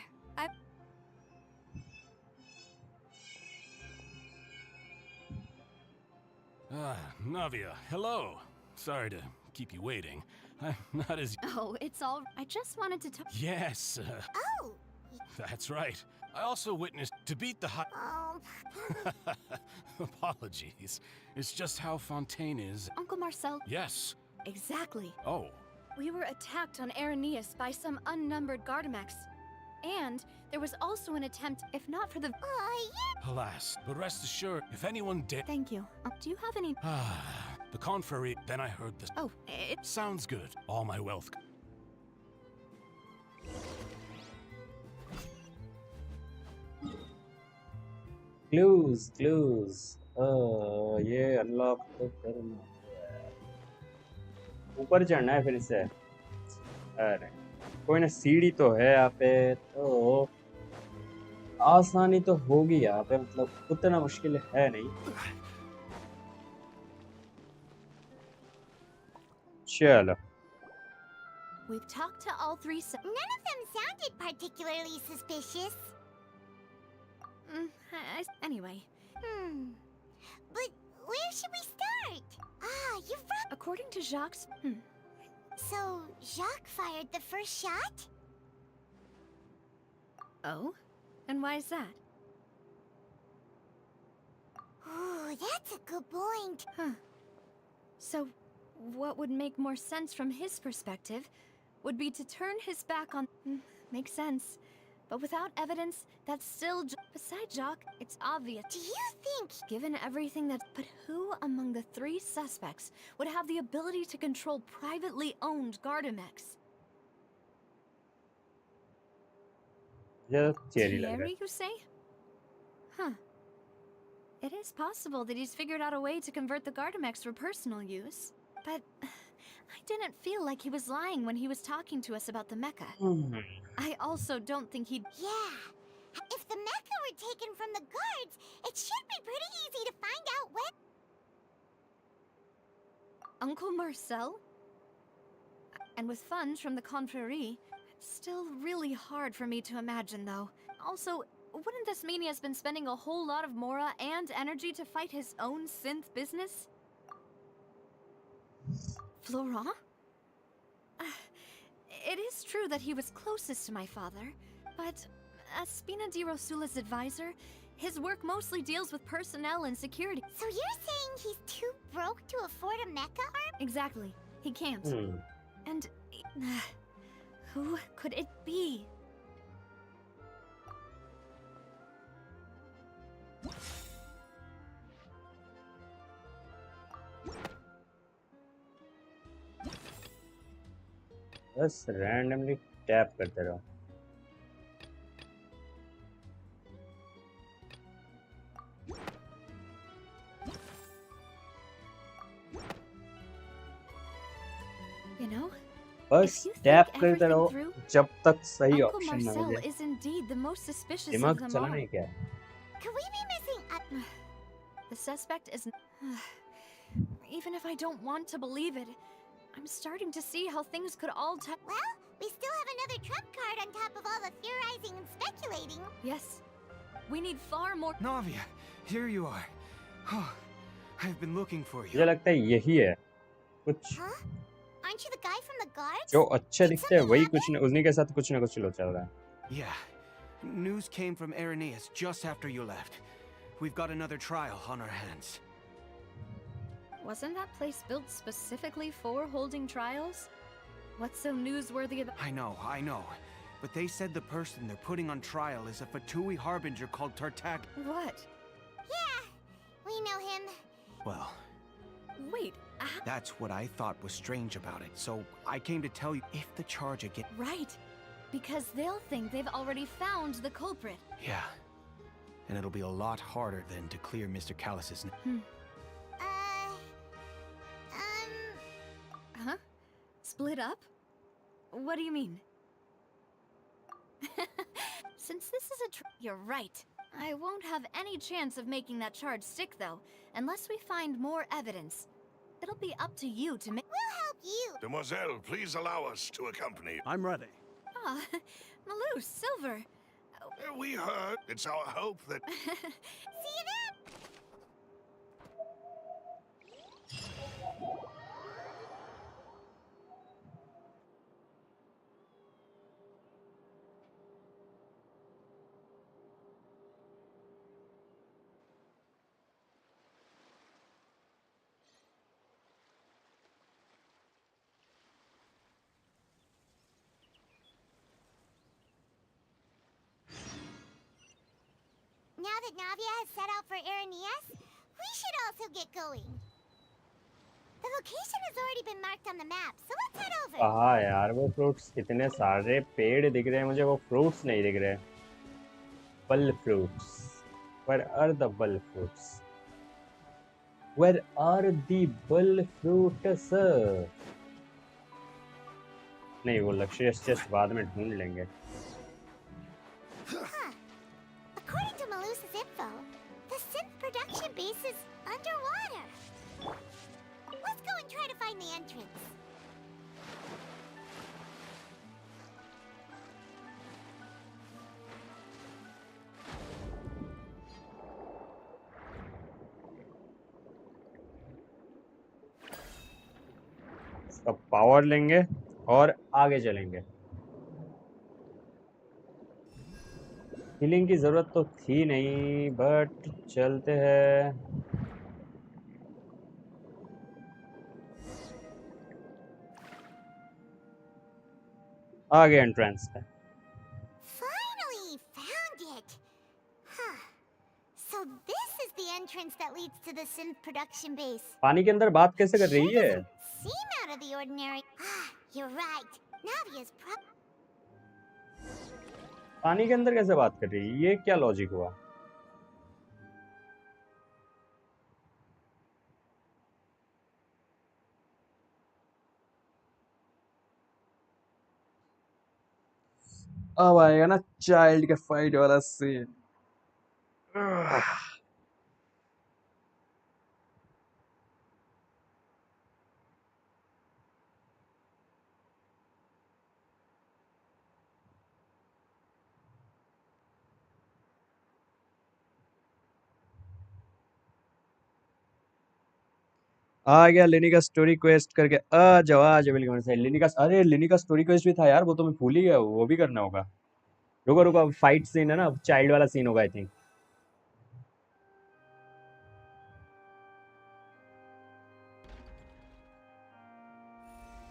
Navia, hello. Sorry to keep you waiting. I'm not as... Oh, it's all. I just wanted to talk. Yes, Oh! that's right. I also witnessed to beat the high... Oh, Apologies. It's just how Fontaine is. Uncle Marcel. Yes. Exactly. Oh, We were attacked on Arrhenius by some unnumbered Gardamex. And there was also an attempt, if not for the. alas. But rest assured, if anyone did... Thank you. Do you have any. The confrery... Then I heard this... Oh, it. Sounds good. All my wealth... clues ये unlock तो करना है। ऊपर चढ़ना है फिर से। अरे कोई ना, सीढ़ी तो है यहाँ पे, तो आसानी तो होगी यहाँ पे, मतलब उतना मुश्किल है नहीं। चलो। We've talked to all three. none of them sounded particularly suspicious. Anyway. But where should we start? You're right. According to Jacques. So, Jacques fired the first shot? Oh? And why is that? Ooh, that's a good point. Huh. So, what would make more sense from his perspective would be to turn his back on. Makes sense. But without evidence, that's still. Besides Jacques, it's obvious. Do you think. Given everything that. But who among the three suspects would have the ability to control privately owned Gardamex? Thierry, you say? Huh. It is possible that he's figured out a way to convert the Gardamex for personal use. But I didn't feel like he was lying when he was talking to us about the mecha. I also don't think he'd... Yeah. If the mecha were taken from the guards, it should be pretty easy to find out when... Uncle Marcel? And with funds from the confrérie, it's still really hard for me to imagine, though. Also, wouldn't this mean he has been spending a whole lot of mora and energy to fight his own synth business? Florent? It is true that he was closest to my father, but as Spina di Rosula's advisor, his work mostly deals with personnel and security. So you're saying he's too broke to afford a mecha arm? Exactly. He can't. And who could it be? बस randomly tap करते रहो। You know, बस tap करते रहो जब तक सही option ना मिले। is indeed the most suspicious दिमाग of them चलाना all. है क्या? Could we be missing a... The suspect is... Even if I don't want to believe it, I'm starting to see how things could all Well, we still have another trump card on top of all the theorizing and speculating. Yes. We need far more... Navia, here you are. Oh, I've been looking for you. मुझे लगता है यही है कुछ Huh? Aren't you the guy from the guards? जो अच्छे Did दिखते हैं something वही happen? कुछ उन्हीं के साथ कुछ ना कुछ चल रहा है। Yeah. News came from Arrhenius just after you left. We've got another trial on our hands. Wasn't that place built specifically for holding trials? What's so newsworthy about... I know. But they said the person they're putting on trial is a Fatui harbinger called Tartak. What? Yeah, we know him. Well, Wait, that's what I thought was strange about it. So I came to tell you if the charge again... right. Because they'll think they've already found the culprit. Yeah. And it'll be a lot harder then to clear Mr. Callus's... Huh? Split up? What do you mean? Since this is you're right. I won't have any chance of making that charge stick, though, unless we find more evidence. It'll be up to you to make. We'll help you. Demoiselle, please allow us to accompany you. I'm ready. Ah, Malou, Silver. We heard. It's our hope that... See you then. Now that Navia has set out for Aranias, we should also get going. The location has already been marked on the map, so let's head over. कहाँ यार वो fruits? इतने सारे पेड़ दिख रहे हैं मुझे, वो फ्रूट्स नहीं दिख रहे. बल fruits. Where are the ball fruits? Where are the ball fruits? नहीं, वो लक्ष्य जस्ट बाद में ढूंढ लेंगे. According to Malu's info, the synth production base is underwater. Let's go and try to find the entrance. इसका पावर लेंगे और आगे चलेंगे. हीलिंग की जरूरत तो थी नहीं, बट चलते हैं. आगे एंट्रेंस है. Finally found it. Huh. So this is the entrance that leads to the synth production base. पानी के अंदर बात कैसे कर रही है? Seem out of the ordinary. You're right. Navia's पानी के अंदर कैसे बात कर रही है? ये क्या लॉजिक हुआ? अब आएगा ना चाइल्ड के फाइट वाला सीन. आ गया लिनी का स्टोरी क्वेस्ट करके. आ जाओ बिल्कुल सही. लिनी का, अरे लिनी का स्टोरी क्वेस्ट भी था यार, वो तो मैं भूल ही गया. वो भी करना होगा. रुको रुको, फाइट सीन है ना, चाइल्ड वाला सीन होगा I think.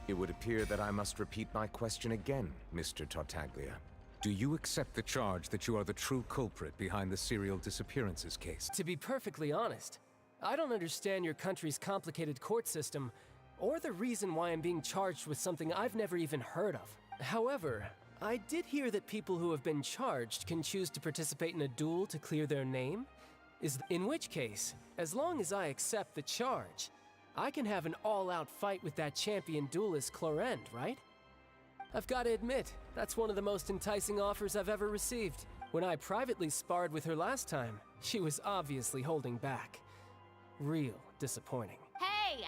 It would appear that I must repeat my question again, Mr. Tartaglia. Do you accept the charge that you are the true culprit behind the serial disappearances case? To be perfectly honest, I don't understand your country's complicated court system, or the reason why I'm being charged with something I've never even heard of. However, I did hear that people who have been charged can choose to participate in a duel to clear their name. In which case, as long as I accept the charge, I can have an all-out fight with that champion duelist Clorend, right? I've got to admit, that's one of the most enticing offers I've ever received. When I privately sparred with her last time, she was obviously holding back. Real disappointing. Hey!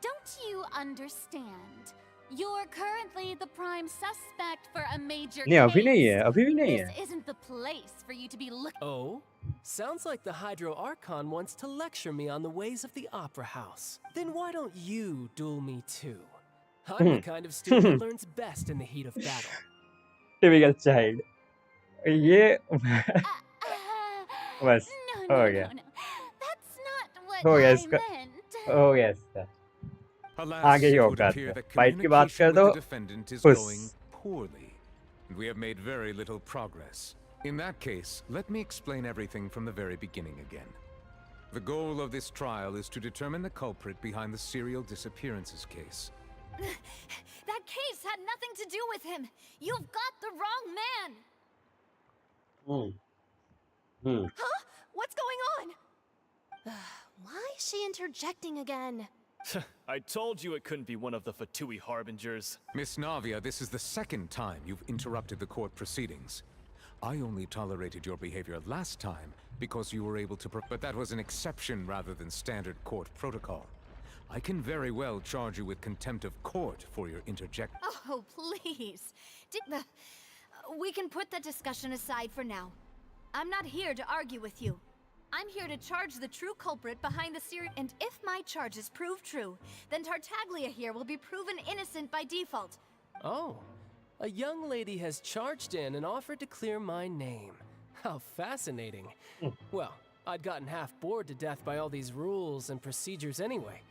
Don't you understand? You're currently the prime suspect for a major नहीं, अभी नहीं है, case. अभी भी नहीं है. This isn't the place for you to be looking. Oh? Sounds like the Hydro Archon wants to lecture me on the ways of the Opera House. Then why don't you duel me too? I'm the kind of student that learns best in the heat of battle. Typical child. ये बस No, हो गया. no. That's not what हो गया I इसका. meant. हो गया इसका. Alas, आगे ही it would होगा. appear that फाइट की बात communication कर with दो. the defendant is उस. going poorly. We have made very little progress. In that case, let me explain everything from the very beginning again. The goal of this trial is to determine the culprit behind the serial disappearances case. That case had nothing to do with him. You've got the wrong man. Huh? What's going on? Why is she interjecting again? I told you it couldn't be one of the Fatui harbingers. Miss Navia, this is the second time you've interrupted the court proceedings. I only tolerated your behavior last time because you were able to but that was an exception rather than standard court protocol. I can very well charge you with contempt of court for your interject. Oh, please. We can put that discussion aside for now. I'm not here to argue with you. I'm here to charge the true culprit behind the series. And if my charges prove true, then Tartaglia here will be proven innocent by default. Oh, a young lady has charged in and offered to clear my name. How fascinating. Well, I'd gotten half bored to death by all these rules and procedures anyway.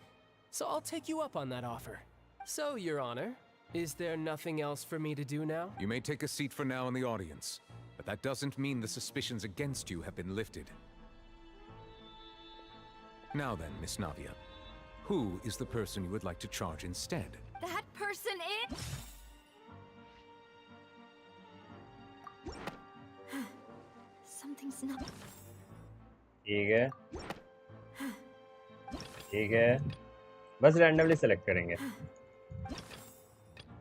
So I'll take you up on that offer. So, Your Honor, is there nothing else for me to do now? You may take a seat for now in the audience, but that doesn't mean the suspicions against you have been lifted. Now then, Miss Navia, who is the person you would like to charge instead? That person is... Something's not... ठीक है, ठीक है, बस randomly select करेंगे.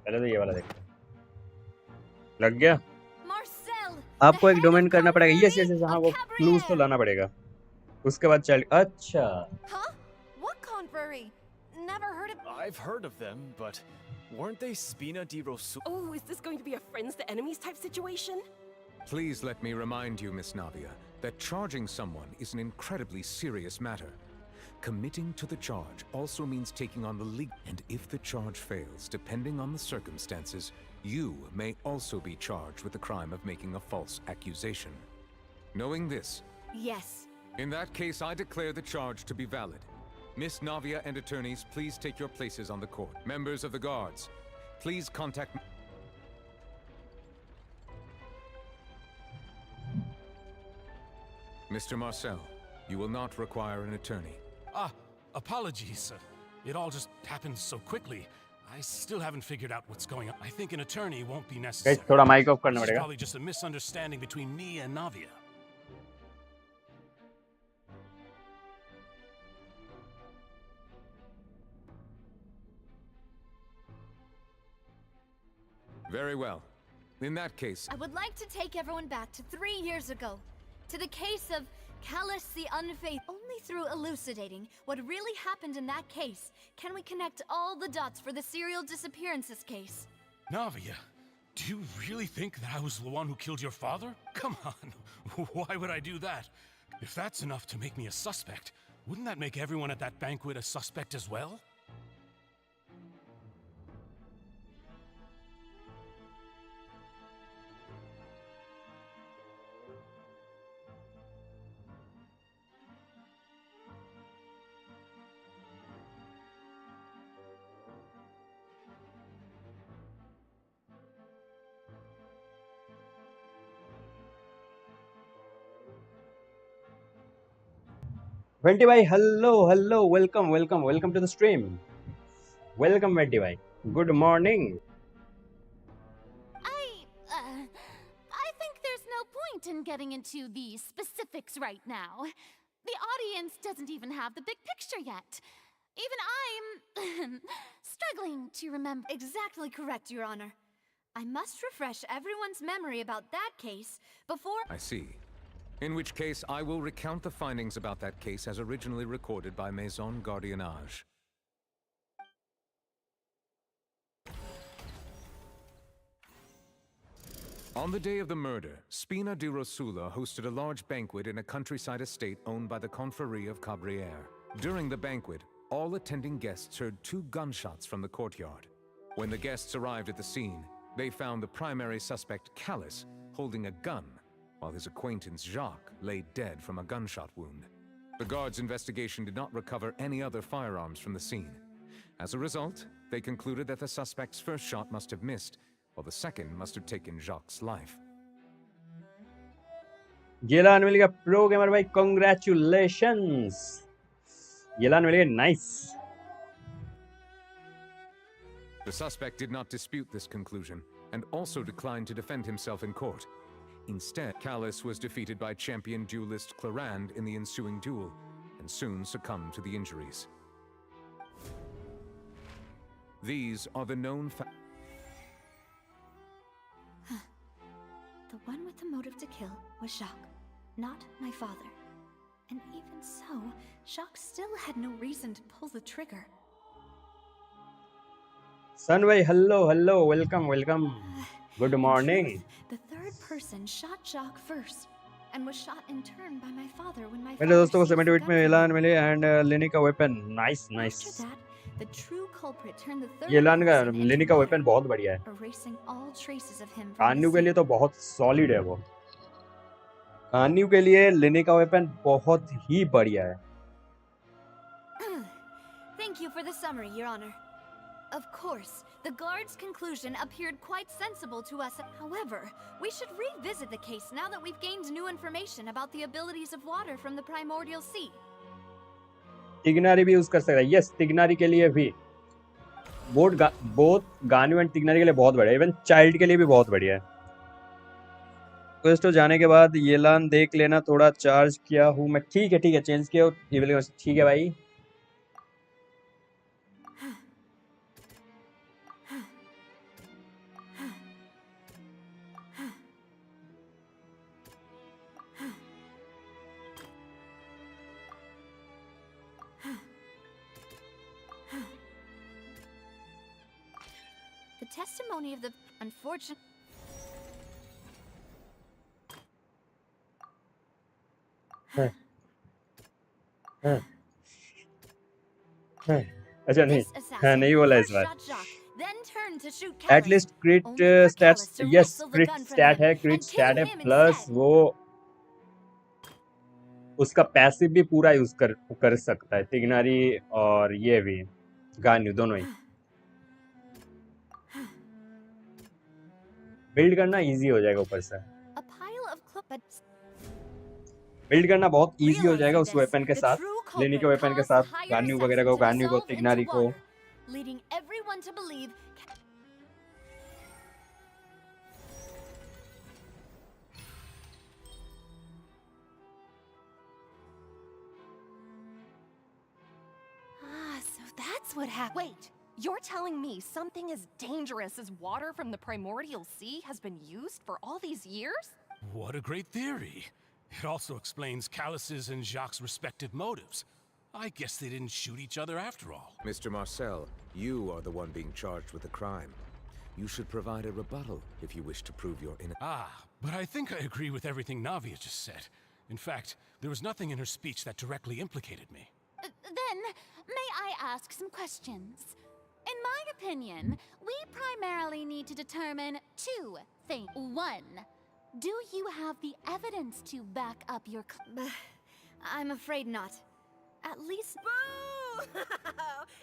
पहले तो ये वाला देखते हैं. लग गया? आपको एक डोमेन करना पड़ेगा. यस यस यस, हाँ वो क्लूज तो लाना पड़ेगा. उसके बाद चल. अच्छा. Huh? What confrérie? Never heard of... I've heard of them, but weren't they Spina di Rosu? Oh, is this going to be a friends to enemies type situation? Please let me remind you, Miss Navia, that charging someone is an incredibly serious matter. Committing to the charge also means taking on the legal, and if the charge fails, depending on the circumstances, you may also be charged with the crime of making a false accusation. Knowing this, Yes. in that case, I declare the charge to be valid. Miss Navia and attorneys, please take your places on the court. Members of the guards, please contact... Mr. Marcel, you will not require an attorney. Ah, apologies. It all just happened so quickly. I still haven't figured out what's going on. I think an attorney won't be necessary. Guys, थोड़ा mic off करना It's पड़ेगा. probably just a misunderstanding between me and Navia. Very well. In that case... I would like to take everyone back to 3 years ago. To the case of Callus the Unfaithful. Only through elucidating what really happened in that case can we connect all the dots for the serial disappearances case. Navia, do you really think that I was the one who killed your father? Come on, why would I do that? If that's enough to make me a suspect, wouldn't that make everyone at that banquet a suspect as well? Venti bhai, hello, welcome to the stream. Welcome, Venti bhai. Good morning. I think there's no point in getting into the specifics right now. The audience doesn't even have the big picture yet. Even I'm struggling to remember. Exactly correct, Your Honor. I must refresh everyone's memory about that case before... I see. In which case, I will recount the findings about that case as originally recorded by Maison Gardiennage. On the day of the murder, Spina di Rosula hosted a large banquet in a countryside estate owned by the Confrérie of Cabrières. During the banquet, all attending guests heard 2 gunshots from the courtyard. When the guests arrived at the scene, they found the primary suspect, Callus, holding a gun, while his acquaintance Jacques lay dead from a gunshot wound. The guards' investigation did not recover any other firearms from the scene. As a result, they concluded that the suspect's first shot must have missed, while the second must have taken Jacques' life. Yelan मिल गया pro gamer भाई, congratulations. Yelan मिल गया, nice. The suspect did not dispute this conclusion, and also declined to defend himself in court. Instead, Callus was defeated by champion duelist Clarand in the ensuing duel, and soon succumbed to the injuries. These are the known The one with the motive to kill was Jacques, not my father. And even so, Jacques still had no reason to pull the trigger. Sunway, hello, welcome. Good morning. In truth, the third person shot Jacques first, and was shot in turn by my father when my मेरे father दोस्तों को saved 78 the में gun एलान from मिले and लेनी का weapon nice After that, the true culprit turned the third ये एलान का person into लेनी का water, वेपन बहुत बढ़िया है erasing all traces of him from the कान्यू के sea. लिए तो बहुत सॉलिड है वो कान्यू के लिए लेनी का वेपन बहुत ही बढ़िया है Thank you for the summary, Your Honor. Of course, the guard's conclusion appeared quite sensible to us. However, we should revisit the case now that we've gained new information about the abilities of water from the primordial sea. तिग्नारी भी use कर सकता है yes तिग्नारी के लिए भी both गान्यू and तिग्नारी के लिए बहुत बढ़िया इवन चाइल्ड के लिए भी बहुत बढ़िया है क्वेस्ट जाने के बाद येलान देख लेना थोड़ा चार्ज किया हूँ मैं ठीक है चेंज किया ठीक है भाई The testimony of the unfortunate... अच्छा नहीं हाँ नहीं बोला इस बार then turned to shoot at least crit stats yes crit stat है प्लस वो उसका पैसिव भी पूरा यूज कर सकता है तिग्नारी और ये भी गान्यू दोनों ही बिल्ड करना इजी हो जाएगा ऊपर से बिल्ड करना बहुत इजी हो जाएगा उस वेपन के साथ लेनी के वेपन के साथ गान्यू वगैरह को गान्यू को तिग्नारी को leading everyone to believe so that's what happened. Wait, you're telling me something as dangerous as water from the primordial sea has been used for all these years? What a great theory. It also explains Callus's and Jacques' respective motives. I guess they didn't shoot each other after all. Mr. Marcel, you are the one being charged with the crime. You should provide a rebuttal if you wish to prove your innocence. But I think I agree with everything Navia just said. In fact, there was nothing in her speech that directly implicated me. Then, may I ask some questions? In my opinion, we primarily need to determine two things. One, do you have the evidence to back up your I'm afraid not. At least... Boo!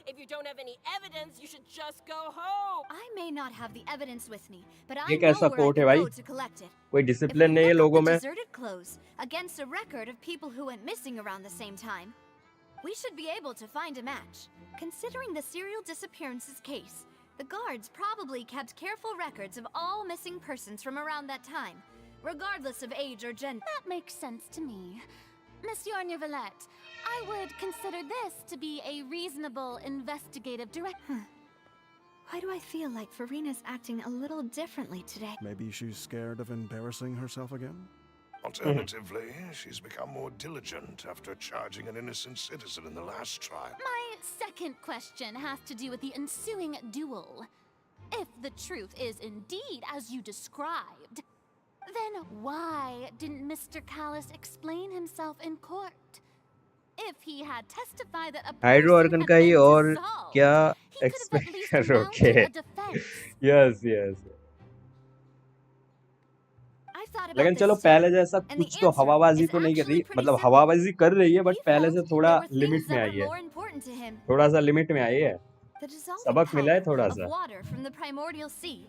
If you don't have any evidence, you should just go home. I may not have the evidence with me, but I ये know कैसा where I coat है can भाई go to collect it. कोई discipline नहीं है लोगों में Deserted clothes against a record of people who went missing around the same time. We should be able to find a match. Considering the serial disappearances case, the guards probably kept careful records of all missing persons from around that time, regardless of age or gender. That makes sense to me. Monsieur Neuvillette, I would consider this to be a reasonable investigative direction. Why do I feel like Farina's acting a little differently today? Maybe she's scared of embarrassing herself again? Alternatively, she's become more diligent after charging an innocent citizen in the last trial. My second question has to do with the ensuing duel. If the truth is indeed as you described, then why didn't Mr. Callus explain himself in court? If he had testified that a hydro person organ had का ही been और dissolved, क्या he could have at expect least करोगे mounted a defense. Yes I thought about लेकिन this चलो too, पहले जैसा and the कुछ तो answer हवाबाजी is तो नहीं कर रही actually pretty मतलब simple. हवाबाजी कर रही है बट He पहले felt से थोड़ा there were लिमिट things में that आई were है more important to him. थोड़ा सा लिमिट में आई है The dissolving सबक मिला है power थोड़ा of सा water from the primordial sea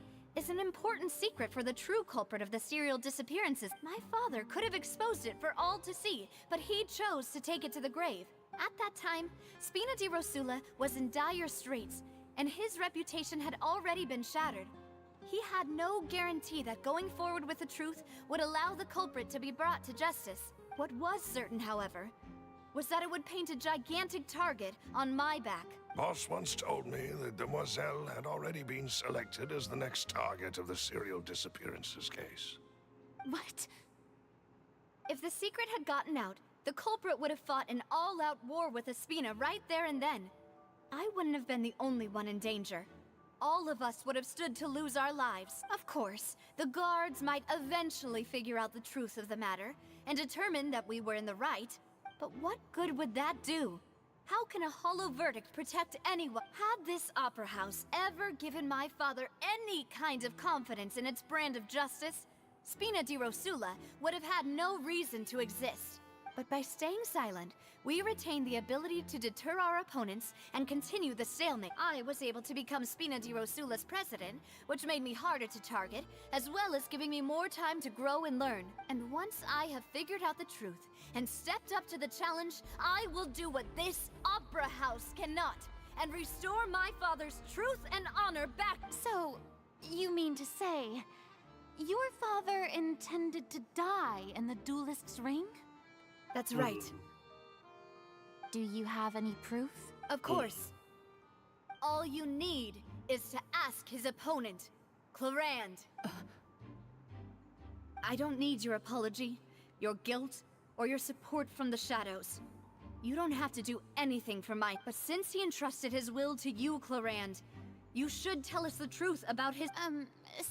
is an important secret for the true culprit of the serial disappearances. My father could have exposed it for all to see, but he chose to take it to the grave. At that time, Spina di Rosula was in dire straits, and his reputation had already been shattered. He had no guarantee that going forward with the truth would allow the culprit to be brought to justice. What was certain, however, was that it would paint a gigantic target on my back. Boss once told me that Demoiselle had already been selected as the next target of the serial disappearances case. What? If the secret had gotten out, the culprit would have fought an all-out war with Espina right there and then. I wouldn't have been the only one in danger. All of us would have stood to lose our lives. Of course, the guards might eventually figure out the truth of the matter and determine that we were in the right. But what good would that do? How can a hollow verdict protect anyone? Had this opera house ever given my father any kind of confidence in its brand of justice, Spina di Rosula would have had no reason to exist. But by staying silent, we retained the ability to deter our opponents and continue the stalemate. I was able to become Spina di Rosula's president, which made me harder to target, as well as giving me more time to grow and learn. And once I have figured out the truth and stepped up to the challenge, I will do what this opera house cannot, and restore my father's truth and honor back. So, you mean to say, your father intended to die in the duelist's ring? That's right. Do you have any proof? Of course. All you need is to ask his opponent, Clarand. I don't need your apology, your guilt, or your support from the shadows. You don't have to do anything for my... But since he entrusted his will to you, Clarand, you should tell us the truth about his...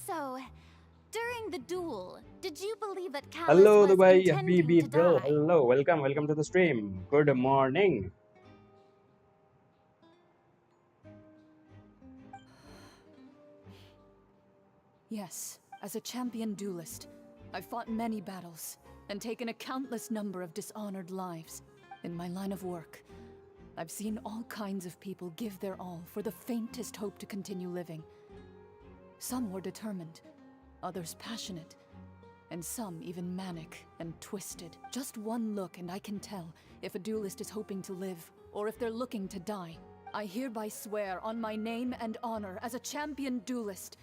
So... During the duel, did you believe that Callus Hello, was Dubai intending FBB to bro. die? Hello, welcome to the stream. Good morning. Yes, as a champion duelist, I've fought many battles and taken a countless number of dishonored lives. In my line of work, I've seen all kinds of people give their all for the faintest hope to continue living. Some were determined, others passionate, and some even manic and twisted. Just one look and I can tell if a duelist is hoping to live or if they're looking to die. I hereby swear on my name and honor as a champion duelist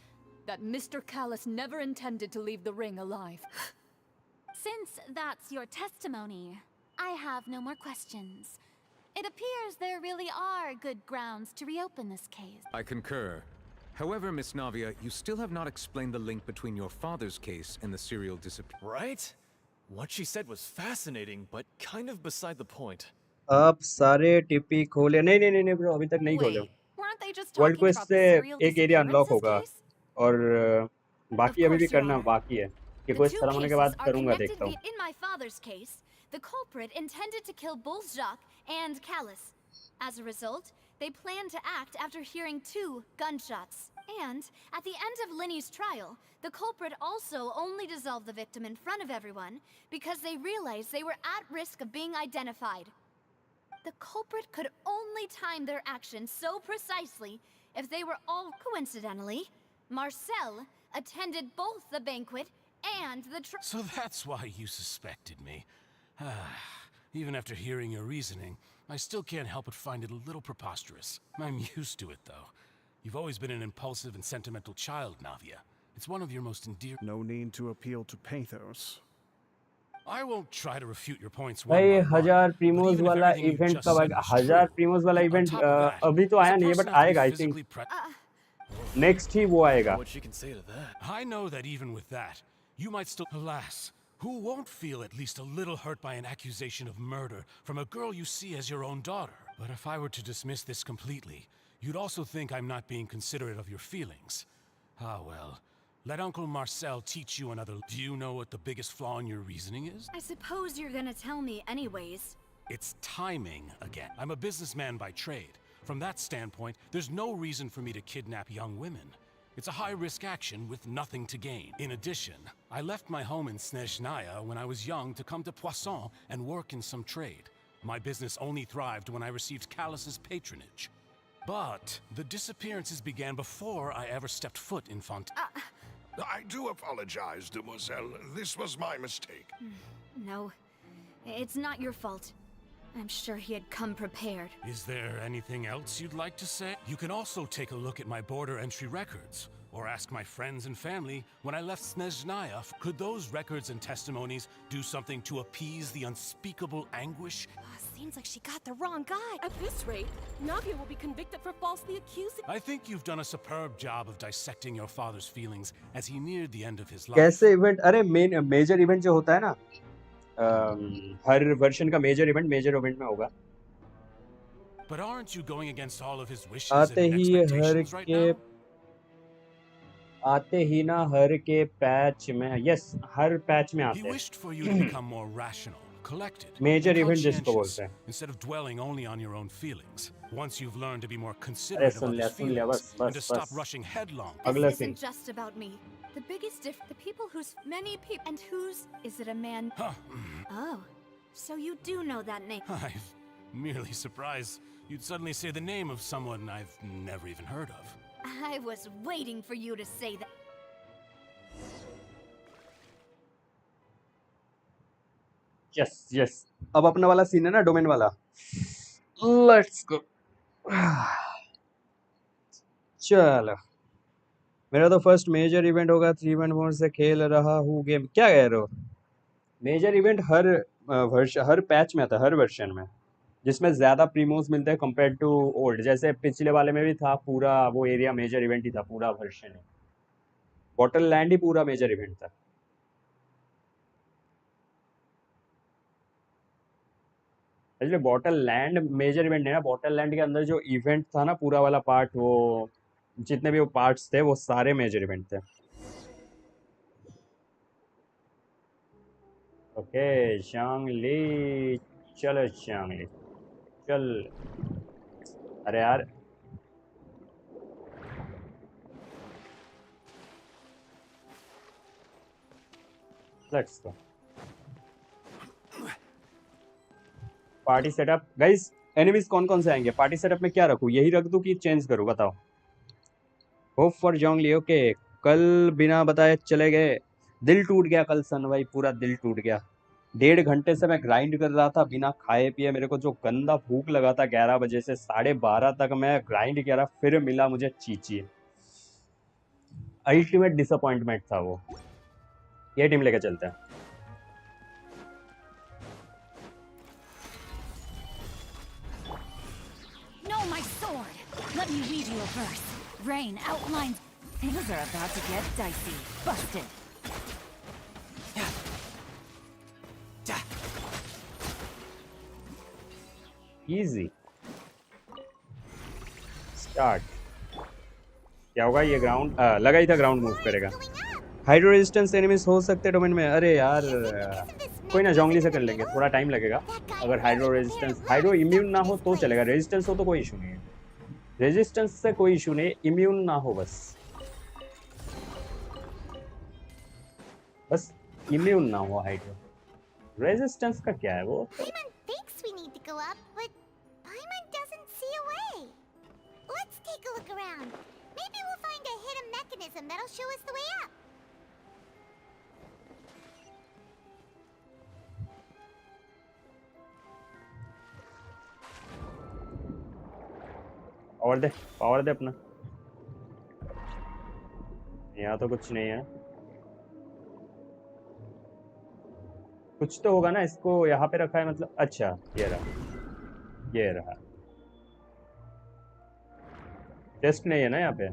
that Mr. Callus never intended to leave the ring alive. Since that's your testimony, I have no more questions. It appears there really are good grounds to reopen this case. I concur. However, Miss Navia, you still have not explained the link between your father's case and the serial disappearance. Right? What she said was fascinating, but kind of beside the point. आप सारे टिपी खोले नहीं bro अभी तक नहीं खोले. Weren't they just world talking quest about से the serial एक एरिया अनलॉक disappearances होगा case? और बाकी अभी भी course, Your करना Honor. बाकी है कि The क्वेस्ट two खत्म होने के cases बाद are करूंगा connected देखता हूँ. in my father's case, the culprit intended to kill both Jacques and Callus. As a result, they planned to act after hearing 2 gunshots. And at the end of Linny's trial, the culprit also only dissolved the victim in front of everyone because they realized they were at risk of being identified. The culprit could only time their actions so precisely if they were all... Coincidentally, Marcel attended both the banquet and the So that's why you suspected me. Even after hearing your reasoning, I still can't help but find it a little preposterous. I'm used to it, though. You've always been an impulsive and sentimental child, Navia. It's one of your most endearing... No need to appeal to pathos. I won't try to refute your points one भाई by one. 1000 प्रीमोस वाला event कब आएगा? 1000 प्रीमोस वाला event अभी तो आया नहीं है बट आएगा आई थिंक नेक्स्ट ही वो आएगा. What she can say to that? I know that even with that, you might still... Alas, who won't feel at least a little hurt by an accusation of murder from a girl you see as your own daughter? But if I were to dismiss this completely, you'd also think I'm not being considerate of your feelings. Ah, well. Let Uncle Marcel teach you another... Do you know what the biggest flaw in your reasoning is? I suppose you're gonna tell me anyways. It's timing again. I'm a businessman by trade. From that standpoint, there's no reason for me to kidnap young women. It's a high-risk action with nothing to gain. In addition, I left my home in Snezhnaya when I was young to come to Poisson and work in some trade. My business only thrived when I received Callus's patronage. But the disappearances began before I ever stepped foot in Fontaine. I do apologize, Demoiselle. This was my mistake. No, it's not your fault. I'm sure he had come prepared. Is there anything else you'd like to say? You can also take a look at my border entry records, or ask my friends and family when I left Snezhnaya. Could those records and testimonies do something to appease the unspeakable anguish? Seems like she got the wrong guy. At this rate, Navia will be convicted for falsely accusing. I think you've done a superb job of dissecting your father's feelings as he neared the end of his life. कैसे event, अरे major event जो होता है ना, हर वर्षन का major event में होगा। But aren't you going against all of his wishes आते and he expectations right now? आते ही ना हर के पैच में, यस हर पैच में आते He हैं। wished for you to become more rational, collected, major and event जिसको conscientious, बोलते हैं। instead of dwelling only on your own feelings. Once you've learned to be more अरे considerate of सुन लिया others' सुन लिया, feelings बस and to बस stop बस। rushing headlong. अगला This scene. isn't just about me. The biggest the people whose many people and whose is it a man? Oh, so you do know that name. I've merely surprised you'd suddenly say the name of someone I've never even heard of. I was waiting for you to say that. Yes yes, अब अपना वाला scene है ना, domain वाला। Let's go. चलो, मेरा तो first major event होगा। 3.4 से खेल रहा हूँ गेम। क्या कह रहे हो? मेजर इवेंट हर पैच में आता है, हर वर्जन में, जिसमें ज्यादा प्रीमोस मिलते हैं कंपेयर टू ओल्ड। जैसे पिछले वाले में भी था, पूरा वो एरिया मेजर इवेंट ही था, पूरा वर्जन है। बॉटल लैंड ही पूरा मेजर इवेंट था। Actually bottle land major event है ना। बॉटल लैंड के अंदर जो इवेंट था ना, पूरा वाला पार्ट, वो जितने भी वो पार्ट्स थे वो सारे मेजर इवेंट थे। ओके शांगली, चलो शांगली चल। अरे यार let's go. Party setup guys, enemies कौन कौन से आएंगे? पार्टी सेटअप में क्या रखूं? यही रख दूं कि चेंज करूं? बताओ। Hope for जोंगली। ओके, कल बिना बताए चले गए। दिल टूट गया कल सन भाई, पूरा दिल टूट गया। 1.5 घंटे से मैं ग्राइंड कर रहा था बिना खाए पिए। मेरे को जो गंदा भूख लगा था 11 बजे से 12:30 तक मैं ग्राइंड किया रहा, फिर मिला मुझे चीची। अल्टीमेट डिसअपॉइंटमेंट था वो। ये टीम लेके चलते हैं। Know my sword. Let me read you a verse. Rain outlines. Things are about to get dicey. Busted. Easy start. क्या होगा ये? ग्राउंड लगा ही था, ग्राउंड मूव करेगा। हाइड्रो रेजिस्टेंस एनिमीज हो सकते हैं डोमेन में। अरे यार कोई ना, जोंगली से कर लेंगे, थोड़ा टाइम लगेगा। अगर हाइड्रो रेजिस्टेंस, हाइड्रो इम्यून ना हो तो चलेगा। रेजिस्टेंस हो तो कोई इशू नहीं है। रेजिस्टेंस से कोई इशू नहीं, इम्यून ना हो बस। बस इम्यून ना हो हाइड्रो। रेजिस्टेंस का क्या है वो? Paimon thinks we need to go up, but Paimon doesn't see a way. Let's take a look around. Maybe we'll find a hidden mechanism that'll show us the way up. Power दे अपना। यहाँ तो कुछ नहीं है। कुछ तो होगा ना, इसको यहाँ पे रखा है मतलब। अच्छा ये रहा, ये रहा। चेस्ट नहीं है ना यहाँ पे।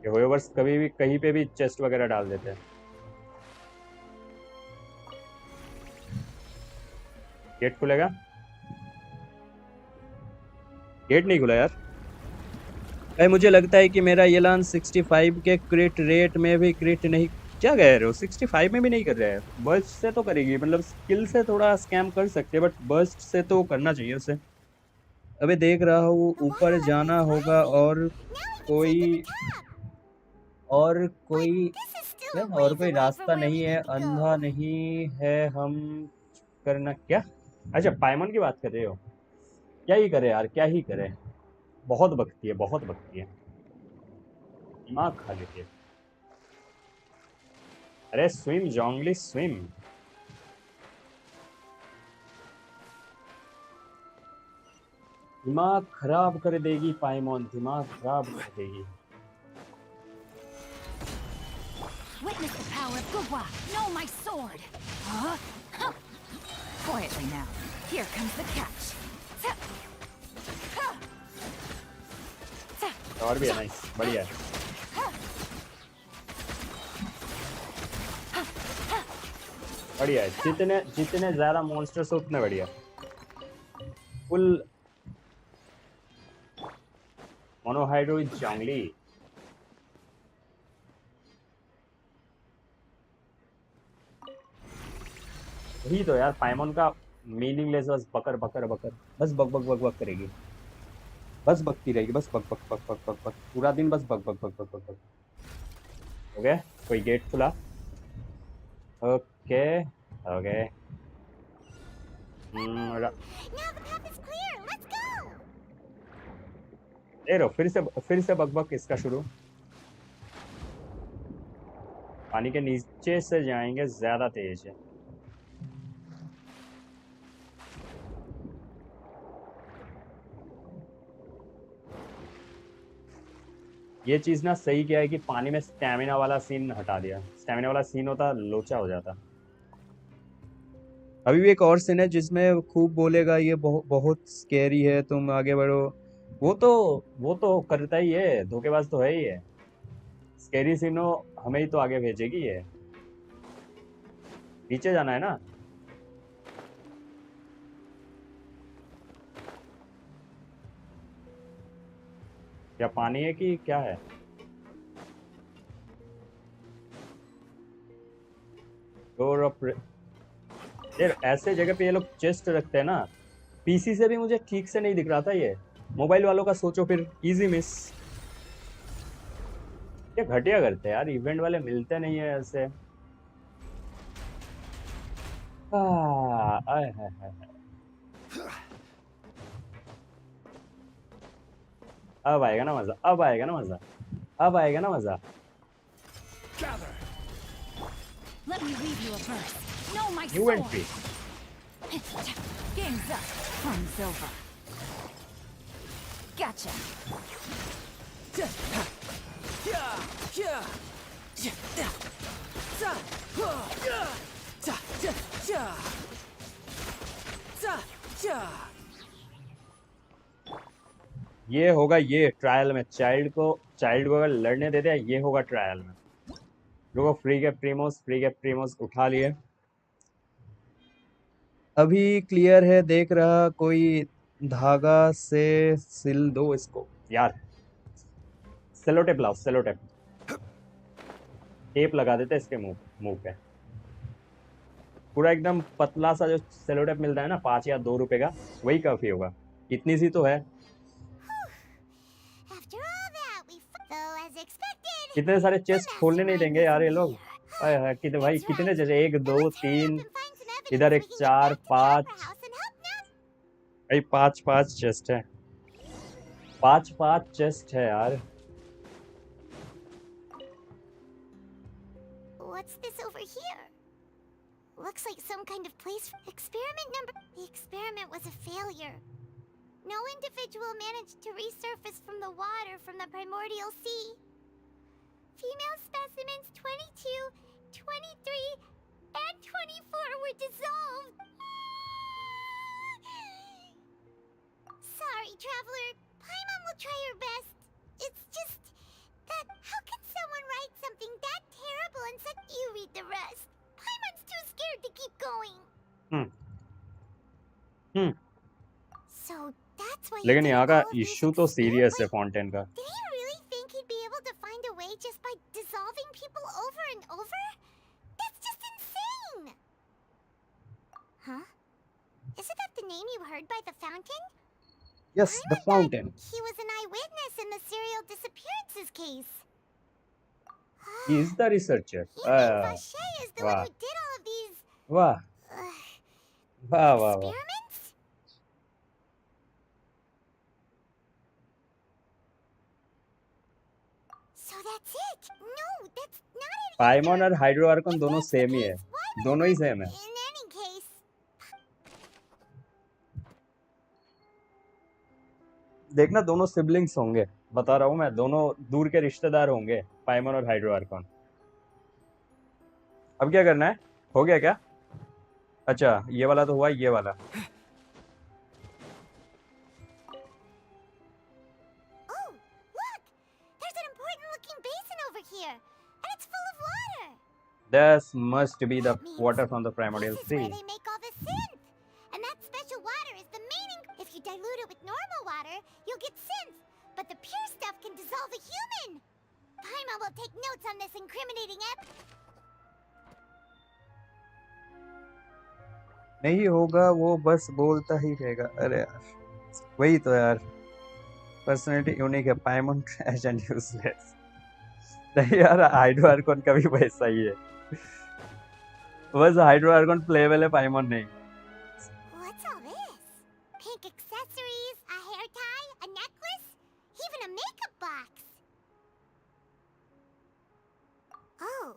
ये होवर्स कभी भी कहीं पे भी चेस्ट वगैरह डाल देते हैं। गेट खुलेगा? गेट नहीं खुला यार। भाई मुझे लगता है कि मेरा ये लान 65 के क्रिट रेट में भी क्रिट नहीं। क्या कह रहे हो? 65 में भी नहीं कर रहे हैं। बर्स्ट से तो करेगी, मतलब स्किल से थोड़ा स्कैम कर सकते हैं, बट बर्स्ट से तो करना चाहिए उसे। अबे देख रहा हूँ ऊपर जाना होगा और कोई रास्ता नहीं है। अंधा नहीं है हम करना क्या? अच्छा पाइमन की बात कर रहे हो? क्या ही करे यार, क्या ही करे। बहुत भक्ति है, बहुत भक्ति है, दिमाग खा लेती है। अरे स्विम जोंगली स्विम। दिमाग खराब कर देगी पाइमोन, दिमाग खराब कर देगी। Witness the power of Gugwa. Know my sword. Quietly now. Here comes the catch. और भी है, नाइस, बढ़िया है। बढ़िया है, जितने जितने ज्यादा मॉन्स्टर्स हो उतने बढ़िया। फुल मोनोहाइड्रो जंगली। वही तो यार, पाइमोन का मीनिंगलेस बस बकर बकर बकर, बस बक बक बक बक करेगी, बस बकती रहेगी, बस बक बक बक बक बक बक पूरा दिन, बस बक बक बक बक बक बक। ओके, कोई गेट खुला। Okay okay. ए रो, फिर से बक बक इसका शुरू। पानी के नीचे से जाएंगे, ज्यादा तेज है। ये चीज ना सही क्या है कि पानी में स्टैमिना वाला सीन हटा दिया। स्टैमिना वाला सीन होता लोचा हो जाता। अभी भी एक और सीन है जिसमें खूब बोलेगा ये बहुत स्कैरी है, तुम आगे बढ़ो। वो तो करता ही है, धोखेबाज तो है ही है। स्कैरी सीनो हमें ही तो आगे भेजेगी ये। नीचे जाना है ना। क्या पानी है कि क्या है? डोर ऑफ यार, ऐसे जगह पे ये लोग चेस्ट रखते हैं ना। पीसी से भी मुझे ठीक से नहीं दिख रहा था ये। मोबाइल वालों का सोचो फिर, इजी मिस। क्या घटिया करते हैं यार, इवेंट वाले मिलते नहीं है ऐसे। आय हाय हाय। अब आएगा ना मजा, अब आएगा ना मजा, अब आएगा ना मजा। Let me read you a verse. Know my You sword. and me. Game's up. Fun's over. Gotcha. ये होगा ये ट्रायल में, चाइल्ड को अगर लड़ने देते हैं, ये होगा ट्रायल में। लोगों फ्री के प्रीमोस उठा लिए। अभी क्लियर है, देख रहा कोई धागा से सिल दो इसको यार। सेलोटेप लाओ, सेलोटेप टेप लगा देते इसके मुंह पे। पूरा एकदम पतला सा जो सेलोटेप मिलता है ना 5 या 2 रुपए का, वही काफी होगा। इतनी सी तो है। कितने सारे चेस्ट खोलने नहीं देंगे यार ये लोग। कितने भाई, कितने जैसे 1 2 3 इधर एक 4 5 भाई 5 चेस्ट है, 5 चेस्ट है यार। What's this over here? Looks like some kind of place. Experiment number. The experiment was a failure. No individual managed to resurface from the water from the primordial sea. Female specimens 22, 23, and 24 were dissolved. Sorry, traveler. Paimon will try her best. It's just that how can someone write something that terrible and such? You read the rest. Paimon's too scared to keep going. So that's why. लेकिन यहाँ का issue तो serious है Fontaine का। Did he really think he'd be able to find a way just by dissolving people over and over? That's just insane! Huh? Isn't that the name you heard by the fountain? Yes, the fountain. He was an eyewitness in the serial disappearances case. He is the researcher. Vache is the one who did all of these. वाह वाह वाह वाह। Experiments? So that's it. No, that's not it. पाइमोन और hydro Arkan दोनों same ही है, दोनों ही same है। In any case. देखना दोनों सिबलिंग्स होंगे, बता रहा हूँ मैं, दोनों दूर के रिश्तेदार होंगे, पाइमोन और हाइड्रो आर्कन। अब क्या करना है? हो गया क्या? अच्छा ये वाला तो हुआ, ये वाला This must be the water from the primordial This is where sea. they make all the synth. And that special water is the main If you dilute it with normal water, you'll get synth. But the pure stuff can dissolve a human. Paimon will take notes on this incriminating नहीं होगा, वो बस बोलता ही रहेगा। अरे यार, वही तो यार, पर्सनैलिटी यूनिक है। पाइमन ट्रैश एंड यूजलेस। नहीं यार, हाइड्रो आर्कन का भी वैसा ही है, बस हाइड्रो आर्कन प्लेबल है, पाइमन नहीं। What's all this? Pink accessories, a hair tie, a necklace, even a makeup box. Oh,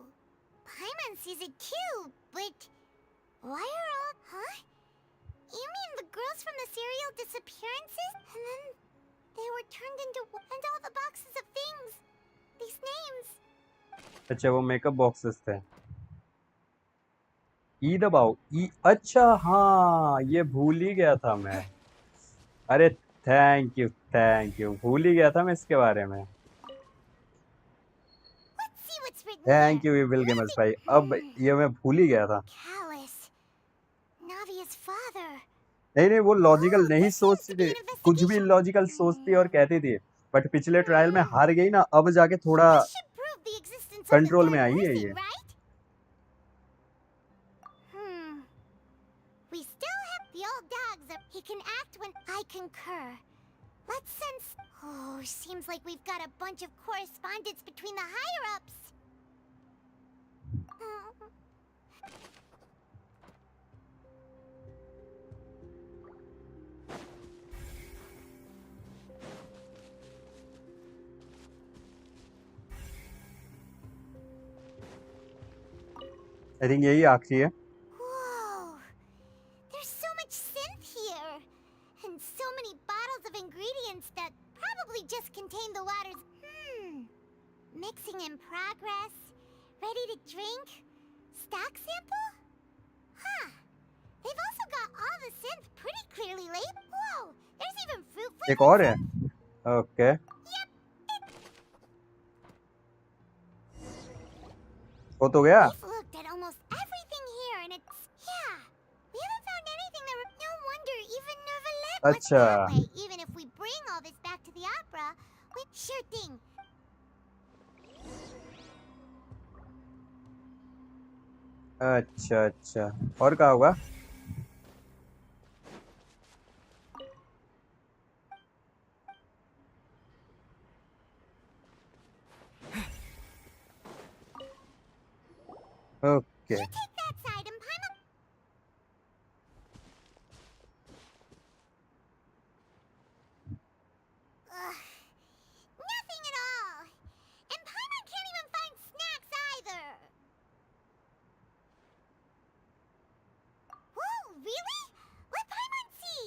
Paimon sees it too, but why are all... Huh? You mean the girls from the serial disappearances? And then they were turned into... And all the boxes of things. These names. अच्छा, वो makeup boxes थे। ई दबाओ, ई। अच्छा हाँ, ये भूल ही गया था मैं। अरे थैंक यू, भूल ही गया था मैं इसके बारे में। थैंक यू विल गेमर्स भाई, अब ये मैं भूल ही गया था। नहीं, वो लॉजिकल नहीं सोचती थी, कुछ भी लॉजिकल सोचती और कहती थी, बट पिछले ट्रायल में हार गई ना, अब जाके थोड़ा कंट्रोल में आई है ये। We still have the old dogs. He can act when I concur. Let's sense. Oh, seems like we've got a bunch of correspondence between the higher-ups. I think यही आखिरी है। Whoa! There's so much synth here, and so many bottles of ingredients that probably just contain the waters. Mixing in progress. Ready to drink? Stock sample? Huh. They've also got all the synth pretty clearly labeled. Whoa! There's even fruit flavors. एक और है। Okay. हो तो गया। We've looked at almost everything here, and it's... Yeah. We haven't found anything that... No wonder even Nervalet was that way. Even if we bring all this back to the opera, we... Sure thing. अच्छा, और क्या होगा? Okay. You take that side and Paimon... Nothing at all. And Paimon can't even find snacks either. Whoa, really? Let Paimon see.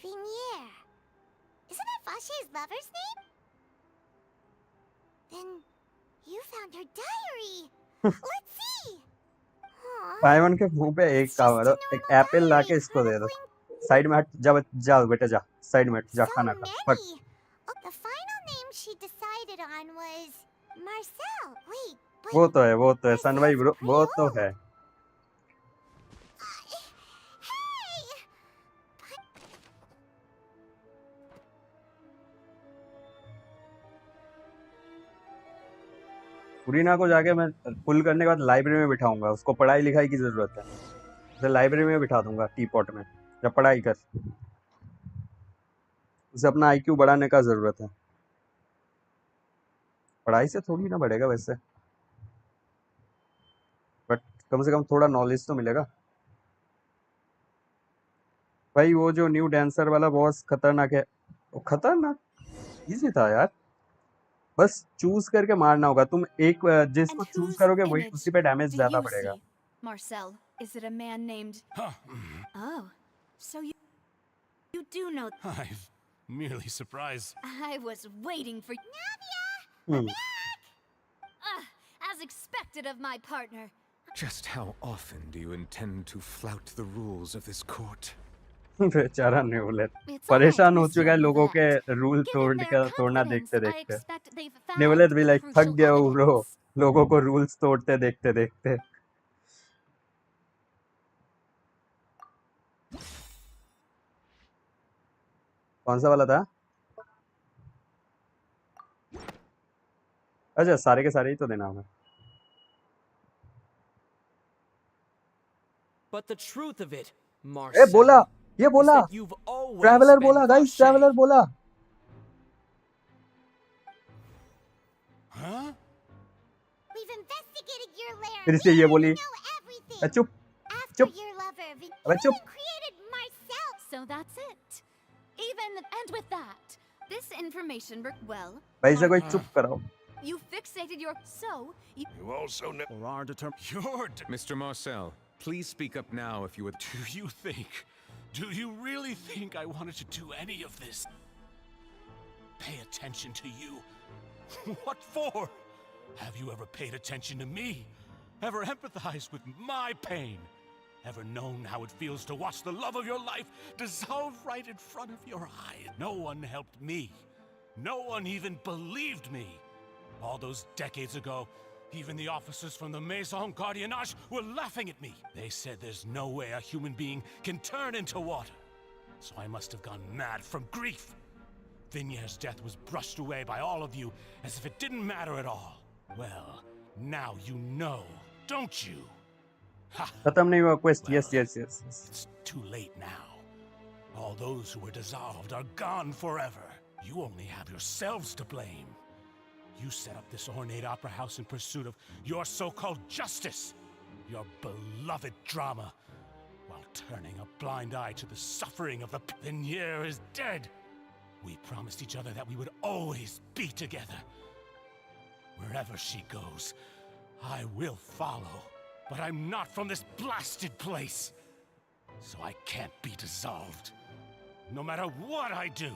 Vinier. Isn't that Vache's lover's name? Then you found her diary. Let's see. पाइमन के मुंह पे एक काम है, एक Apple लाके इसको दे दो। साइड में हट जा, जा बेटा जा, साइड में हट जा, खाना खा। फट। The final name she decided on was Marcel. Wait, but वो तो है सनवाई ब्रो, वो तो है। पुरीना को जाके मैं पुल करने के बाद लाइब्रेरी में बिठाऊंगा, उसको पढ़ाई लिखाई की जरूरत है, उसे लाइब्रेरी में बिठा दूंगा टी पॉट में, जब पढ़ाई कर, उसे अपना आईक्यू बढ़ाने का जरूरत है। पढ़ाई से थोड़ी ना बढ़ेगा वैसे, बट कम से कम थोड़ा नॉलेज तो मिलेगा। भाई वो जो न्यू डांसर वाला बॉस खतरनाक है, वो खतरनाक इजी था यार, बस चूज करके मारना होगा। तुम एक जिसको चूज करोगे वही उसी पे डैमेज ज्यादा पड़ेगा। Marcel, is it a man named... Oh, so you do know... I'm merely surprised. I was waiting for... Hmm. As expected of my partner. Just how often do you intend to flout the rules of this court? बेचारा नेवलेट परेशान हो चुका है लोगों के rule तोड़ना देखते देखते। नेवलेट भी लाइक थक गया हूँ ब्रो, लोगों को रूल्स तोड़ते देखते देखते। कौन सा वाला था? अच्छा, सारे के सारे ही तो देना हमें। But the truth of it, ए बोला, Marcel, ये is बोला, that you've always traveller been बोला गाइस, Vache. ट्रैवलर बोला। Huh? We've investigated your lair. फिर We से ये बोली। already know everything. चुप After चुप, your lover, Vin, अबे you चुप। even created Marcel. So that's it. Even and with that, This information, well, भाई से कोई चुप कराओ। you fixated your. So, you. You also know. For our Mr. Marcel, please speak up now if you would. Do you really think I wanted to do any of this? Pay attention to you? What for? Have you ever paid attention to me? Ever empathized with my pain? Ever known how it feels to watch the love of your life dissolve right in front of your eyes? No one helped me. No one even believed me. All those decades ago, even the officers from the Maison Gardiennage were laughing at me. They said there's no way a human being can turn into water. So I must have gone mad from grief. Vignier's death was brushed away by all of you as if it didn't matter at all. Well, now you know, don't you? खत्म नहीं हुआ quest. Yes. It's too late now. All those who were dissolved are gone forever. You only have yourselves to blame. You set up this ornate opera house in pursuit of your so-called justice, your beloved drama, while turning a blind eye to the suffering of the Vignier is dead. We promised each other that we would always be together. Wherever she goes, I will follow. But I'm not from this blasted place. So I can't be dissolved. No matter what I do.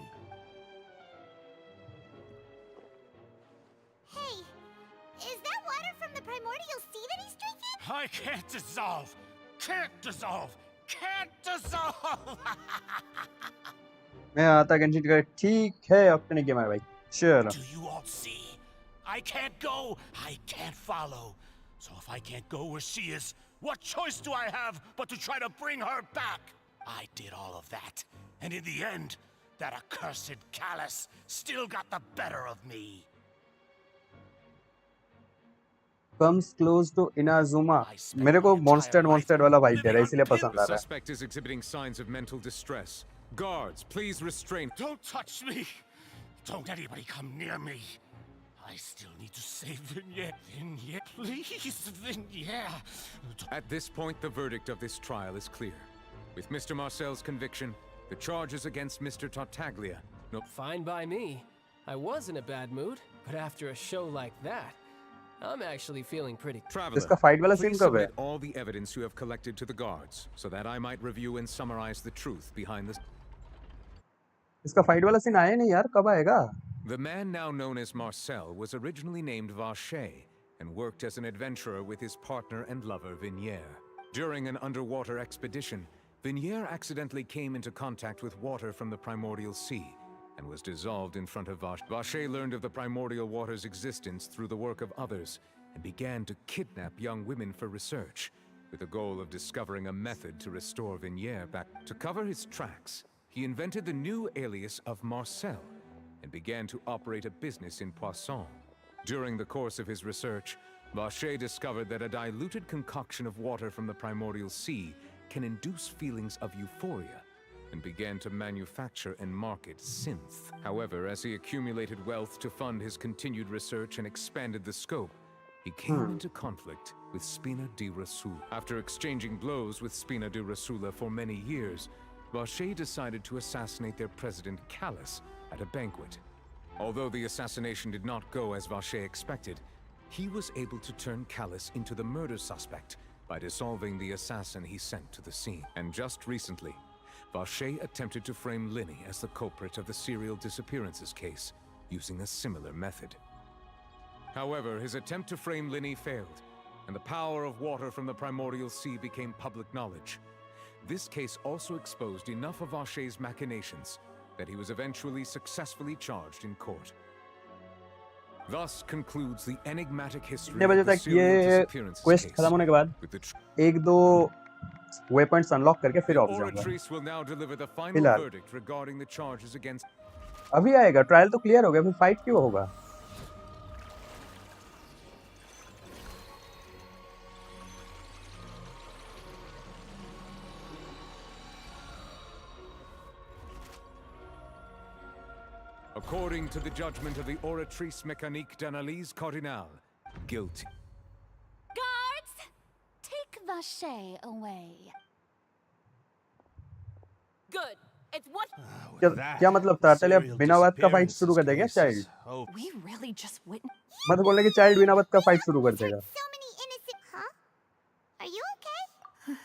Hey, is that water from the primordial sea that he's drinking? I can't dissolve. Can't dissolve. Can't dissolve. मैं आता Genshin का ठीक है, अपने game है भाई। चलो। Do you all see? I can't go. I can't follow. So if I can't go where she is, what choice do I have but to try to bring her back? I did all of that. And in the end, that accursed Callus still got the better of me. Comes close to Inazuma. मेरे को monstered वाला vibe दे रहा है, इसलिए पसंद आ रहा है। Suspect is exhibiting signs of mental distress. Guards, please restrain. Don't touch me. Don't anybody come near me. I still need to save Vignier. Vignier, please, Vignier. At this point, the verdict of this trial is clear. With Mr. Marcel's conviction, the charges against Mr. Tartaglia. No, fine by me. I was in a bad mood, but after a show like that, I'm actually feeling pretty. Traveler, इसका fight वाला scene please कब है? submit all the evidence you have collected to the guards, so that I might review and summarize the truth behind this. इसका fight वाला scene आया नहीं यार, कब आएगा? The man now known as Marcel was originally named Vache and worked as an adventurer with his partner and lover Vignier. During an underwater expedition, Vignier accidentally came into contact with water from the primordial sea and was dissolved in front of Vache. Vache learned of the primordial water's existence through the work of others and began to kidnap young women for research, with the goal of discovering a method to restore Vignier back. To cover his tracks, he invented the new alias of Marcel and began to operate a business in Poisson. During the course of his research, Vache discovered that a diluted concoction of water from the primordial sea can induce feelings of euphoria, and began to manufacture and market synth. However, as he accumulated wealth to fund his continued research and expanded the scope, he came into conflict with Spina di Rasul. After exchanging blows with Spina di Rasula for many years, Vache decided to assassinate their president Callus at a banquet. Although the assassination did not go as Vache expected, he was able to turn Callus into the murder suspect by dissolving the assassin he sent to the scene. And just recently, Vache attempted to frame Linny as the culprit of the serial disappearances case, using a similar method. However, his attempt to frame Linny failed, and the power of water from the primordial sea became public knowledge. This case also exposed enough of Vache's machinations that he was eventually successfully charged in court. Thus concludes the enigmatic history कितने बजे of the तक ये serial disappearances quest case. खत्म होने के बाद With the एक दो वेपन्स अनलॉक करके फिर The ऑफ जाऊंगा। Oratrice will now deliver the final फिलहाल verdict regarding the charges against. अभी आएगा, ट्रायल तो क्लियर हो गया, फिर फाइट क्यों होगा? According to the judgment of the Oratrice Mécanique d'Analyse Cardinal, guilty. Guards, take Vache away. Good. It's what? क्या मतलब था? चलिए बिना बात का फाइट शुरू कर देगा child? We really just witnessed. मत बोलने कि चाइल्ड बिना बात का फाइट शुरू कर देगा। So many innocent, huh? Are you okay?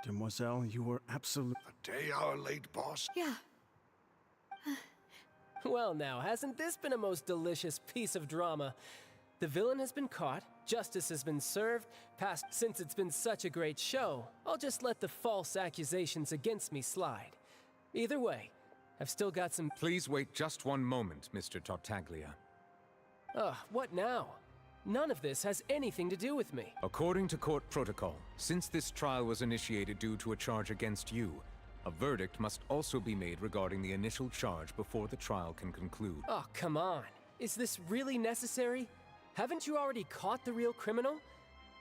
Demoiselle, you were absolute. A day hour late, boss. Yeah. Well now, hasn't this been a most delicious piece of drama? The villain has been caught, justice has been served, since it's been such a great show, I'll just let the false accusations against me slide. Either way, I've still got some— Please wait just one moment, Mr. Tartaglia. What now? None of this has anything to do with me. According to court protocol, since this trial was initiated due to a charge against you, a verdict must also be made regarding the initial charge before the trial can conclude. Oh, come on. Is this really necessary? Haven't you already caught the real criminal?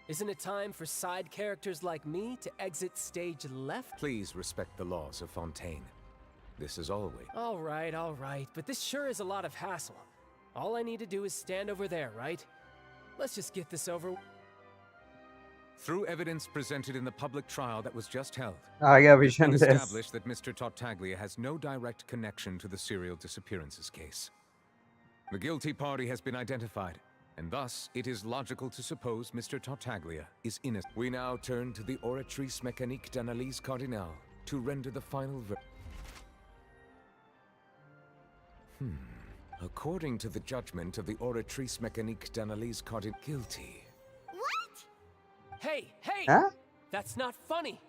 Isn't it time for side characters like me to exit stage left? Please respect the laws of Fontaine. This is always— All right, but this sure is a lot of hassle. All I need to do is stand over there, right? Let's just get this over. Through evidence presented in the public trial that was just held, it's been established that Mr. Tartaglia has no direct connection to the serial disappearances case. The guilty party has been identified, and thus it is logical to suppose Mr. Tartaglia is innocent. We now turn to the Oratrice Mécanique d'Analyse Cardinal to render the final verdict. According to the judgment of the Oratrice Mécanique d'Analyse Cardinal, guilty. Hey! Huh? That's not funny!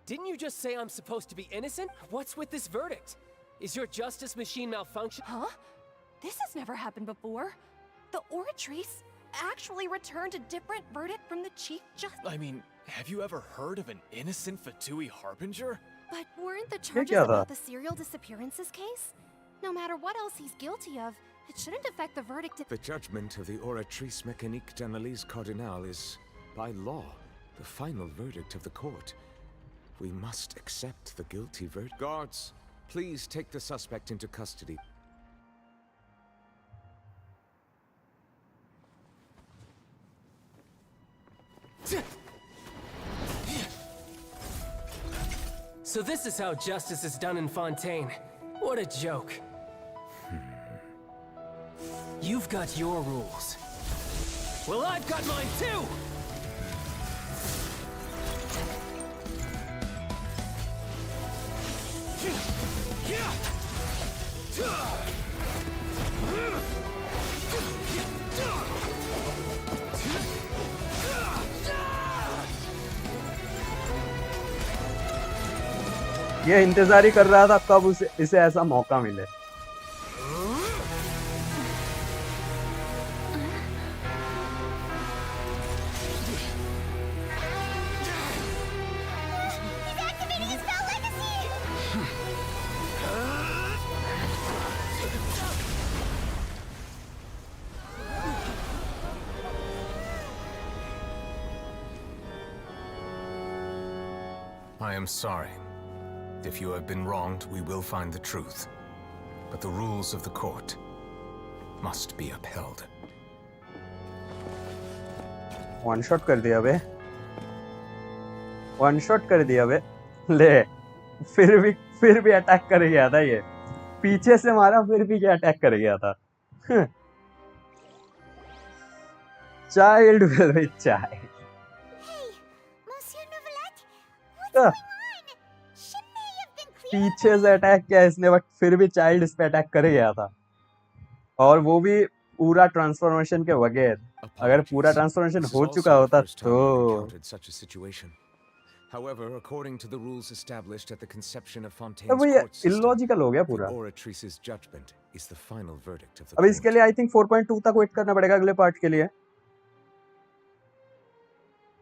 Didn't you just say I'm supposed to be innocent? What's with this verdict? Is your justice machine malfunction? Huh? This has never happened before. The Oratrice actually returned a different verdict from the Chief Justice. I mean, have you ever heard of an innocent Fatui Harbinger? But weren't the charges क्या था? about the serial disappearances case? No matter what else he's guilty of, it shouldn't affect the verdict. The judgment of the Oratrice Mécanique d'Analyse Cardinal is, by law, the final verdict of the court. We must accept the guilty verdict. Guards, please take the suspect into custody. So this is how justice is done in Fontaine. What a joke. You've got your rules. Well, I've got mine too! ये इंतजार ही कर रहा था कब इसे ऐसा मौका मिले। I am sorry. If you have been wronged, we will find the truth. But the rules of the court must be upheld. One shot कर दिया बे, वन शॉट कर दिया बे। ले, फिर भी अटैक कर गया था ये। पीछे से मारा फिर भी क्या अटैक कर गया था। Child will be child. पीछे से अटैक किया इसने, बट फिर भी चाइल्ड इस पे अटैक कर गया था, और वो भी पूरा ट्रांसफॉर्मेशन के बगैर। अगर पूरा ट्रांसफॉर्मेशन हो चुका होता तो However, according to the rules established at the conception of तो Fontaine's वो ये court system, illogical हो गया the पूरा. oratrice's judgment is the final verdict of the अब court. इसके लिए आई थिंक 4.2 तक वेट करना पड़ेगा अगले पार्ट के लिए.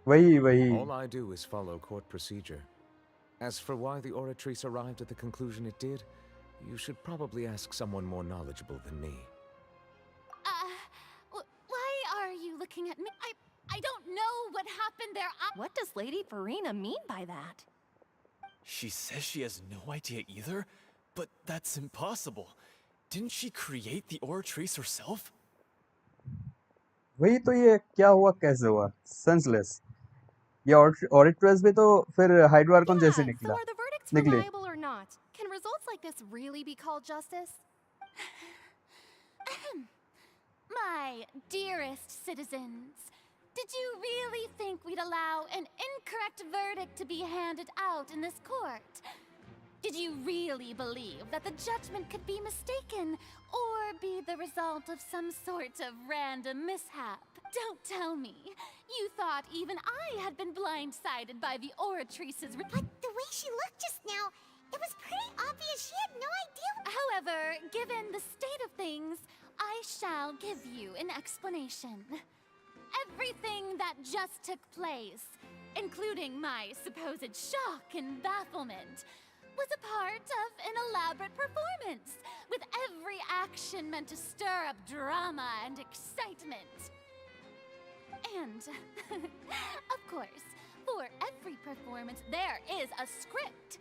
वही. All I do is follow court procedure. As for why the oratrice arrived at the conclusion it did, you should probably ask someone more knowledgeable than me. Why are you looking at me? I don't know what happened there. What does Lady Farina mean by that? She says she has no idea either, but that's impossible. Didn't she create the oratrice herself? वही तो ये क्या हुआ कैसे हुआ senseless. ये ऑरिट्रस भी तो फिर हाइड्रोआर्कन जैसे So निकला. are the verdicts निकले. reliable or not? Can results like this really be called justice? My dearest citizens, did you really think we'd allow an incorrect verdict to be handed out in this court? Did you really believe that the judgment could be mistaken or be the result of some sort of random mishap? Don't tell me. You thought even I had been blindsided by the oratrice's... But the way she looked just now, it was pretty obvious she had no idea. However, given the state of things, I shall give you an explanation. Everything that just took place, including my supposed shock and bafflement, was a part of an elaborate performance, with every action meant to stir up drama and excitement. And, of course, for every performance there is a script.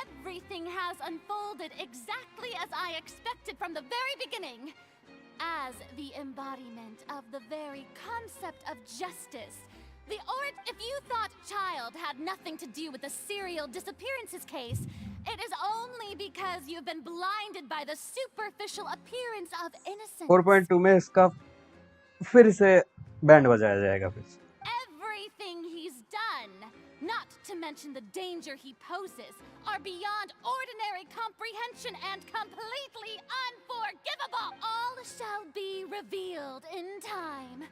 Everything has unfolded exactly as I expected from the very beginning. As the embodiment of the very concept of justice, if you thought Child had nothing to do with the serial disappearances case, it is only because you've been blinded by the superficial appearance of innocence. 4.2 में इसका फिर से band बजाया जाएगा फिर. Everything he's done, not to mention the danger he poses, are beyond ordinary comprehension and completely unforgivable. All shall be revealed in time.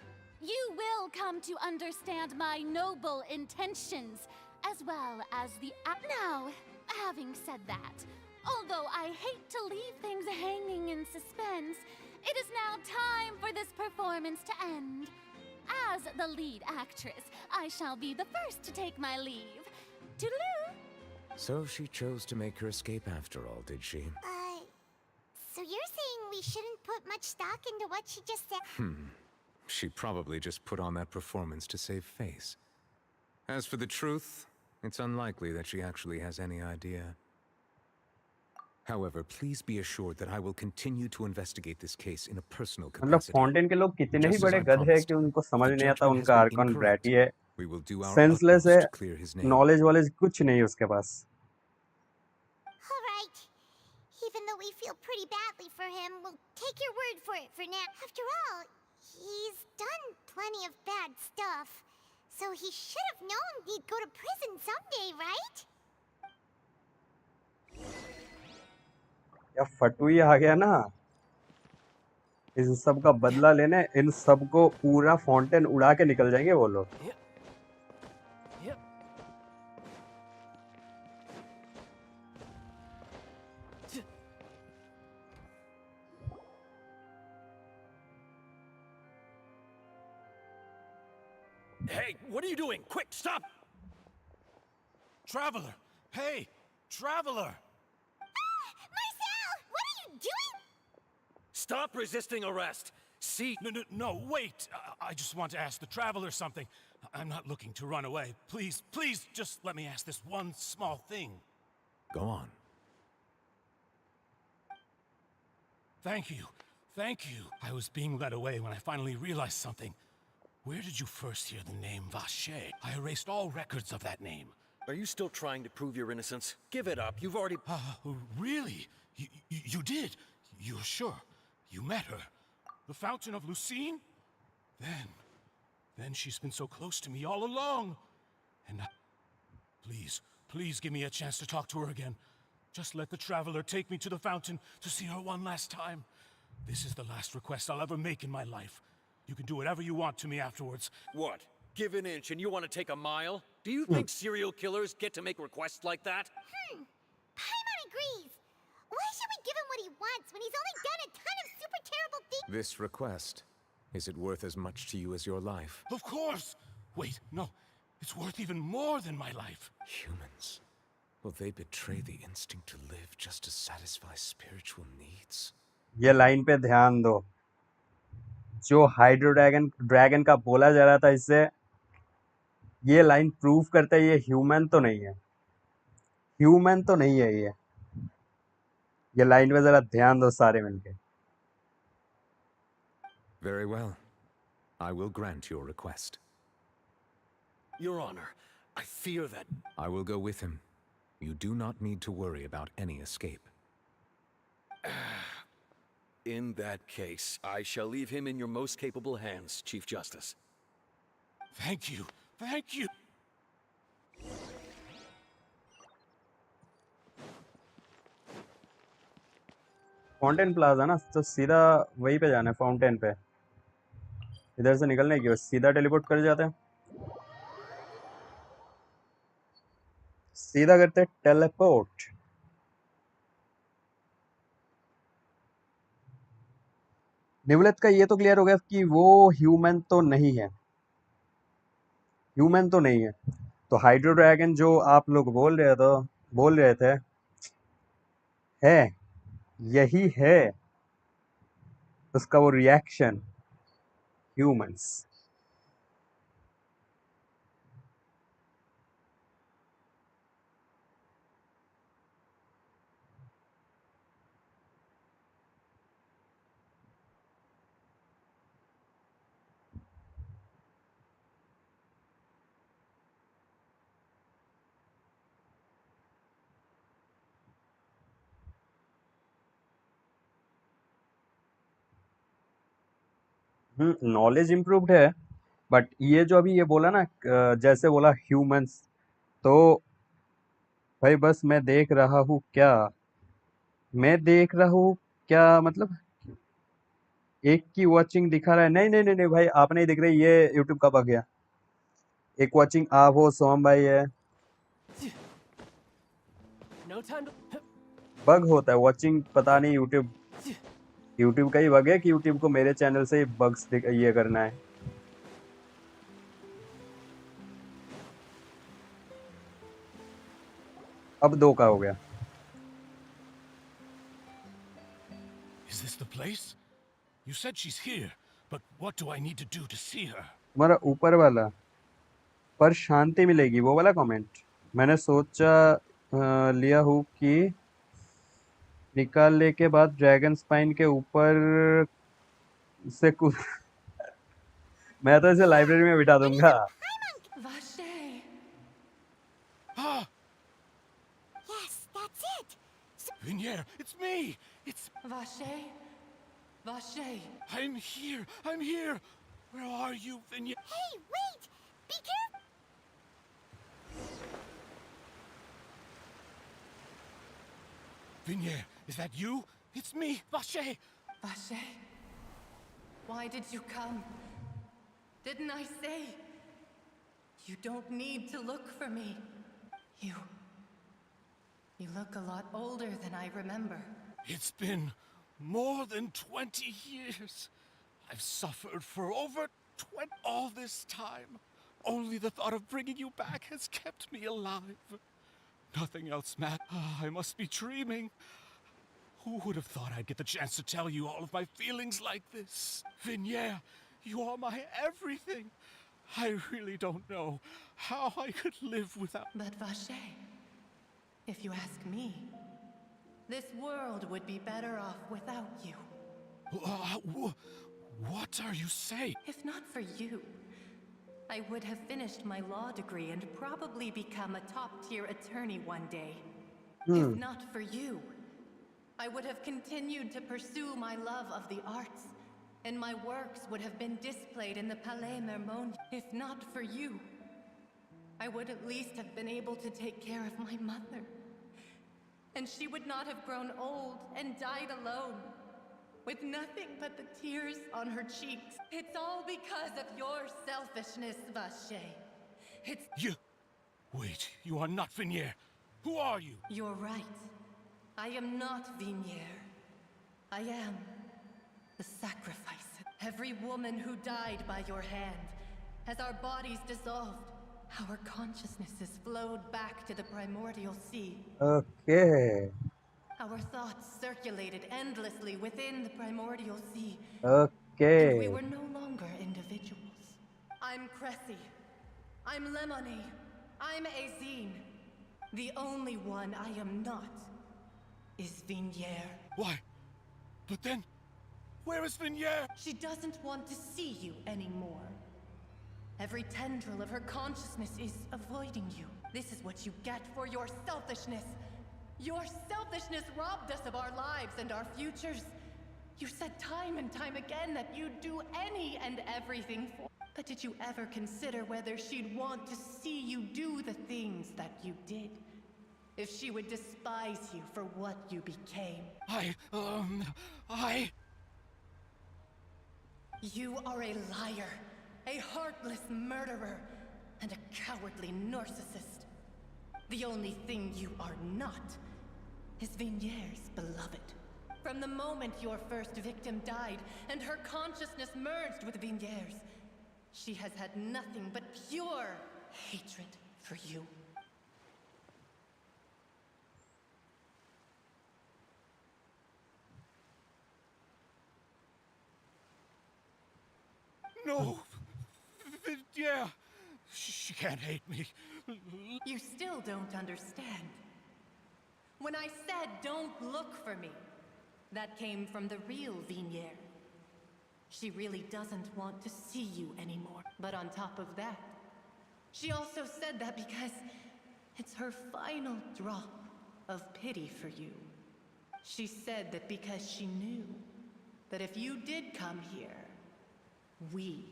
You will come to understand my noble intentions, as well as the... Now, having said that, although I hate to leave things hanging in suspense, it is now time for this performance to end. As the lead actress, I shall be the first to take my leave. Toodaloo! So she chose to make her escape after all, did she? So you're saying we shouldn't put much stock into what she just said? She probably just put on that performance to save face. As for the truth, it's unlikely that she actually has any idea. However, please be assured that I will continue to investigate this case in a personal मतलब capacity. Fontaine के लोग कितने ही Just as बड़े I गध है promised, कि उनको समझ the नहीं आता judgment उनका has been archon incorrect. Bratty है. We will do our senseless है. utmost to clear his name. Knowledge वॉलेज कुछ नहीं उसके पास. All right. Even though we feel pretty badly for him, we'll take your word for it for now. After all, he's done plenty of bad stuff. So he should have known he'd go to prison someday, right? या फटुई आ गया ना. इन सब का बदला लेने इन सबको पूरा fountain उड़ा के निकल जाएंगे वो लोग. Hey, what are you doing? Quick, stop! Traveler! Hey, Traveler! Marcel! What are you doing? Stop resisting arrest! See... No, wait! I just want to ask the Traveler something. I'm not looking to run away. Please, just let me ask this one small thing. Go on. Thank you. I was being led away when I finally realized something. Where did you first hear the name Vache? I erased all records of that name. Are you still trying to prove your innocence? Give it up. You've already... Really? You did? You're sure? You met her? The Fountain of Lucine? Then she's been so close to me all along. And please give me a chance to talk to her again. Just let the Traveler take me to the fountain to see her one last time. This is the last request I'll ever make in my life. You can do whatever you want to me afterwards. What? Give an inch and you want to take a mile? Do you think serial killers get to make requests like that? Paimon agrees. Why should we give him what he wants when he's only done a ton of super terrible things? This request, is it worth as much to you as your life? Of course! Wait, no. It's worth even more than my life. Humans. Will they betray the instinct to live just to satisfy spiritual needs? ये line पे ध्यान दो. जो hydro dragon का बोला जा रहा था, इससे ये लाइन प्रूव करता है ये ह्यूमन तो नहीं है. ह्यूमन तो नहीं है ये. ये लाइन पे जरा ध्यान दो सारे मिलके. Very well. I will grant your request. Your Honor, I fear that... I will go with him. You do not need to worry about any escape. In that case, I shall leave him in your most capable hands, Chief Justice. Thank you. Thank you. Fountain plaza ना, तो सीधा वहीं पे जाना है, fountain पे. इधर से निकलने की बस सीधा टेलीपोर्ट कर जाते हैं. सीधा करते हैं टेलीपोर्ट. निवलेत का ये तो क्लियर हो गया कि वो ह्यूमन तो नहीं है. ह्यूमन तो नहीं है. तो हाइड्रो ड्रैगन जो आप लोग बोल रहे थे है, यही है उसका वो रिएक्शन, ह्यूमंस. नॉलेज इम्प्रूव्ड है, बट ये जो अभी ये बोला ना, जैसे बोला ह्यूमंस, तो भाई बस मैं देख रहा हूँ क्या मतलब एक की वॉचिंग दिखा रहा है. नहीं नहीं नहीं नहीं भाई, आप नहीं दिख रहे, ये यूट्यूब का बग गया. एक वॉचिंग आप हो, सोम भाई है. बग होता है वॉचिंग, पता नहीं यूट्यूब का ही बग है कि यूट्यूब को मेरे चैनल से बग्स ये करना है. अब 2 का हो गया. Is this the place? You said she's here, but what do I need to do to see her? तुम्हारा ऊपर वाला पर शांति मिलेगी वो वाला कमेंट मैंने सोचा लिया हूँ कि निकालने के बाद ड्रैगन स्पाइन के ऊपर से कुछ मैं तो इसे लाइब्रेरी में बिठा दूंगा. Yes, that's it. Vignere, it's me. It's Vache. Vache. I'm here. I'm here. Where are you, Vignere? Hey, wait! Be careful! Vignere, is that you? It's me, Vache. Vache. Why did you come? Didn't I say? You don't need to look for me. You look a lot older than I remember. It's been more than 20 years. I've suffered for over 20 all this time. Only the thought of bringing you back has kept me alive. Nothing else matters. I must be dreaming. Who would have thought I'd get the chance to tell you all of my feelings like this? Vignere, you are my everything. I really don't know how I could live without... But Vache, if you ask me, this world would be better off without you. What are you saying? If not for you, I would have finished my law degree and probably become a top-tier attorney one day. If not for you, I would have continued to pursue my love of the arts, and my works would have been displayed in the Palais Mermone. If not for you, I would at least have been able to take care of my mother. And she would not have grown old and died alone, with nothing but the tears on her cheeks. It's all because of your selfishness, Vache. It's... Wait, you are not Vignier. Who are you? You're right. I am not Vignier. I am the sacrifice. Every woman who died by your hand, as our bodies dissolved, our consciousnesses flowed back to the primordial sea. Okay. Our thoughts circulated endlessly within the primordial sea. Okay. And we were no longer individuals. I'm Cressy. I'm Lemony. I'm Azine. The only one I am not is Vignier. Why? But then, where is Vignier? She doesn't want to see you anymore. Every tendril of her consciousness is avoiding you. This is what you get for your selfishness. Your selfishness robbed us of our lives and our futures. You said time and time again that you'd do any and everything for. But did you ever consider whether she'd want to see you do the things that you did? If she would despise you for what you became? You are a liar, a heartless murderer, and a cowardly narcissist. The only thing you are not is Vignier's beloved. From the moment your first victim died and her consciousness merged with Vignier's, she has had nothing but pure hatred for you. No! Yeah, she can't hate me. You still don't understand. When I said don't look for me, that came from the real Vignier. She really doesn't want to see you anymore. But on top of that, she also said that because it's her final drop of pity for you. She said that because she knew that if you did come here, we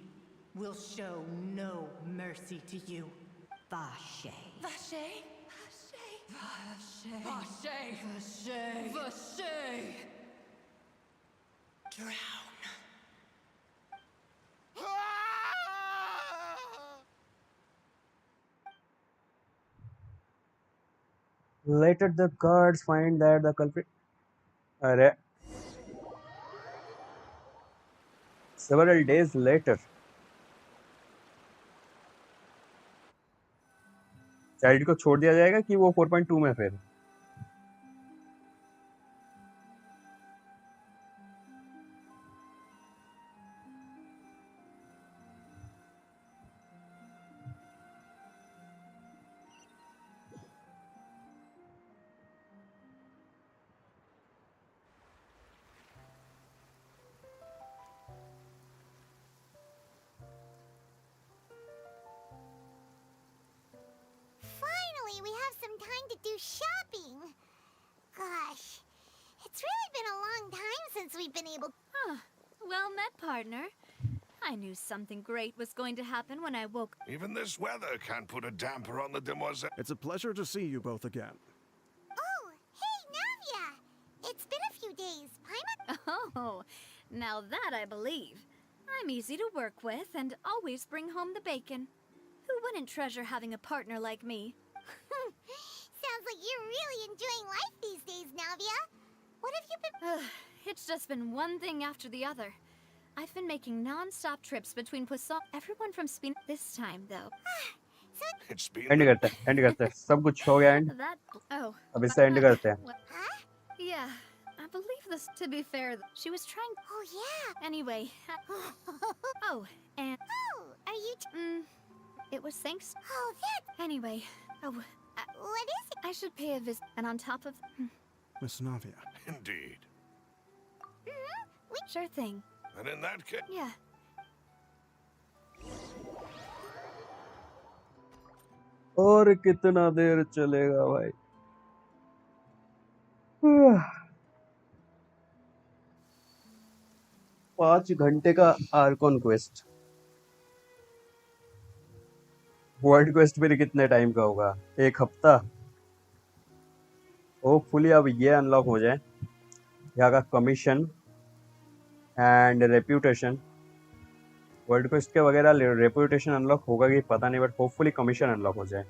will show no mercy to you. Vache. Vache? Vache. Vache. Vache. Vache. Drown. Later, the guards find that the culprit. अरे several days later, child को छोड़ दिया जाएगा कि वो 4.2 में फिर Finally, we have some time to do shopping. Gosh, it's really been a long time since we've been able. Well met, partner. I knew something great was going to happen when I woke. Even this weather can't put a damper on the demoiselle. It's a pleasure to see you both again. Oh, hey, Navia! It's been a few days. Oh, now that I believe. I'm easy to work with and always bring home the bacon. Who wouldn't treasure having a partner like me? Sounds like you're really enjoying life these days, Navia. What have you been... It's just been one thing after the other. I've been making non-stop trips between Poisson. Everyone from Spain. This time, though. It's been... and करते हैं सब कुछ हो गया and अब इसे and करते हैं Yeah, I believe this. To be fair, she was trying. Oh yeah. Anyway. Oh, and. Oh, are you? It was thanks. Oh, that. Anyway. Oh. What is it? I should pay a visit. And on top of. Miss Navia. Indeed. Sure thing. And in that case... Yeah. और कितना देर चलेगा भाई 5 घंटे का Arcon quest world quest फिर कितने time का होगा 1 हफ्ता होपफुली अब ये अनलॉक हो जाए यहाँ का commission and reputation world quest के वगैरह रेप्यूटेशन अनलॉक होगा कि पता नहीं बट होपफुली कमीशन अनलॉक हो जाए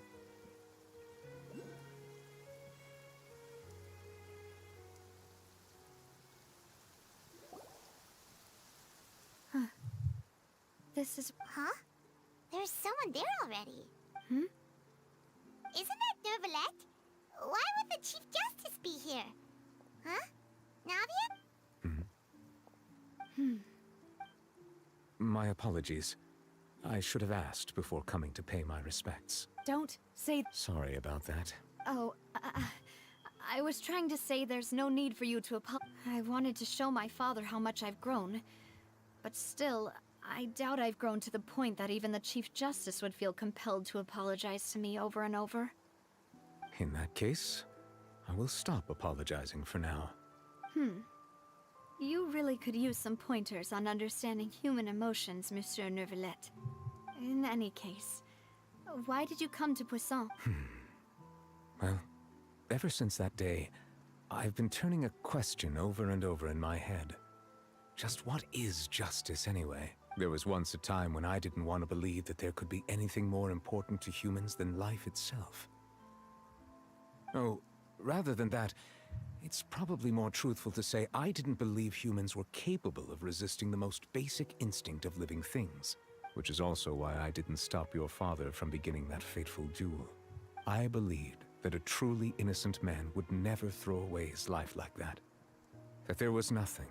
this is... Huh? There's someone there already. Hmm? Isn't that Nervalette? Why would the Chief Justice be here? Huh? Navia? My apologies. I should have asked before coming to pay my respects. Don't say... Sorry about that. Oh, I was trying to say there's no need for you to apologize. I wanted to show my father how much I've grown. But still, I doubt I've grown to the point that even the Chief Justice would feel compelled to apologize to me over and over. In that case, I will stop apologizing for now. You really could use some pointers on understanding human emotions, Monsieur Nervalette. In any case, why did you come to Poisson? Well, ever since that day, I've been turning a question over and over in my head. Just what is justice anyway? There was once a time when I didn't want to believe that there could be anything more important to humans than life itself. Oh, rather than that, it's probably more truthful to say I didn't believe humans were capable of resisting the most basic instinct of living things, which is also why I didn't stop your father from beginning that fateful duel. I believed that a truly innocent man would never throw away his life like that. That there was nothing,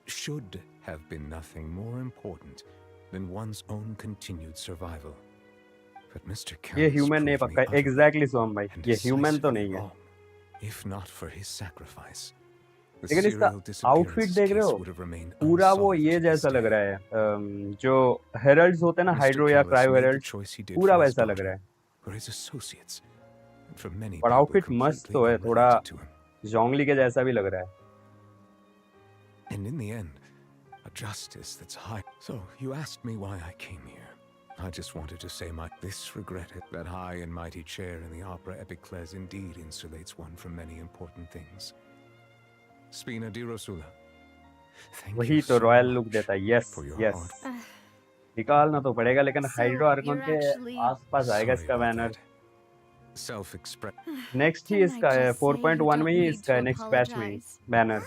should have been nothing more important than one's own continued survival. But Mr. ये Callis human नहीं proved me पक्का exactly सोम भाई and ये human तो decisively नहीं है wrong, if not for his sacrifice. The लेकिन इसका serial आउटफिट disappearances देख रहे case हो would have remained पूरा वो unsolved ये to this जैसा लग day. रहा है जो हेरल्ड्स होते हैं ना Mr. हाइड्रो या Callis cryo made the हेरल्ड्स choice he did पूरा for his वैसा लग रहा daughter, है for his associates, and for many और people आउटफिट मस्त completely तो है थोड़ा unrelated to him. जोंगली के जैसा भी लग रहा है And in the end, a justice that's high. So, you asked me why I came here. I just wanted to say this regretted that high and mighty chair in the opera Epicles indeed insulates one from many important things. Spina di Rosula. Thank वही you तो so royal look much देता है yes for your yes hard. निकालना तो पड़ेगा लेकिन So, hydro Arkan you're के actually... आसपास आएगा Sorry इसका about banner that. Self-express. Next he Didn't I इसका है just say you 4.1 में don't ही need इसका to है नेक्स्ट पैच में apologize? बैनर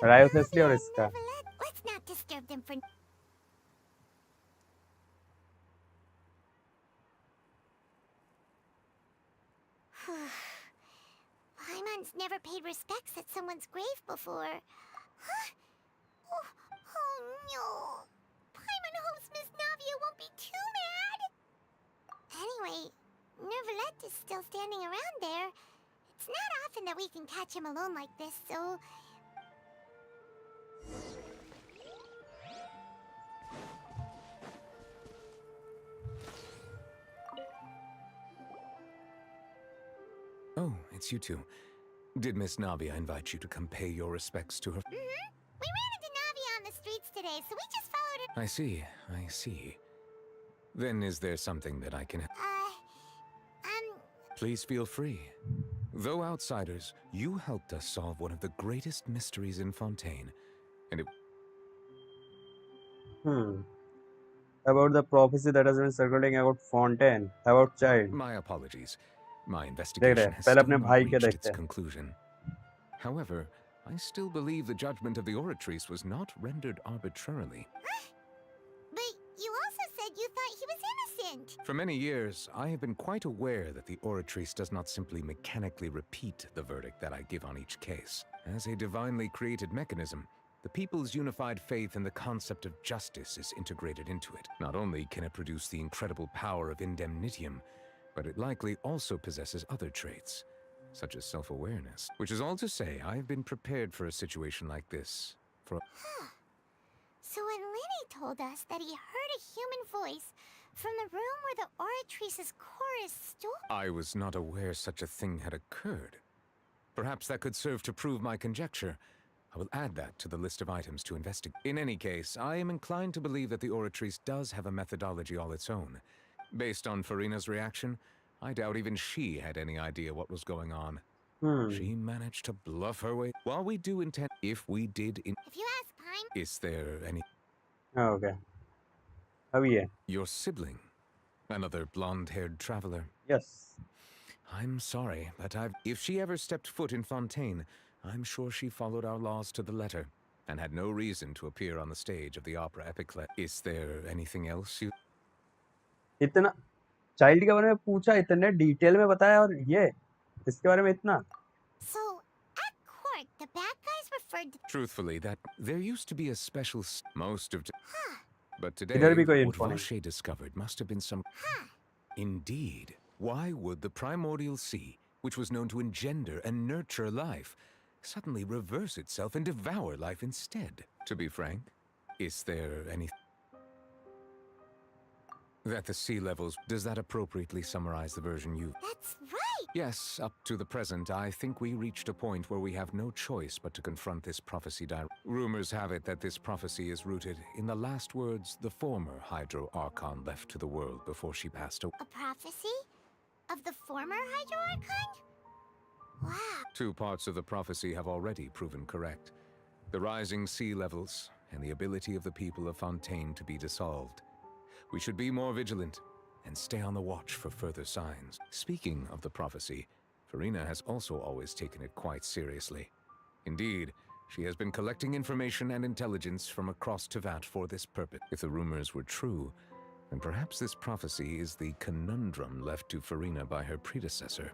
So रायोथेसली और Navia and इसका Nervalette, let's not disturb them for... Paimon's never paid respects at someone's grave before. Huh? Oh no. Paimon hopes Miss Navia won't be too mad. Anyway, Nervalette is still standing around there. It's not often that we can catch him alone like this, so... Oh, it's you two. Did Miss Navia invite you to come pay your respects to her? We ran into Navia on the streets today, so we just followed her. I see, I see. Then is there something that I can... Please feel free. Though outsiders, you helped us solve one of the greatest mysteries in Fontaine, and it... about the prophecy that has been circulating about Fontaine about child My apologies. My देख रहे investigation हैं has पहले still अपने not भाई के reached देखते its हैं conclusion. However, I still believe the judgment of the Oratrice was not rendered arbitrarily. But you also said you thought he was innocent. For many years, I have been quite aware that the Oratrice does not simply mechanically repeat the verdict that I give on each case. As a divinely created mechanism, the people's unified faith in the concept of justice is integrated into it. Not only can it produce the incredible power of indemnitium, but it likely also possesses other traits, such as self-awareness. Which is all to say, I've been prepared for a situation like this for... So when Lenny told us that he heard a human voice from the room where the Oratrice's core is stored... I was not aware such a thing had occurred. Perhaps that could serve to prove my conjecture. I will add that to the list of items to investigate. In any case, I am inclined to believe that the Oratrice does have a methodology all its own. Based on Farina's reaction, I doubt even she had any idea what was going on. She managed to bluff her way. While we do intend... If we did... If you ask Paimon... Is there any... okay अभी है Your sibling? Another blonde-haired traveler? yes I'm sorry, but If she ever stepped foot in Fontaine, I'm sure she followed our laws to the letter. and had no reason to appear on the stage of the opera epiclet. Is there anything else you... इतना child के बारे में पूछा, इतने detail में बताया, और ये इसके बारे में इतना. So, at court, the bad guys referred to... Truthfully, that there used to be a special most of... But इधर today, भी कोई what info नहीं. Vache discovered must have been some... Indeed. Why would the primordial sea, which was known to engender and nurture life, suddenly reverse itself and devour life instead? To be frank, is there any... That the sea levels, does that appropriately summarize the version you... That's right! Yes, up to the present, I think we reached a point where we have no choice but to confront this prophecy Rumors have it that this prophecy is rooted in the last words the former Hydro Archon left to the world before she passed away. A prophecy? Of the former Hydro Archon? Wow. 2 parts of the prophecy have already proven correct. The rising sea levels and the ability of the people of Fontaine to be dissolved. We should be more vigilant and stay on the watch for further signs. Speaking of the prophecy, Farina has also always taken it quite seriously. Indeed, she has been collecting information and intelligence from across Tevat for this purpose. If the rumors were true, then perhaps this prophecy is the conundrum left to Farina by her predecessor.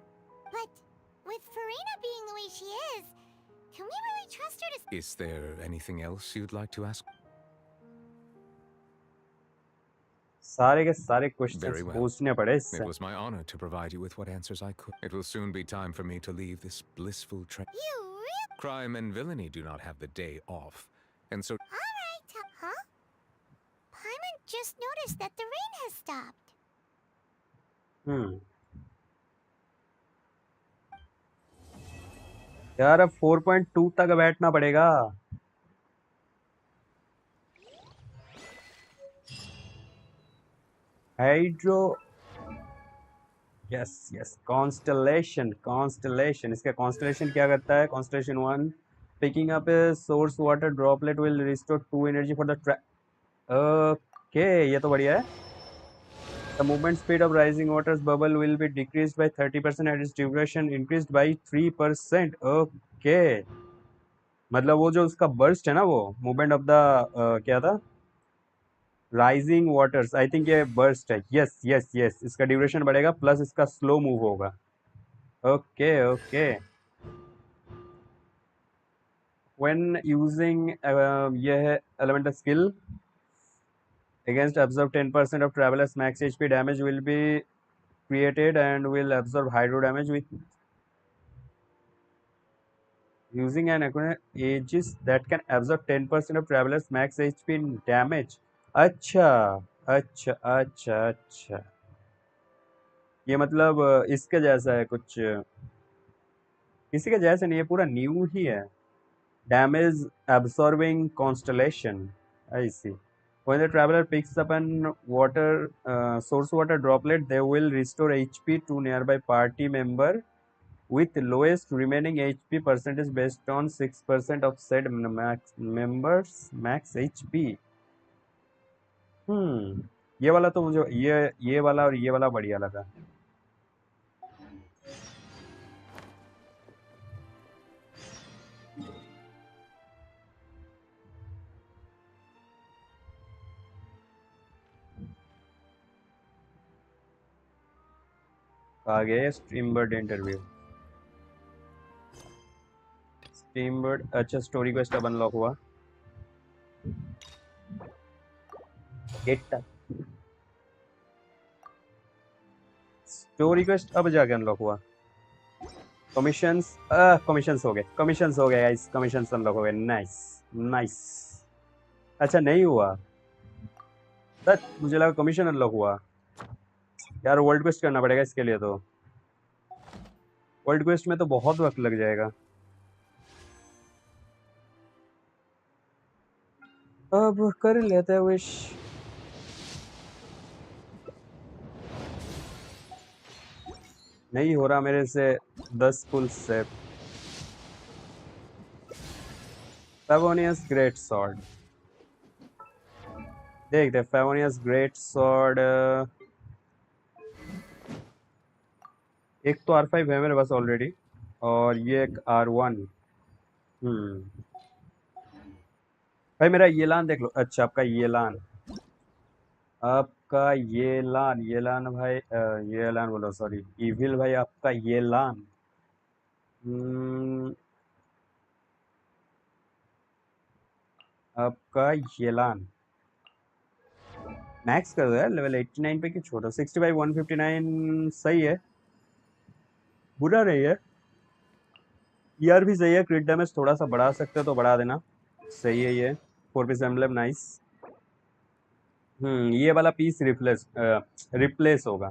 But with Farina being the way she is, can we really trust her to... Is there anything else you'd like to ask? सारे के सारे Very questions well. पूछने पड़े इससे. It was my honor to provide you with what answers I could. It will soon be time for me to leave this blissful train. You really... Crime and villainy do not have the day off, and so... Alright, huh? Paimon just noticed that the rain has stopped. यार अब 4.2 तक बैठना पड़ेगा. Hydro, yes constellation. इसका constellation क्या करता है? Constellation 1, picking up a source water droplet will restore 2 energy for the okay, ये तो बढ़िया है. The movement speed of rising waters bubble will be decreased bye 30% and it's duration increased by 3%. Okay, मतलब वो जो उसका बर्स्ट है ना, वो मूवमेंट ऑफ द क्या था, राइजिंग वाटर्स, आई थिंक ये बर्स्ट है. यस, इसका ड्यूरेशन बढ़ेगा प्लस इसका स्लो मूव होगा. ओके. व्हेन यूजिंग ये है elemental skill against absorb 10% of traveler's max HP, damage will be created and will absorb hydro damage with using an Aegis that can absorb 10% of traveler's max HP damage. अच्छा. ये मतलब इसके जैसा है कुछ, किसी के जैसा नहीं है, पूरा न्यू ही है. Damage absorbing constellation. I see. When the traveler picks up an source water droplet, they will restore HP to nearby party member with lowest remaining HP percentage based on 6% of said members max HP. ये वाला तो मुझे ये वाला और ये वाला बढ़िया लगा. आगे स्ट्रीमबर्ड इंटरव्यू. स्ट्रीमबर्ड, अच्छा स्टोरी क्वेस्ट अब अनलॉक हुआ. स्टोरी क्वेस्ट अब जाके अनलॉक हुआ. कमीशंस हो गए गाइस. कमीशंस अनलॉक हो गए. नाइस. अच्छा नहीं हुआ, मुझे लगा कमीशन अनलॉक हुआ. यार वर्ल्ड क्वेस्ट करना पड़ेगा इसके लिए, तो वर्ल्ड क्वेस्ट में तो बहुत वक्त लग जाएगा. अब कर लेते हैं विश. नहीं हो रहा मेरे से 10 फुल स्टेप. फेवोनियस ग्रेट सॉर्ड देखते. फेवोनियस ग्रेट सॉर्ड एक तो R5 है मेरे पास ऑलरेडी, और ये एक R1. भाई मेरा ये लान देख लो। अच्छा आपका ये लान, आपका ये लान भाई, ये लान बोलो सॉरी, इविल भाई आपका ये लान। आपका ये लान मैक्स कर दो यार, लेवल 89 पे क्यों छोड़ो। 65 159 सही है, बुरा नहीं है यार, भी सही है। क्रिट डैमेज थोड़ा सा बढ़ा सकते हो तो बढ़ा देना, सही है ये। 4 पीस एम्बलम नाइस। ये वाला पीस रिप्लेस होगा,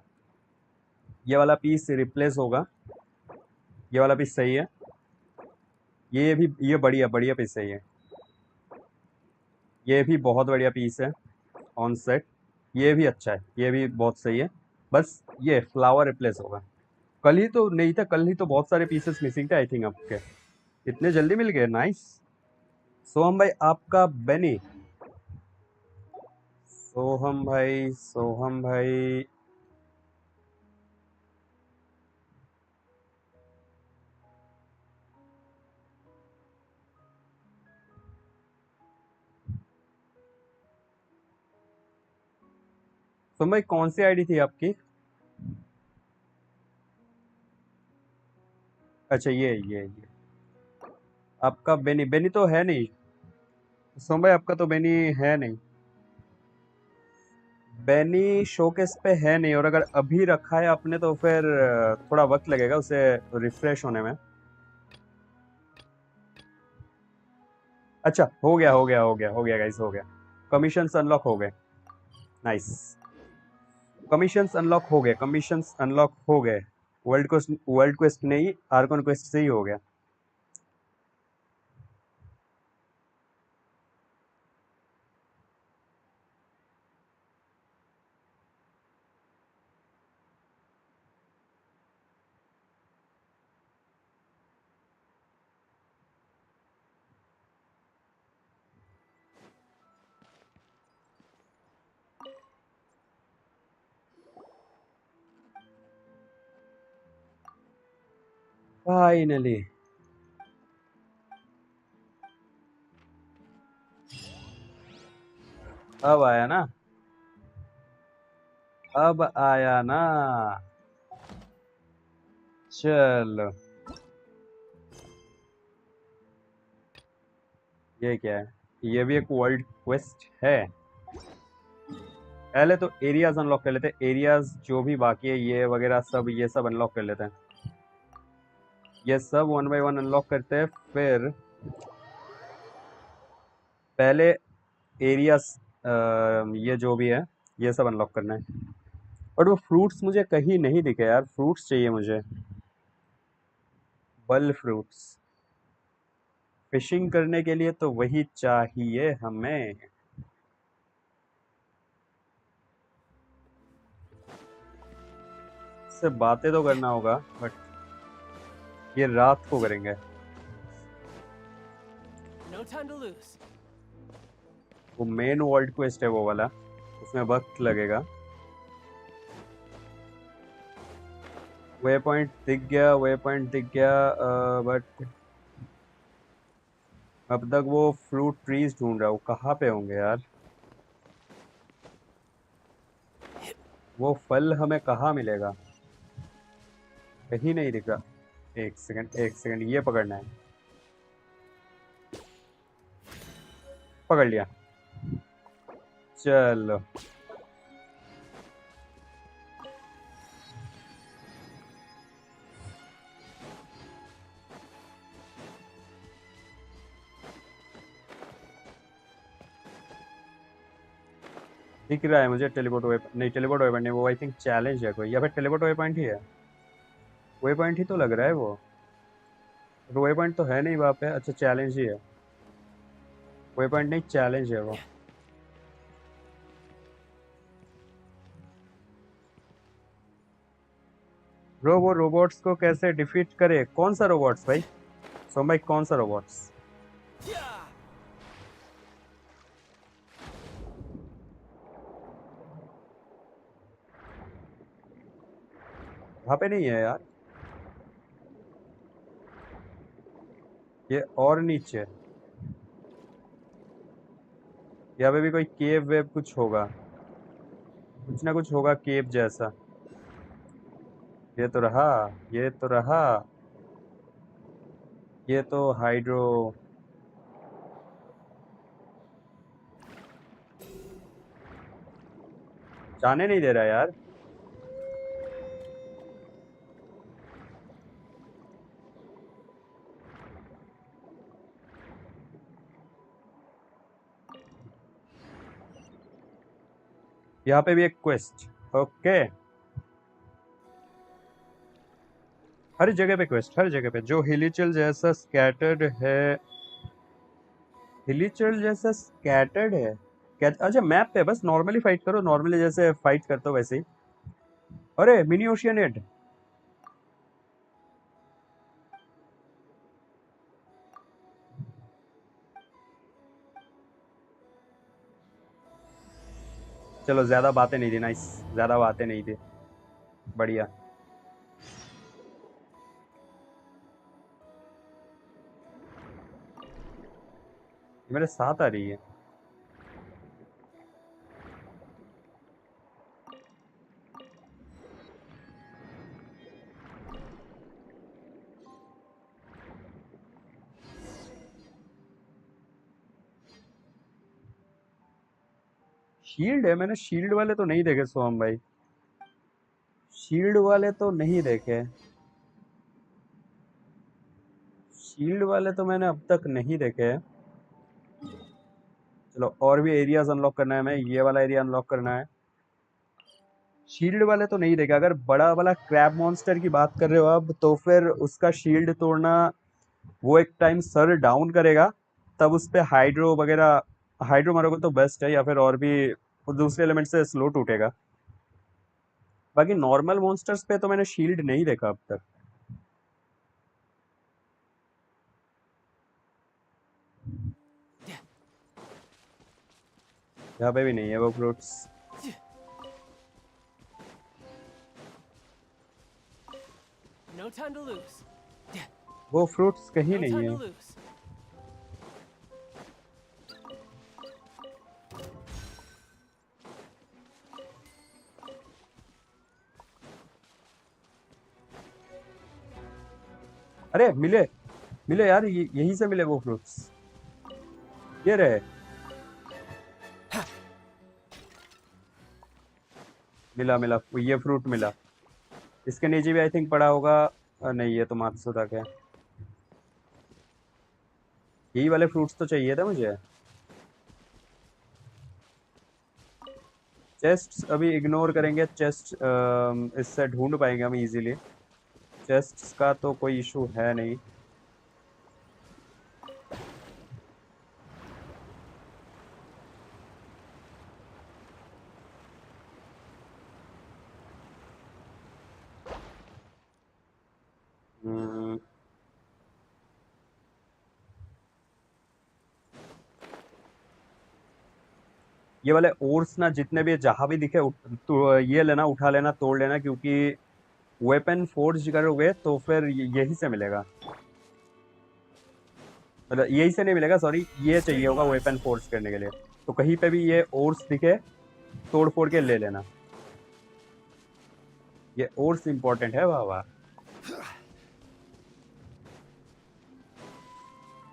ये वाला पीस रिप्लेस होगा, ये वाला पीस सही है। ये भी, ये बढ़िया बढ़िया पीस सही है, ये भी बहुत बढ़िया पीस है ऑन सेट। ये भी अच्छा है, ये भी बहुत सही है। बस ये फ्लावर रिप्लेस होगा। कल ही तो नहीं था, कल ही तो बहुत सारे पीसेस मिसिंग थे आई थिंक आपके, इतने जल्दी मिल गए, नाइस। सोहम भाई आपका बेनी, सोहम भाई, सोहम भाई सोहम भाई कौन सी आईडी थी आपकी? अच्छा ये आपका बेनी, बेनी तो है नहीं सोहम भाई, आपका तो बेनी है नहीं, बेनी शोकेस पे है नहीं। और अगर अभी रखा है आपने तो फिर थोड़ा वक्त लगेगा उसे रिफ्रेश होने में। अच्छा हो गया हो गया हो गया हो गया गाइस, हो गया। कमीशंस अनलॉक हो गए, नाइस। कमीशंस अनलॉक हो गए, कमीशंस अनलॉक हो गए। वर्ल्ड क्वेस्ट नहीं, आर्कन क्वेस्ट से ही हो गया। फाइनली अब आया ना, अब आया ना, चलो। ये क्या है? ये भी एक वर्ल्ड क्वेस्ट है। पहले तो एरियाज अनलॉक कर लेते हैं, एरियाज जो भी बाकी है ये वगैरह सब, ये सब अनलॉक कर लेते हैं। ये सब 1 बाय 1 अनलॉक करते हैं, फिर पहले एरियाज, ये जो भी है ये सब अनलॉक करना है। और वो फ्रूट्स मुझे कहीं नहीं दिखे यार, फ्रूट्स चाहिए मुझे, बल फ्रूट्स। फिशिंग करने के लिए तो वही चाहिए हमें। इससे बातें तो करना होगा बट ये रात को करेंगे। No time to lose. वो मेन वर्ल्ड क्वेस्ट है वो वाला, उसमें वक्त लगेगा। वे पॉइंट दिख गया, वे पॉइंट दिख गया, बट अब तक वो फ्रूट ट्रीज ढूंढ रहा हूँ, कहाँ पे होंगे यार वो फल, हमें कहाँ मिलेगा? कहीं नहीं दिख रहा। एक सेकंड एक सेकंड, ये पकड़ना है, पकड़ लिया, चलो। दिख रहा है मुझे टेलीपोर्ट वे, नहीं टेलीपोर्ट वे पॉइंट नहीं, वो आई थिंक चैलेंज है कोई, या फिर टेलीपोर्ट वे पॉइंट ही है। वे पॉइंट ही तो लग रहा है वो, वे पॉइंट तो है नहीं वहाँ पे। अच्छा चैलेंज ही है, वे पॉइंट नहीं चैलेंज है वो। ब्रो वो रोबोट्स को कैसे डिफीट करे? कौन सा रोबोट्स भाई? सोम भाई कौन सा रोबोट्स? वहाँ पे नहीं है यार, ये और नीचे। यहाँ पे भी कोई केव वेव कुछ होगा, कुछ ना कुछ होगा केव जैसा। ये तो रहा, ये तो रहा, ये तो हाइड्रो। जाने नहीं दे रहा यार। यहाँ पे भी एक क्वेस्ट। ओके, हर जगह पे क्वेस्ट, हर जगह पे। जो हिलीचल जैसा स्कैटर्ड है, हिलीचल जैसा स्कैटर्ड है अच्छा मैप पे बस नॉर्मली फाइट करो, नॉर्मली जैसे फाइट करते हो वैसे ही। अरे मिनी ओशियनेट, चलो ज्यादा बातें नहीं थी, नाइस, ज्यादा बातें नहीं थी, बढ़िया। मेरे साथ आ रही है। शील्ड है, मैंने शील्ड वाले तो नहीं देखे सोहम भाई, शील्ड वाले तो नहीं देखे, शील्ड वाले तो मैंने अब तक नहीं देखे। चलो और भी एरियाज अनलॉक करना है, मैं ये वाला एरिया अनलॉक करना है। शील्ड वाले तो नहीं देखे। अगर बड़ा वाला क्रैब मॉन्स्टर की बात कर रहे हो अब, तो फिर उसका शील्ड तोड़ना, वो एक टाइम सर डाउन करेगा, तब उस पे हाइड्रो वगैरह, हाइड्रो मारोगे तो बेस्ट है, या फिर और भी दूसरे एलिमेंट से स्लो टूटेगा। बाकी नॉर्मल मॉन्स्टर्स पे तो मैंने शील्ड नहीं देखा अब तक। यहाँ पे भी नहीं है वो fruits. No time to lose. वो फ्रूट्स कहीं No नहीं time है। to lose. अरे मिले, मिले यार, यहीं से मिले वो फ्रूट्स, ये रहे। मिला मिला, ये फ्रूट मिला। इसके नीचे भी आई थिंक पड़ा होगा। नहीं, ये तो मात्सुदा का है। यही वाले फ्रूट्स तो चाहिए था मुझे। चेस्ट अभी इग्नोर करेंगे, चेस्ट इससे ढूंढ पाएंगे हम इजीली, चेस्ट का तो कोई इशू है नहीं। ये वाले ओर्स ना जितने भी जहां भी दिखे तो ये लेना, उठा लेना, तोड़ लेना, क्योंकि वेपन फोर्ज करोगे तो फिर यही से मिलेगा, मतलब यही से नहीं मिलेगा, सॉरी, ये चाहिए होगा वेपन फोर्ज करने के लिए। तो कहीं पे भी ये ओर्स दिखे, तोड़ फोड़ के ले लेना। ये ओर्स इंपॉर्टेंट है बाबा,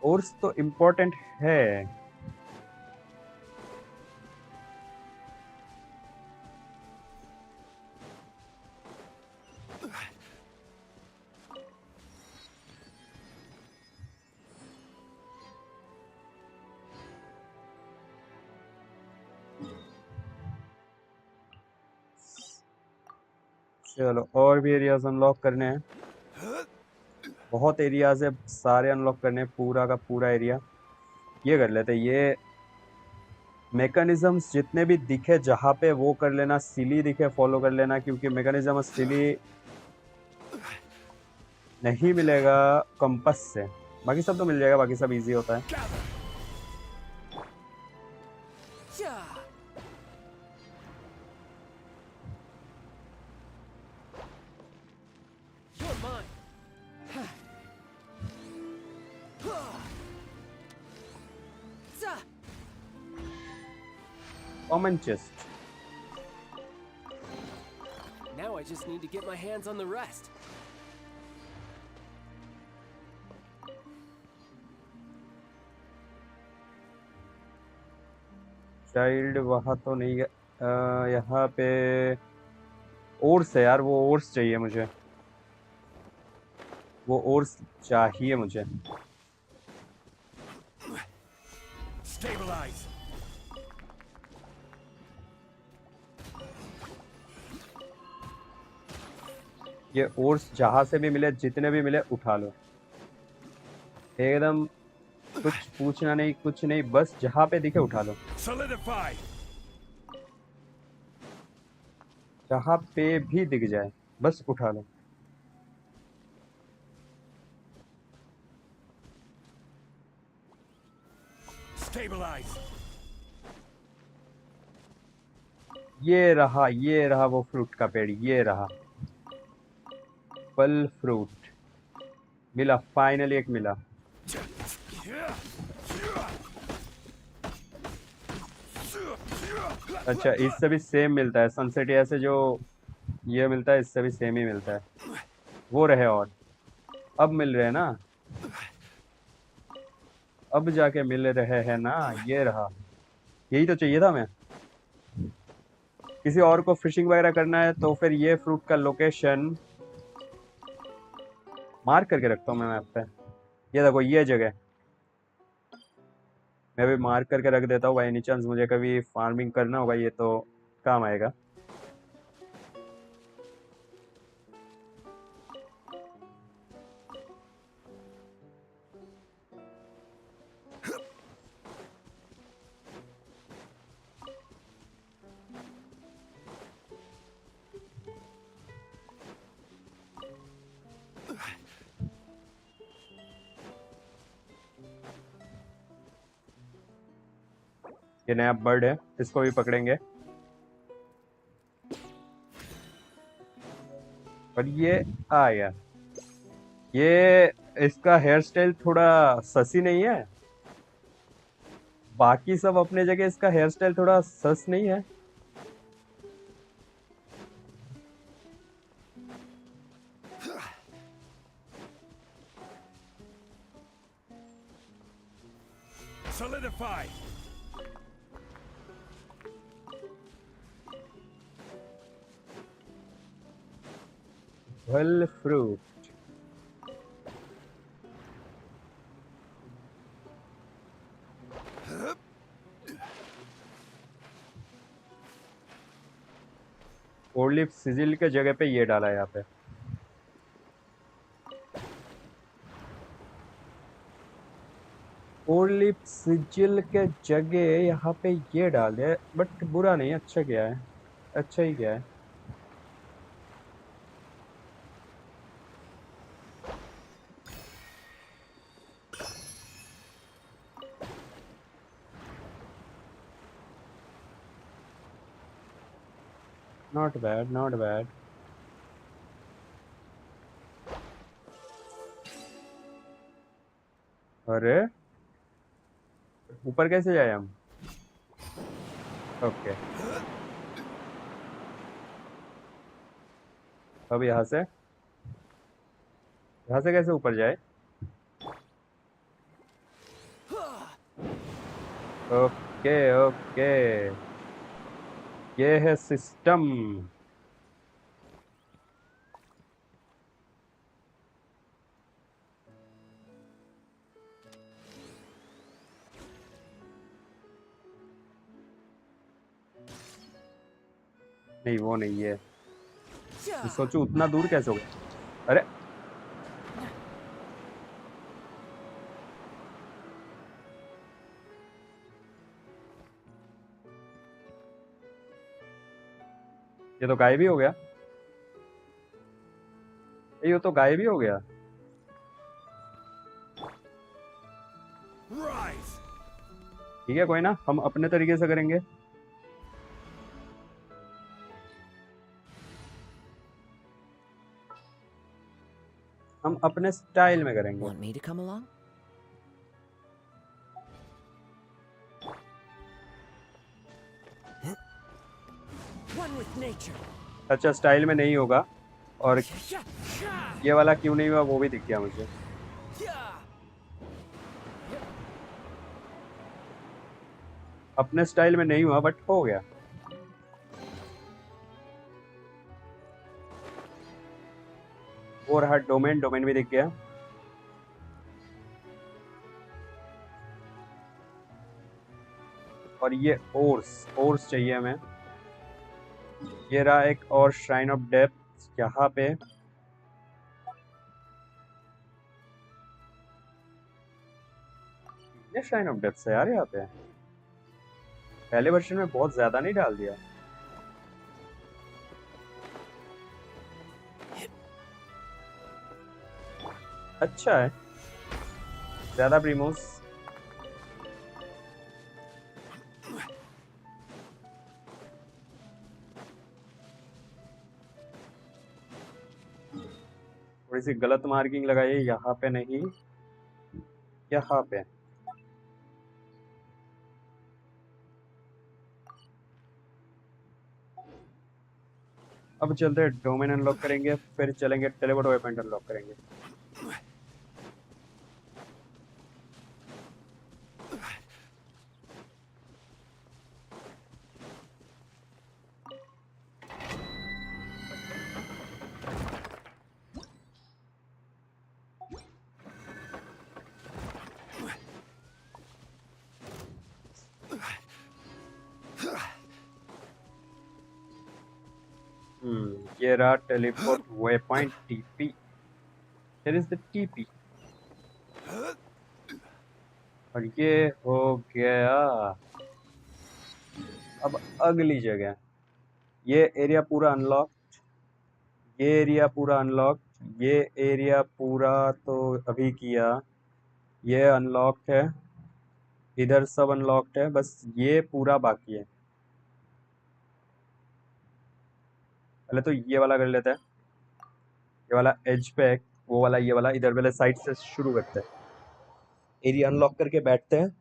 ओर्स तो इंपॉर्टेंट है। चलो और भी एरियाज अनलॉक करने हैं, बहुत एरियाज है, सारे अनलॉक करने हैं, पूरा का पूरा एरिया। ये कर लेते, ये मैकेनिज्म्स जितने भी दिखे जहाँ पे वो कर लेना, सिली दिखे फॉलो कर लेना, क्योंकि मैकेनिज्म सिली नहीं मिलेगा कंपस से, बाकी सब तो मिल जाएगा, बाकी सब इजी होता है। You're mine. Common chest. Now I just need to get my hands on the rest. Child वहाँ तो नहीं है। यहाँ पे ओर्स है यार, वो ओर्स चाहिए मुझे, वो ओर्स चाहिए मुझे। Stabilize. ये ओर्स जहाँ से भी मिले, जितने भी मिले उठा लो, एकदम कुछ पूछना नहीं, कुछ नहीं, बस जहाँ पे दिखे उठा लो। Solidify. जहाँ पे भी दिख जाए बस उठा लो। Stabilize. ये रहा वो फ्रूट का पेड़, ये रहा फल फ्रूट मिला, फाइनली एक मिला। अच्छा, इससे भी सेम मिलता है सनसेटिया से, जो ये मिलता है इससे भी सेम ही मिलता है। वो रहे, और अब मिल रहे हैं ना, अब जाके मिल रहे हैं ना, ये रहा, यही तो चाहिए था मैं। किसी और को फिशिंग वगैरह करना है तो फिर ये फ्रूट का लोकेशन मार्क करके रखता हूँ मैं मैप पे। ये देखो ये जगह मैं भी मार्क करके रख देता हूँ, बाई एनी चांस मुझे कभी फार्मिंग करना होगा ये तो काम आएगा। ये नया बर्ड है, इसको भी पकड़ेंगे। और ये आ गया, ये इसका हेयर स्टाइल थोड़ा ससी नहीं है, बाकी सब अपने जगह, इसका हेयर स्टाइल थोड़ा सस नहीं है। Solidify. फल फ्रूट ओलिव सिजिल के जगह पे ये डाला है यहाँ पे। ओलिव सिजिल के जगह यहाँ पे ये डाल दिया, बट बुरा नहीं, अच्छा किया है, अच्छा ही किया है। Not bad, not bad. अरे ऊपर कैसे जाए हम? ओके, अब यहाँ से कैसे ऊपर जाए? ओके ओके, ये है सिस्टम। नहीं वो नहीं है, सोचो उतना दूर कैसे हो गया। अरे ये तो गायब ही हो गया, ये तो गायब ही हो गया। ठीक है कोई ना, हम अपने तरीके से करेंगे। हम अपने स्टाइल में करेंगे। Want me to come along? One with nature. अच्छा स्टाइल में नहीं होगा और ये वाला क्यों नहीं हुआ वो भी दिख गया मुझे। अपने स्टाइल में नहीं हुआ बट हो गया। और हाँ डोमेन भी दिख गया। और ये ओर्स चाहिए हमें। ये रहा एक और श्राइन ऑफ डेप्थ यहाँ पे। ये श्राइन ऑफ डेप्थ है यार यहाँ पे। पहले वर्जन में बहुत ज्यादा नहीं डाल दिया। अच्छा है ज्यादा प्रीमोस। थोड़ी सी गलत मार्किंग लगाई है यहाँ पे नहीं यहाँ पे। अब चलते हैं डोमेन अनलॉक करेंगे फिर चलेंगे टेलीपोर्ट वेपन अनलॉक करेंगे। ये रहा teleport waypoint TP. Here is the TP। और ये हो गया। अब अगली जगह ये एरिया पूरा अनलॉक्ड। ये एरिया पूरा अनलॉक्ड। ये एरिया पूरा तो अभी किया। ये अनलॉक्ड है। इधर सब अनलॉक्ड है बस ये पूरा बाकी है। पहले तो ये वाला कर लेते हैं। ये वाला एज पे है वो वाला ये वाला इधर वाले साइड से शुरू करते हैं। एरिया अनलॉक करके बैठते हैं।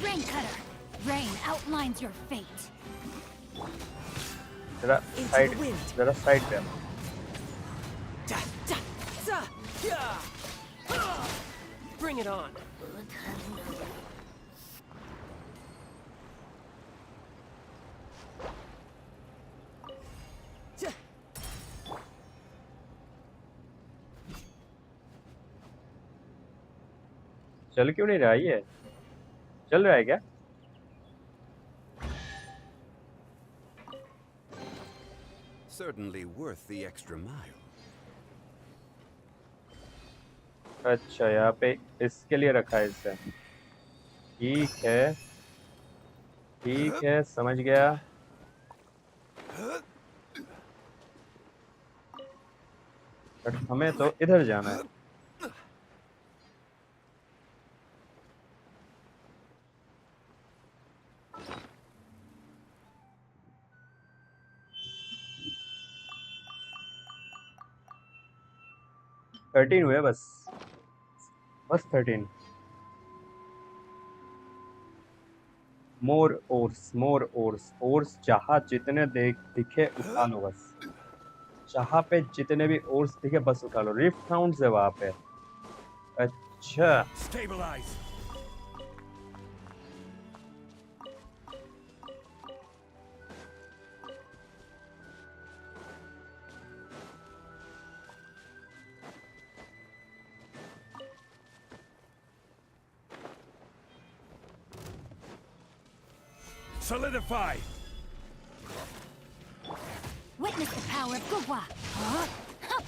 Rain cutter. Rain outlines your fate. जरा साइड पे। Bring it on. चल क्यों नहीं रहा ये? चल रहा है क्या? Certainly worth the extra mile. अच्छा यहाँ पे इसके लिए रखा है इसे। ठीक है समझ गया। बट हमें तो इधर जाना है। थर्टीन हुए बस 13। मोर ओर्स जहाँ जितने दिखे उठा लो बस। जहाँ पे जितने भी ओर्स दिखे बस उठा लो। रिफ्ट साउंड्स है वहाँ पे। अच्छा Solidify! Witness the power of Gugwa. Huh?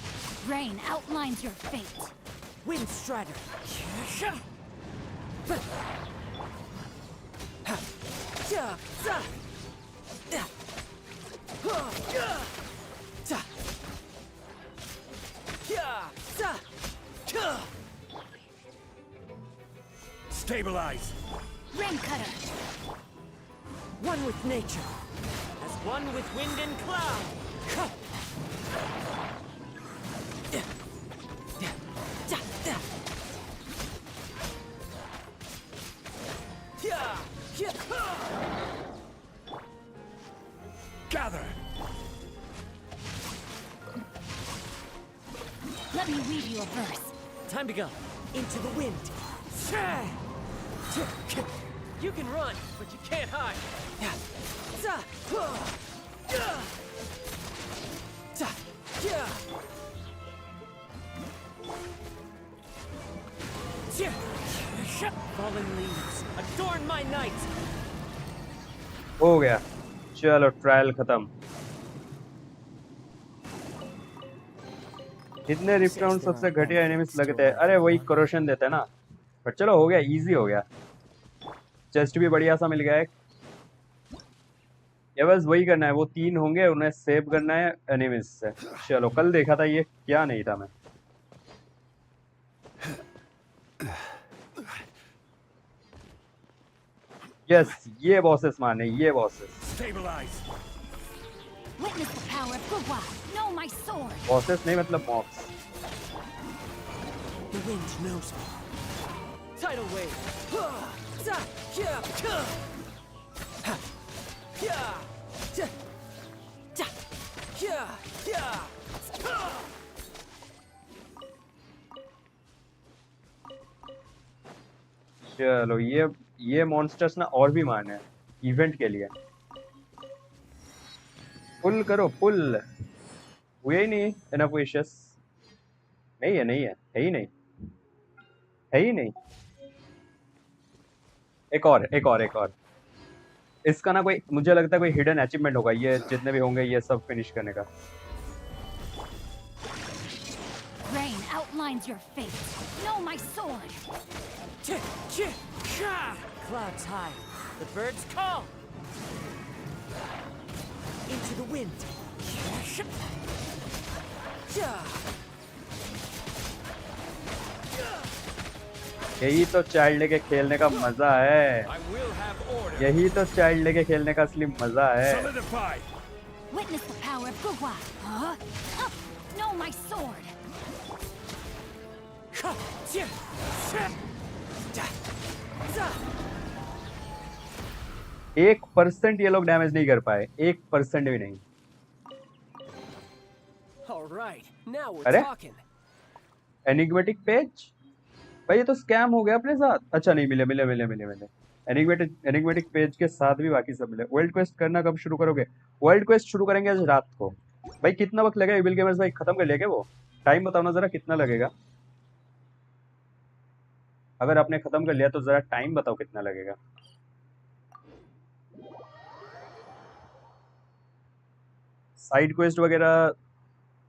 Rain outlines your fate. Wind Strider. Stabilize. Rain cutter. One with nature, as one with wind and cloud. Gather. Let me read you a verse. Time to go. Into the wind. You can run, but you can't hide. Fallen leaves, adorn my night. हो गया, चलो trial खत्म। कितने rift round सबसे घटिया enemies लगते हैं? अरे वही करोशन देते हैं ना। पर चलो हो गया, इजी हो गया। चेस्ट भी बढ़िया सा मिल गया है। ये बस वही करना है, वो 3 होंगे, उन्हें सेव करना है एनिमीज से। चलो कल देखा था ये क्या नहीं था मैं। यस, ये बॉसेस मारने, ये bosses. Witness the power of Gugwa. Know my sword. Bosses नहीं मतलब mobs. The wind knows me. Tidal wave. चलो ये मॉन्स्टर्स ना और भी मारने हैं इवेंट के लिए। पुल करो, पुल। हुए ही नहीं इनफ विशेस। नहीं है ही नहीं। एक और। इसका ना कोई, मुझे लगता है कोई हिडन अचीवमेंट होगा, ये जितने भी होंगे ये सब फिनिश करने का। Rain outlines your fate. Know my sword. Clouds high. The birds call. Into the wind. यही तो चाइल्ड लेके खेलने का मजा है। यही तो चाइल्ड लेके खेलने का असली मजा है। Witness the power of Gugwa. Know my sword. 1% ये लोग डैमेज नहीं कर पाए, 1% भी नहीं। अरे एनिग्मेटिक पेज भाई, ये तो स्कैम हो गया अपने साथ। अच्छा नहीं मिले। एनिग्मेटिक पेज के साथ भी बाकी सब मिले। वर्ल्ड क्वेस्ट करना कब शुरू करोगे? वर्ल्ड क्वेस्ट शुरू करेंगे आज रात को। भाई कितना वक्त लगेगा इविल गेमर्स भाई, खत्म कर लेंगे वो? टाइम बताओ ना जरा, कितना लगेगा? अगर आपने खत्म कर लिया तो जरा टाइम बताओ कितना लगेगा। साइड क्वेस्ट वगैरह,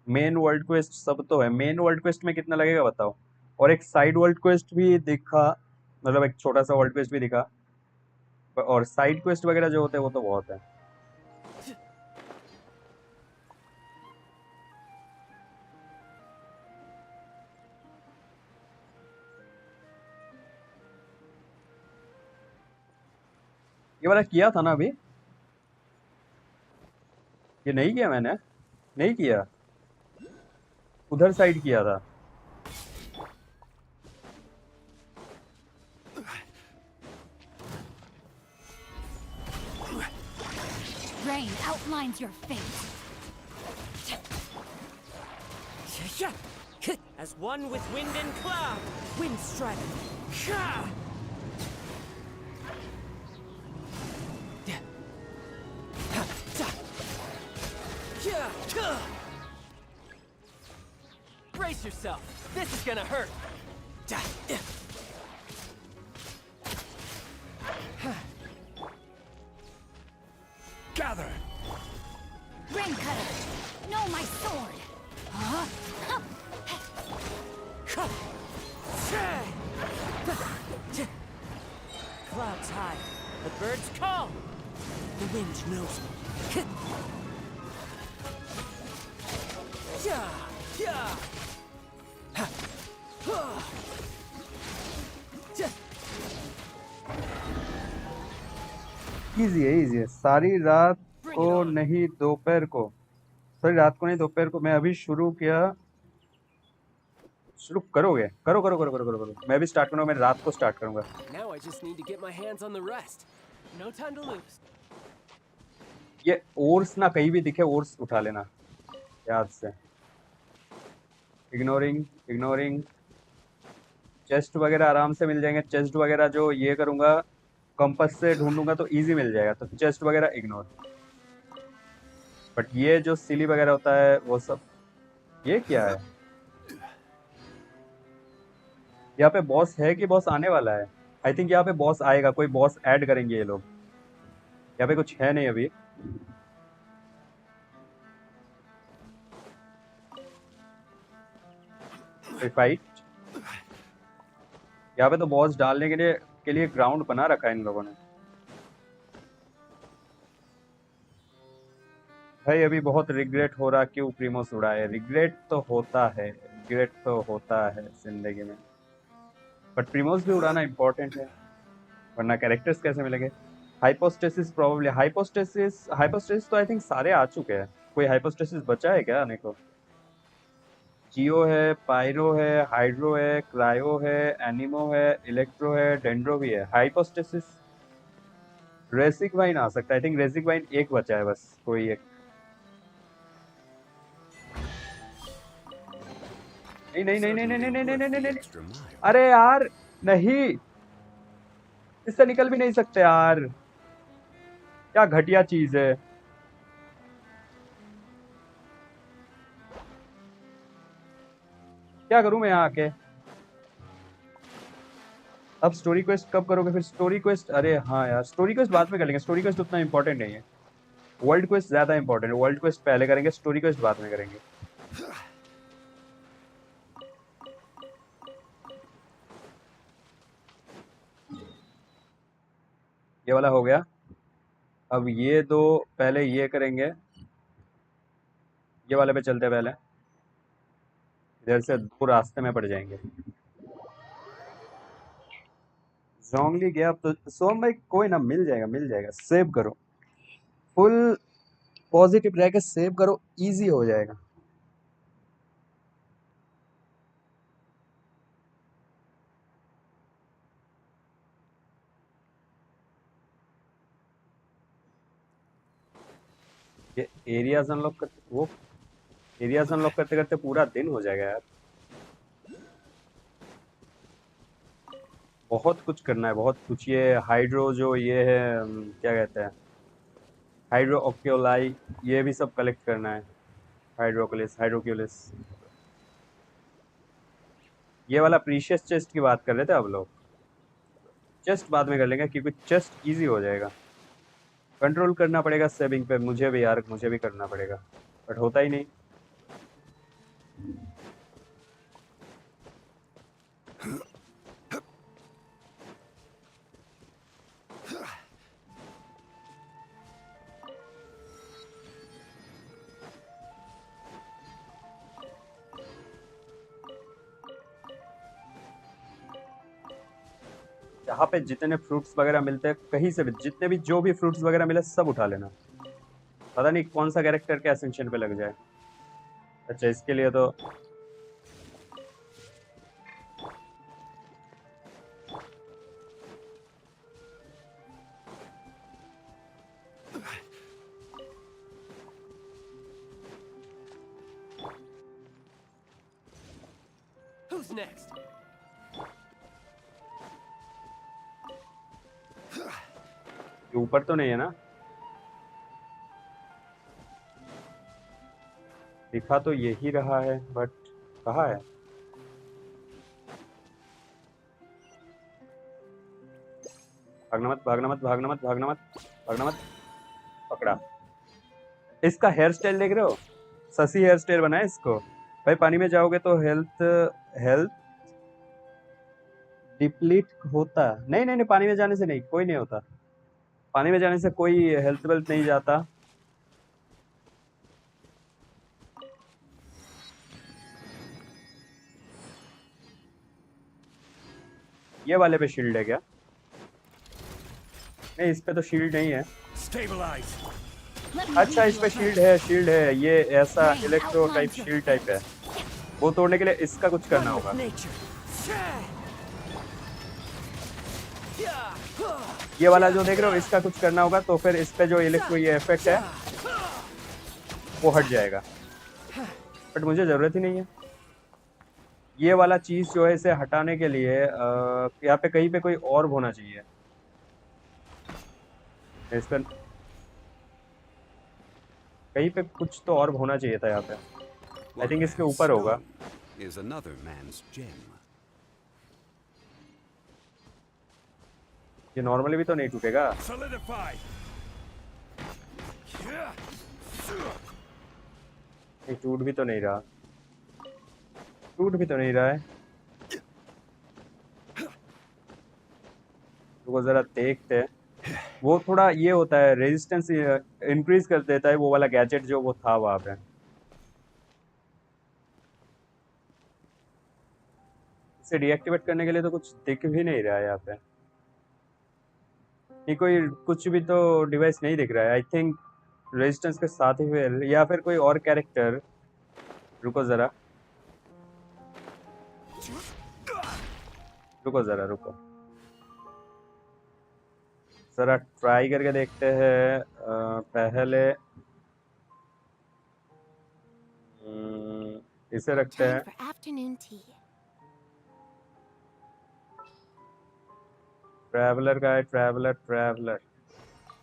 मेन वर्ल्ड क्वेस्ट सब तो है। मेन वर्ल्ड क्वेस्ट में कितना लगेगा बताओ? और एक साइड वर्ल्ड क्वेस्ट भी दिखा, मतलब एक छोटा सा वर्ल्ड क्वेस्ट भी दिखा। और साइड क्वेस्ट वगैरह जो होते हैं वो तो बहुत है। ये वाला किया था ना अभी? ये नहीं किया मैंने, नहीं किया। उधर साइड किया था। Rain outlines your fate. As one with wind and cloud. Wind strike. Brace yourself. This is gonna hurt. Gather. Rain cutter. Know my sword. Clouds high. The birds call. The wind knows me. Easy है। सारी रात को नहीं दोपहर को, sorry रात को नहीं दोपहर को। मैं अभी शुरू किया। शुरू करोगे? करो करो करो करो करो करो। मैं भी स्टार्ट करूंगा। मैं रात को स्टार्ट करूंगा। Now I just need to get my hands on the rest. No time to lose. ये ओर्स ना कहीं भी दिखे, ओर्स उठा लेना याद से। Ignoring ignoring. चेस्ट वगैरह आराम से मिल जाएंगे। चेस्ट वगैरह जो ये करूंगा कंपास से ढूंढूंगा तो इजी मिल जाएगा, तो चेस्ट वगैरह इग्नोर। बट ये जो सिली वगैरह होता है वो सब, ये क्या है? यहाँ पे बॉस है कि बॉस आने वाला है? आई थिंक यहाँ पे बॉस आएगा, कोई बॉस ऐड करेंगे ये लोग। यहाँ पे कुछ है नहीं अभी। फाइट यहाँ पे तो बॉस डालने के लिए ग्राउंड बना रखा है इन लोगों ने। भाई अभी बहुत रिग्रेट हो रहा क्यों प्रीमोस उड़ाए। रिग्रेट तो होता है, रिग्रेट तो होता है जिंदगी में, बट प्रीमोस भी उड़ाना इम्पोर्टेंट है, वरना कैरेक्टर्स कैसे मिलेंगे। हाइपोस्टेसिस प्रोबेबली हाइपोस्टेसिस तो आई थिंक सारे आ चुके हैं। कोई हाइपोस्टेसिस बचा है क्या आने को? जियो है, पायरो है, हाइड्रो है, क्रायो है, एनिमो है, इलेक्ट्रो है, डेंड्रो भी है। हाइपोस्टेसिस रेसिक वाइन आ सकता है। आई थिंक रेसिक वाइन एक बचा है बस, कोई एक। नहीं नहीं नहीं नहीं नहीं नहीं नहीं नहीं नहीं नहीं। अरे यार नहीं, इससे निकल भी नहीं सकते यार। क्या घटिया चीज है। क्या करूं मैं यहाँ आके? अब स्टोरी क्वेस्ट कब करोगे फिर? स्टोरी क्वेस्ट, अरे हाँ यार स्टोरी क्वेस्ट बाद में कर लेंगे। स्टोरी क्वेस्ट उतना इंपॉर्टेंट नहीं है। वर्ल्ड क्वेस्ट ज्यादा इंपॉर्टेंट है। वर्ल्ड क्वेस्ट पहले करेंगे, स्टोरी क्वेस्ट बाद में करेंगे। ये वाला हो गया। अब ये दो पहले ये करेंगे। ये वाले पे चलते पहले। इधर से दो रास्ते में पड़ जाएंगे। जोंगली गया अब तो। सोम भाई कोई ना, मिल जाएगा मिल जाएगा। सेव करो, फुल पॉजिटिव रह के सेव करो, इजी हो जाएगा। ये एरियाज अनलॉक करते, वो एरियाज अनलॉक करते करते पूरा दिन हो जाएगा यार। बहुत कुछ करना है, बहुत कुछ। ये हाइड्रो जो ये है क्या कहते हैं, हाइड्रो ओक्योलाई, ये भी सब कलेक्ट करना है। हाइड्रोकुलिस हाइड्रोक्यूलिस। ये वाला प्रीशियस चेस्ट की बात कर रहे थे अब लोग। चेस्ट बाद में कर लेंगे क्योंकि चेस्ट इजी हो जाएगा। कंट्रोल करना पड़ेगा सेविंग पे मुझे भी यार, मुझे भी करना पड़ेगा, बट होता ही नहीं। यहाँ पे जितने फ्रूट्स वगैरह मिलते हैं कहीं से भी, जितने भी जो भी फ्रूट्स वगैरह मिले सब उठा लेना। पता नहीं कौन सा कैरेक्टर के असेंशन पे लग जाए। अच्छा इसके लिए तो Who's next? ये ऊपर तो नहीं है ना? दिखा तो यही रहा है, बट कहाँ है? भागना मत भागना मत भागना मत भागना मत भागना मत। पकड़ा। इसका हेयर स्टाइल देख रहे हो? ससी हेयर स्टाइल बना है इसको। भाई पानी में जाओगे तो हेल्थ हेल्थ डिप्लीट होता। नहीं नहीं नहीं, पानी में जाने से नहीं, कोई नहीं होता। पानी में जाने से कोई हेल्थ वेल्थ नहीं जाता। ये वाले पे शील्ड है क्या? नहीं, इस पे तो शील्ड नहीं है। Stabilize. अच्छा, इस पे शील्ड है, शील्ड है। ये ऐसा इलेक्ट्रो टाइप शील्ड टाइप है। वो तोड़ने के लिए इसका कुछ करना होगा। ये वाला जो देख रहे हो, इसका कुछ करना होगा, तो फिर इस पे जो इलेक्ट्रो ये इफेक्ट है वो हट जाएगा। बट मुझे जरूरत ही नहीं है। ये वाला चीज जो है, इसे हटाने के लिए यहाँ पे कहीं पे कोई और होना चाहिए। इस पे कहीं पे कुछ तो और होना चाहिए था यहाँ पे। आई थिंक इसके ऊपर होगा। Is another man's gem. ये नॉर्मली भी तो नहीं टूटेगा। Solidify. ये टूट भी तो नहीं रहा, टूट भी तो नहीं रहा है। तो जरा देखते हैं। वो थोड़ा ये होता है, रेजिस्टेंस इंक्रीज कर देता है वो वाला गैजेट जो वो था वहां पे। इसे डीएक्टिवेट करने के लिए तो कुछ दिख भी नहीं रहा है यहाँ पे। ये कोई कुछ भी तो डिवाइस नहीं दिख रहा है। आई थिंक रेजिस्टेंस के साथ ही फिर, या फिर कोई और कैरेक्टर। रुको जरा, रुको जरा, रुको जरा, ट्राई करके देखते हैं। पहले इसे रखते Time हैं। for afternoon tea. ट्रैवलर का है, traveller, traveller.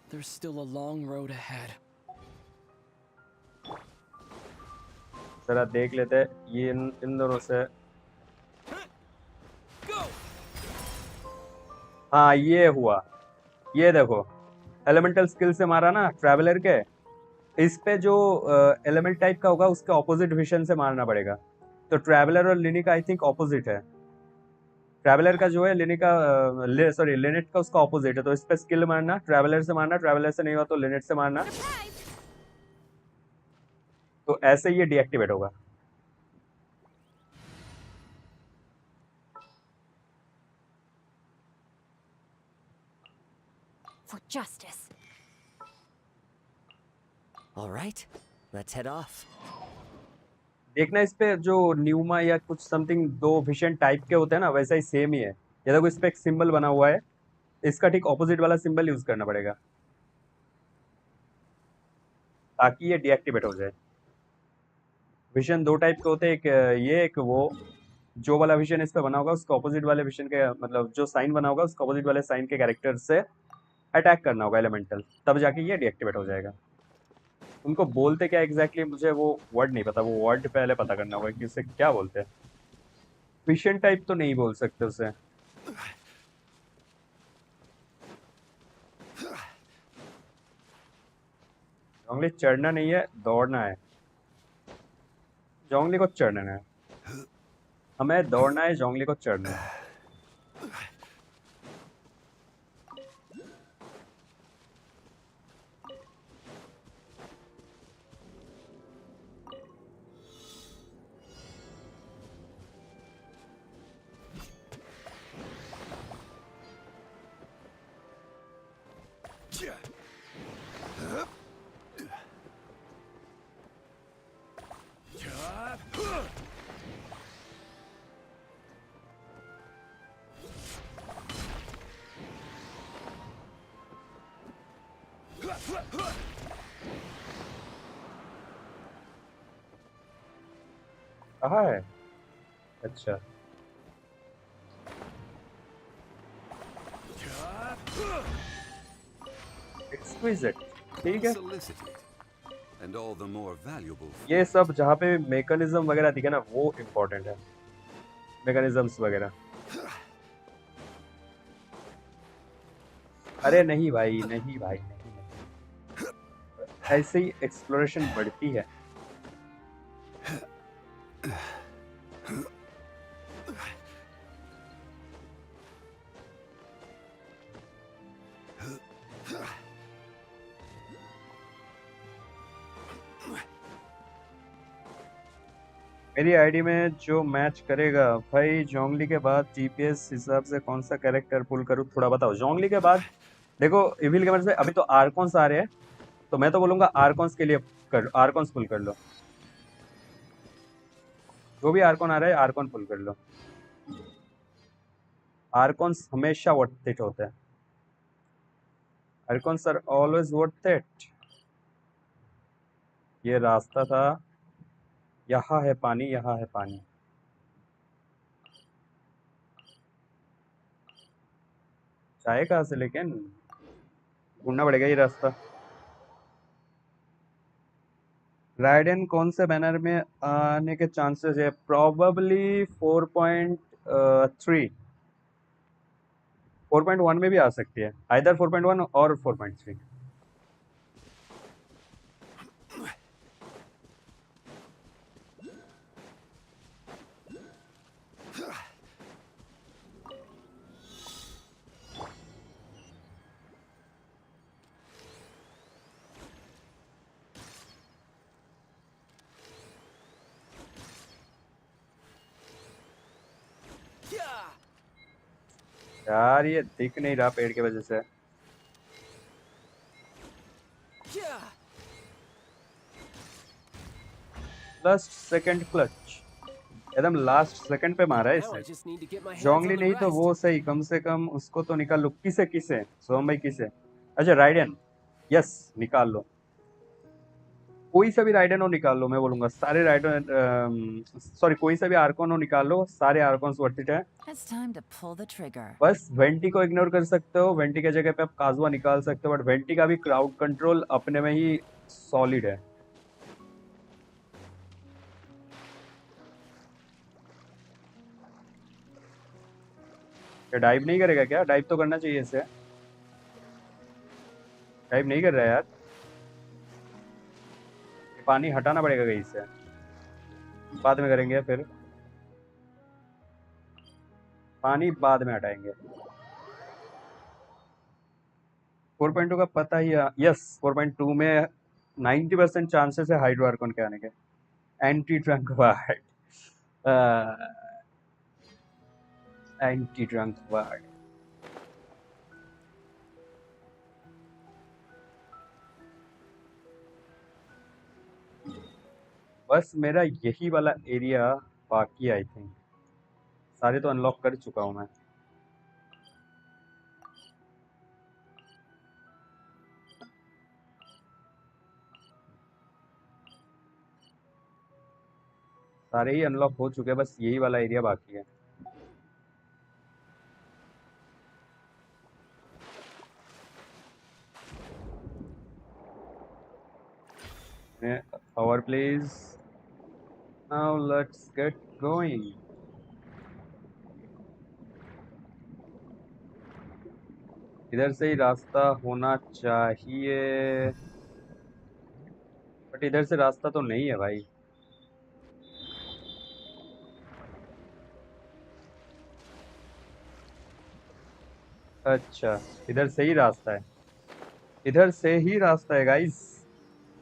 There's still a long road ahead. जरा देख लेते हैं ये इन दोनों से। हाँ, ये हुआ। ये देखो, एलिमेंटल स्किल से मारा ना ट्रैवलर के। इस पे जो एलिमेंट टाइप का होगा उसके ऑपोजिट विशन से मारना पड़ेगा। तो ट्रैवलर और लिनिका आई थिंक ऑपोजिट है। ट्रैवलर का जो है लिनिका, सॉरी लिनेट का उसका ऑपोजिट है। तो इस पे स्किल मारना, ट्रैवलर से मारना, ट्रैवलर से नहीं हुआ तो लिनेट से मारना। तो ऐसे ही ये डीएक्टिवेट होगा। For justice. All right, let's head off. देखना, इस पे जो न्यूमा या कुछ समथिंग दो विशन टाइप के होते हैं ना, वैसा ही सेम ही है। ये देखो, इस पे एक सिंबल बना हुआ है, इसका ठीक ऑपोजिट वाला सिंबल यूज करना पड़ेगा ताकि ये डीएक्टिवेट हो जाए। विशन दो टाइप के होते हैं, एक ये, एक वो। जो वाला विशन इस पे बना होगा उसका ऑपोजिट वाले विशन के, मतलब जो साइन बना होगा उसका ऑपोजिट वाले साइन के कैरेक्टर से अटैक करना होगा एलिमेंटल, तब जाके ये डीएक्टिवेट हो जाएगा। उनको बोलते क्या एग्जैक्टली मुझे वो वर्ड नहीं पता। वो वर्ड पहले पता करना होगा कि उसे क्या बोलते हैं। विशन टाइप तो नहीं बोल सकते उसे। जोंगली चढ़ना नहीं है, दौड़ना है। जोंगली को चढ़ना है, हमें दौड़ना है, जोंगली को चढ़ना है। कहाँ है? अच्छा, एक्सक्विजिट, ठीक है। And all the more valuable. ये सब जहाँ पे मैकेनिज्म वगैरह दिखे ना, वो इम्पोर्टेंट है, मैकेनिज्म्स वगैरह। अरे नहीं भाई, नहीं भाई, नहीं। ऐसे ही एक्सप्लोरेशन बढ़ती है। मेरी आईडी में जो मैच करेगा भाई, जोंगली के बाद जीपीएस हिसाब से कौन सा कैरेक्टर पुल करूँ, थोड़ा बताओ। जोंगली के बाद देखो इविल गेमर्स में अभी तो आर्कॉन्स आ रहे हैं, तो मैं तो बोलूंगा आर्कॉन्स के लिए कर, आर्कॉन्स पुल कर लो। जो भी आर्कॉन आ रहा है आर्कॉन पुल कर लो। आर्कॉन्स हमेशा वर्थ इट होते हैं। आर्कॉन्स आर ऑलवेज वर्थ इट। ये रास्ता था, यहाँ है पानी, यहाँ है पानी। चाय कहाँ से, लेकिन ढूंढना पड़ेगा ये रास्ता। राइडन कौन से बैनर में आने के चांसेस है? प्रोबेबली 4.3। 4.1 में भी आ सकती है, आइदर 4.1 और 4.3। यार ये दिख नहीं रहा पेड़ की वजह से। लास्ट सेकंड क्लच, एकदम लास्ट सेकंड पे मारा है इसे। जोंगली नहीं तो वो सही, कम से कम उसको तो निकाल लो। किसे सोम भाई किसे? अच्छा राइडन, यस निकाल लो। कोई सा भी राइडन हो निकाल लो, मैं बोलूंगा सारे राइडन, सॉरी कोई सा भी आर्कॉन हो निकाल लो, सारे आर्कॉन्स वर्थ इट है। बस वेंटी को इग्नोर कर सकते हो, वेंटी के जगह पे आप काजुआ निकाल सकते हो, बट वेंटी का भी क्राउड कंट्रोल अपने में ही सॉलिड है। डाइव नहीं करेगा क्या? डाइव तो करना चाहिए इसे। डाइव नहीं कर रहा है यार, पानी हटाना पड़ेगा कहीं से, बाद में करेंगे फिर, पानी बाद में हटाएंगे। 4.2 का पता ही है, यस 4.2 में 90% चांसेस है हाइड्रो आर्कॉन के आने के। Anti trunk ward, anti trunk ward. बस मेरा यही वाला एरिया बाकी, आई थिंक सारे तो अनलॉक कर चुका हूं मैं। सारे ही अनलॉक हो चुके हैं, बस यही वाला एरिया बाकी है। Power please. Now let's get going. इधर से ही रास्ता होना चाहिए, बट इधर से रास्ता तो नहीं है भाई। अच्छा इधर से ही रास्ता है, इधर से ही रास्ता है गाइस।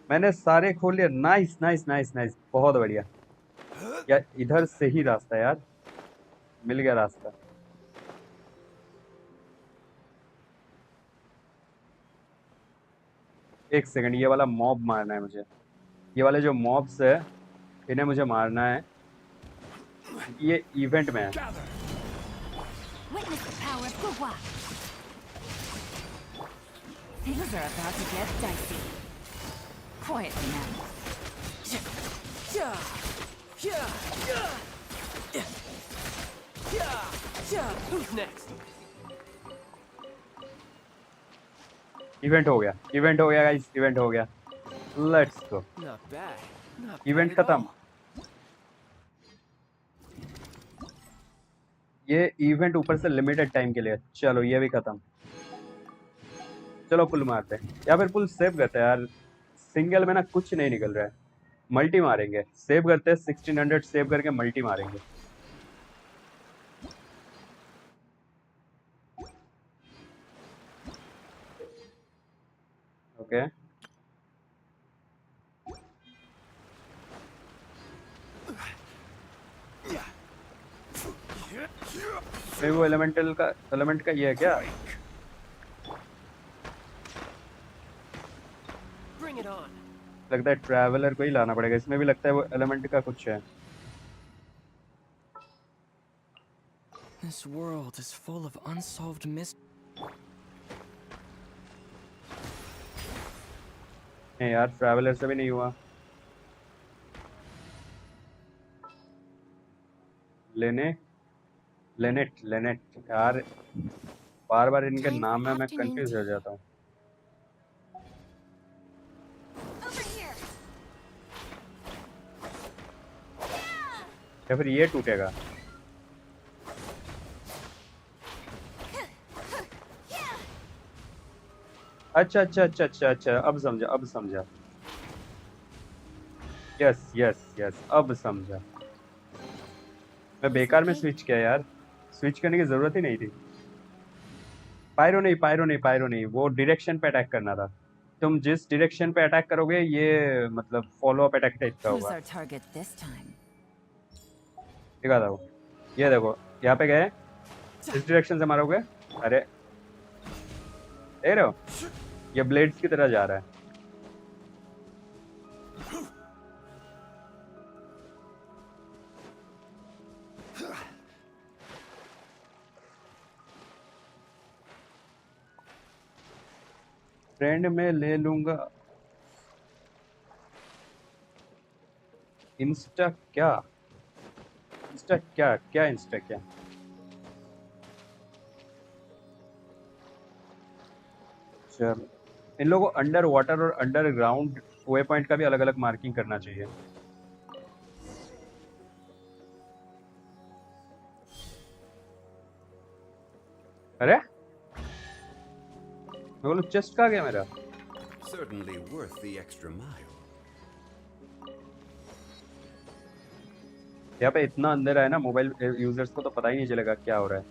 मैंने सारे खोल लिया। नाइस नाइस नाइस नाइस, बहुत बढ़िया यार, इधर से ही रास्ता है यार, मिल गया रास्ता। एक सेकंड, ये वाला मॉब मारना है मुझे। ये वाले जो मॉब्स है इन्हें मुझे मारना है, ये इवेंट में है। Things are about to get dicey. Quietly now. Who's next? Event हो गया, इवेंट हो गया गाइस, इवेंट हो गया। Let's go. Not bad. Not event bad at खत्म। all. ये इवेंट ऊपर से लिमिटेड टाइम के लिए, चलो ये भी खत्म। चलो पुल मारते हैं, या फिर पुल सेव करते हैं यार, सिंगल में ना कुछ नहीं निकल रहा है। मल्टी मारेंगे, सेव करते हैं, 1600 सेव करके मल्टी मारेंगे। ओके वो एलिमेंट का ये है क्या? लगता है ट्रैवलर को ही लाना पड़ेगा, इसमें भी लगता है वो एलिमेंट का कुछ है। This world is full of unsolved नहीं यार, ट्रैवलर से भी नहीं हुआ। लेनेट यार, बार बार इनके नाम में मैं कंफ्यूज हो जाता हूँ। या फिर ये टूटेगा। अच्छा अच्छा अच्छा अच्छा अच्छा, अब समझा। यस अब समझा। मैं बेकार में स्विच किया यार, स्विच करने की जरूरत ही नहीं थी। पायरो नहीं, वो डायरेक्शन पे अटैक करना था। तुम जिस डायरेक्शन पे अटैक करोगे ये मतलब फॉलो अप अटैक टाइप का होगा। दिखा था वो, ये देखो यहाँ पे गए, इस डायरेक्शन से मारोगे, अरे देख रहे हो, ये ब्लेड्स की तरह जा रहा है। फ्रेंड में ले लूंगा। इंस्टा क्या चल, इन लोगों को अंडर वाटर और अंडरग्राउंड वे पॉइंट का भी अलग अलग मार्किंग करना चाहिए। अरे बोलो चेस्ट कहाँ गया मेरा? Certainly worth the extra mile. यहाँ पे इतना अंदर है ना, मोबाइल यूजर्स को तो पता ही नहीं चलेगा क्या हो रहा है।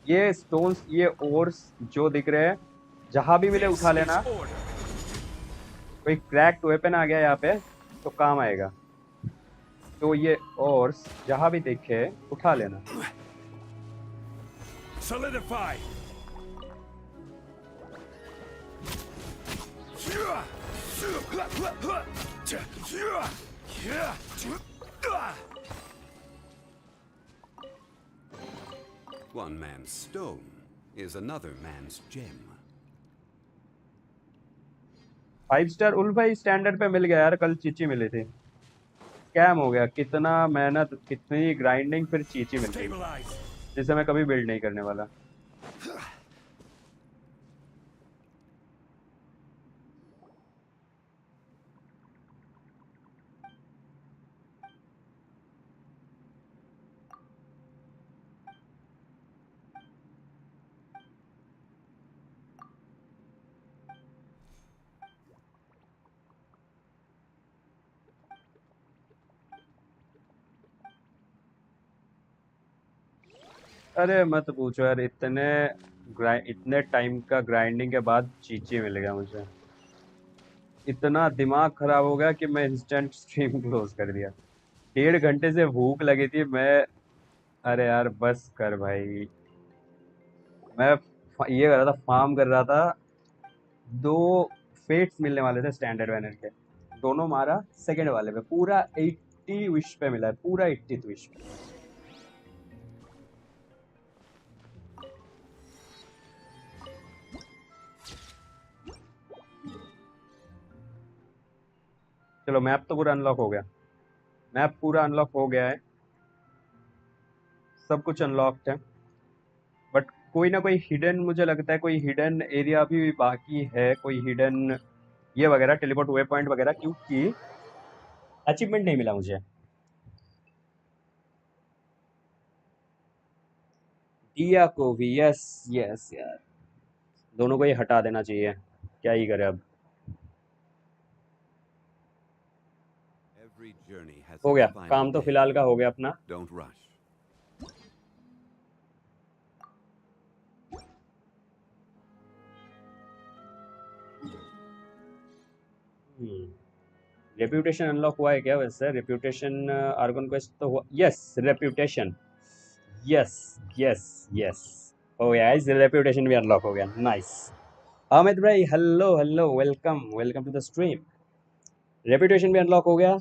ये स्टोन्स, ये ओर्स जो दिख रहे हैं, जहां भी मिले उठा लेना। कोई क्रैक्ड वेपन आ गया यहाँ पे तो काम आएगा, तो ये ओर्स जहां भी दिखे उठा लेना। Solidify. One man's stone is another man's gem. 5 star उल्फ भाई स्टैंडर्ड पे मिल गया यार, कल चीची मिली थी। स्कैम हो गया, कितना मेहनत, कितनी ग्राइंडिंग, फिर चीची मिल गई जिसे मैं कभी बिल्ड नहीं करने वाला। अरे मत पूछो यार, इतने टाइम का ग्राइंडिंग के बाद चीची मिल गया मुझे। इतना दिमाग खराब हो गया कि मैं इंस्टेंट स्ट्रीम क्लोज कर दिया। 1.5 घंटे से भूख लगी थी मैं। अरे यार बस कर भाई, मैं ये कर रहा था, फार्म कर रहा था। 2 फेट्स मिलने वाले थे स्टैंडर्ड बैनर के, दोनों मारा सेकंड वाले पे, पूरा 80 विश पे मिला है, पूरा 80 विश पे। चलो मैप तो पूरा अनलॉक हो गया, मैप पूरा अनलॉक हो गया है, सब कुछ अनलॉक्ड है। बट कोई ना कोई हिडन, मुझे लगता है कोई हिडन एरिया भी बाकी है, कोई हिडन ये वगैरह टेलीपोर्ट वे पॉइंट वगैरह, क्योंकि अचीवमेंट नहीं मिला मुझे। दिया को भी यस यस यार, दोनों को ही हटा देना चाहिए, क्या ही करे अब। Every journey has हो its गया final काम तो day. फिलहाल का हो गया अपना। Don't rush. रेप्यूटेशन अनलॉक हुआ है क्या वैसे? रेप्यूटेशन आर्गन क्वेस्ट तो हुआ, yes reputation yes yes yes हो गया गाइस, रेपुटेशन भी अनलॉक हो गया। नाइस अमित भाई, hello hello, welcome welcome to the stream. Reputation भी अनलॉक हो गया,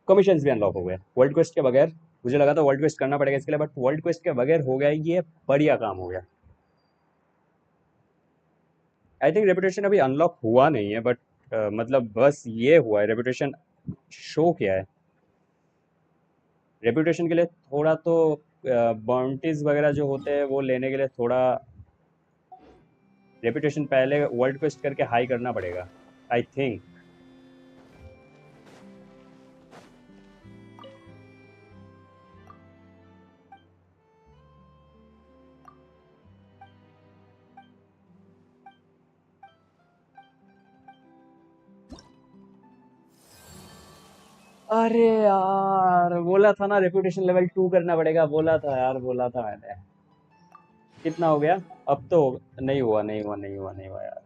कमीशंस भी अनलॉक हो गया। वर्ल्ड क्वेस्ट के बगैर, मुझे लगा था वर्ल्ड क्वेस्ट करना पड़ेगा इसके लिए, बट वर्ल्ड क्वेस्ट के बगैर हो गया, ये बढ़िया काम हो गया। आई थिंक रेपुटेशन अभी अनलॉक हुआ नहीं है, बट मतलब बस ये हुआ है, रेपुटेशन शो किया है। रेपुटेशन के लिए थोड़ा तो बाउंटीज वगैरह जो होते हैं वो लेने के लिए थोड़ा रेपुटेशन पहले वर्ल्ड क्वेस्ट करके हाई करना पड़ेगा आई थिंक। अरे यार बोला था ना रेपुटेशन लेवल 2 करना पड़ेगा, बोला था यार, बोला था मैंने। कितना हो गया अब तो? नहीं हुआ नहीं हुआ नहीं हुआ नहीं हुआ यार,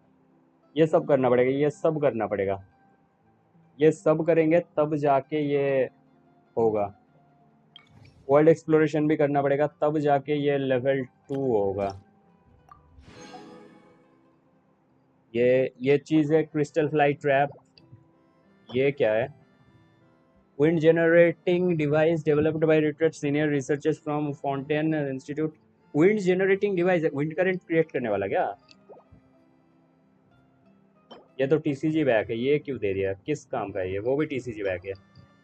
ये सब करना पड़ेगा, ये सब करना पड़ेगा, ये सब करेंगे तब जाके ये होगा। वर्ल्ड एक्सप्लोरेशन भी करना पड़ेगा तब जाके ये लेवल 2 होगा। ये चीज़ है क्रिस्टल फ्लाई ट्रैप। ये क्या है? Wind generating device developed by research senior researchers from Fontaine institute. Wind generating device, wind current create करने वाला क्या? ये तो टीसीजी बैग है, ये क्यों दे दिया? किस काम का है ये? वो भी टीसीजी बैग है।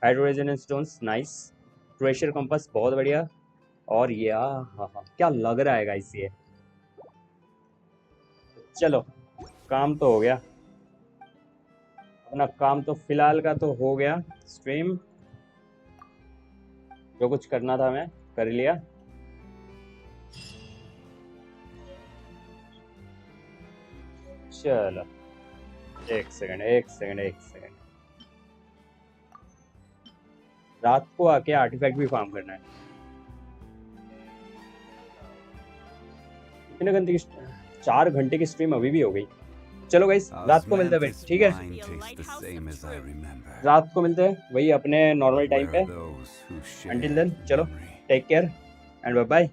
Hydrogen stones, nice. ट्रेशर कंपास, बहुत बढ़िया। और ये हाँ, क्या लग रहा है गाइस ये। चलो काम तो हो गया, अपना काम तो फिलहाल का तो हो गया। स्ट्रीम जो कुछ करना था मैं कर लिया। चलो एक सेकंड एक सेकंड एक सेकंड, रात को आके आर्टिफैक्ट भी फार्म करना है। इतने घंटे की 4 घंटे की स्ट्रीम अभी भी हो गई। चलो गाइस रात को मिलते हैं, ठीक है? रात को मिलते हैं वही अपने नॉर्मल टाइम पे। अंटिल देन चलो take care and bye bye.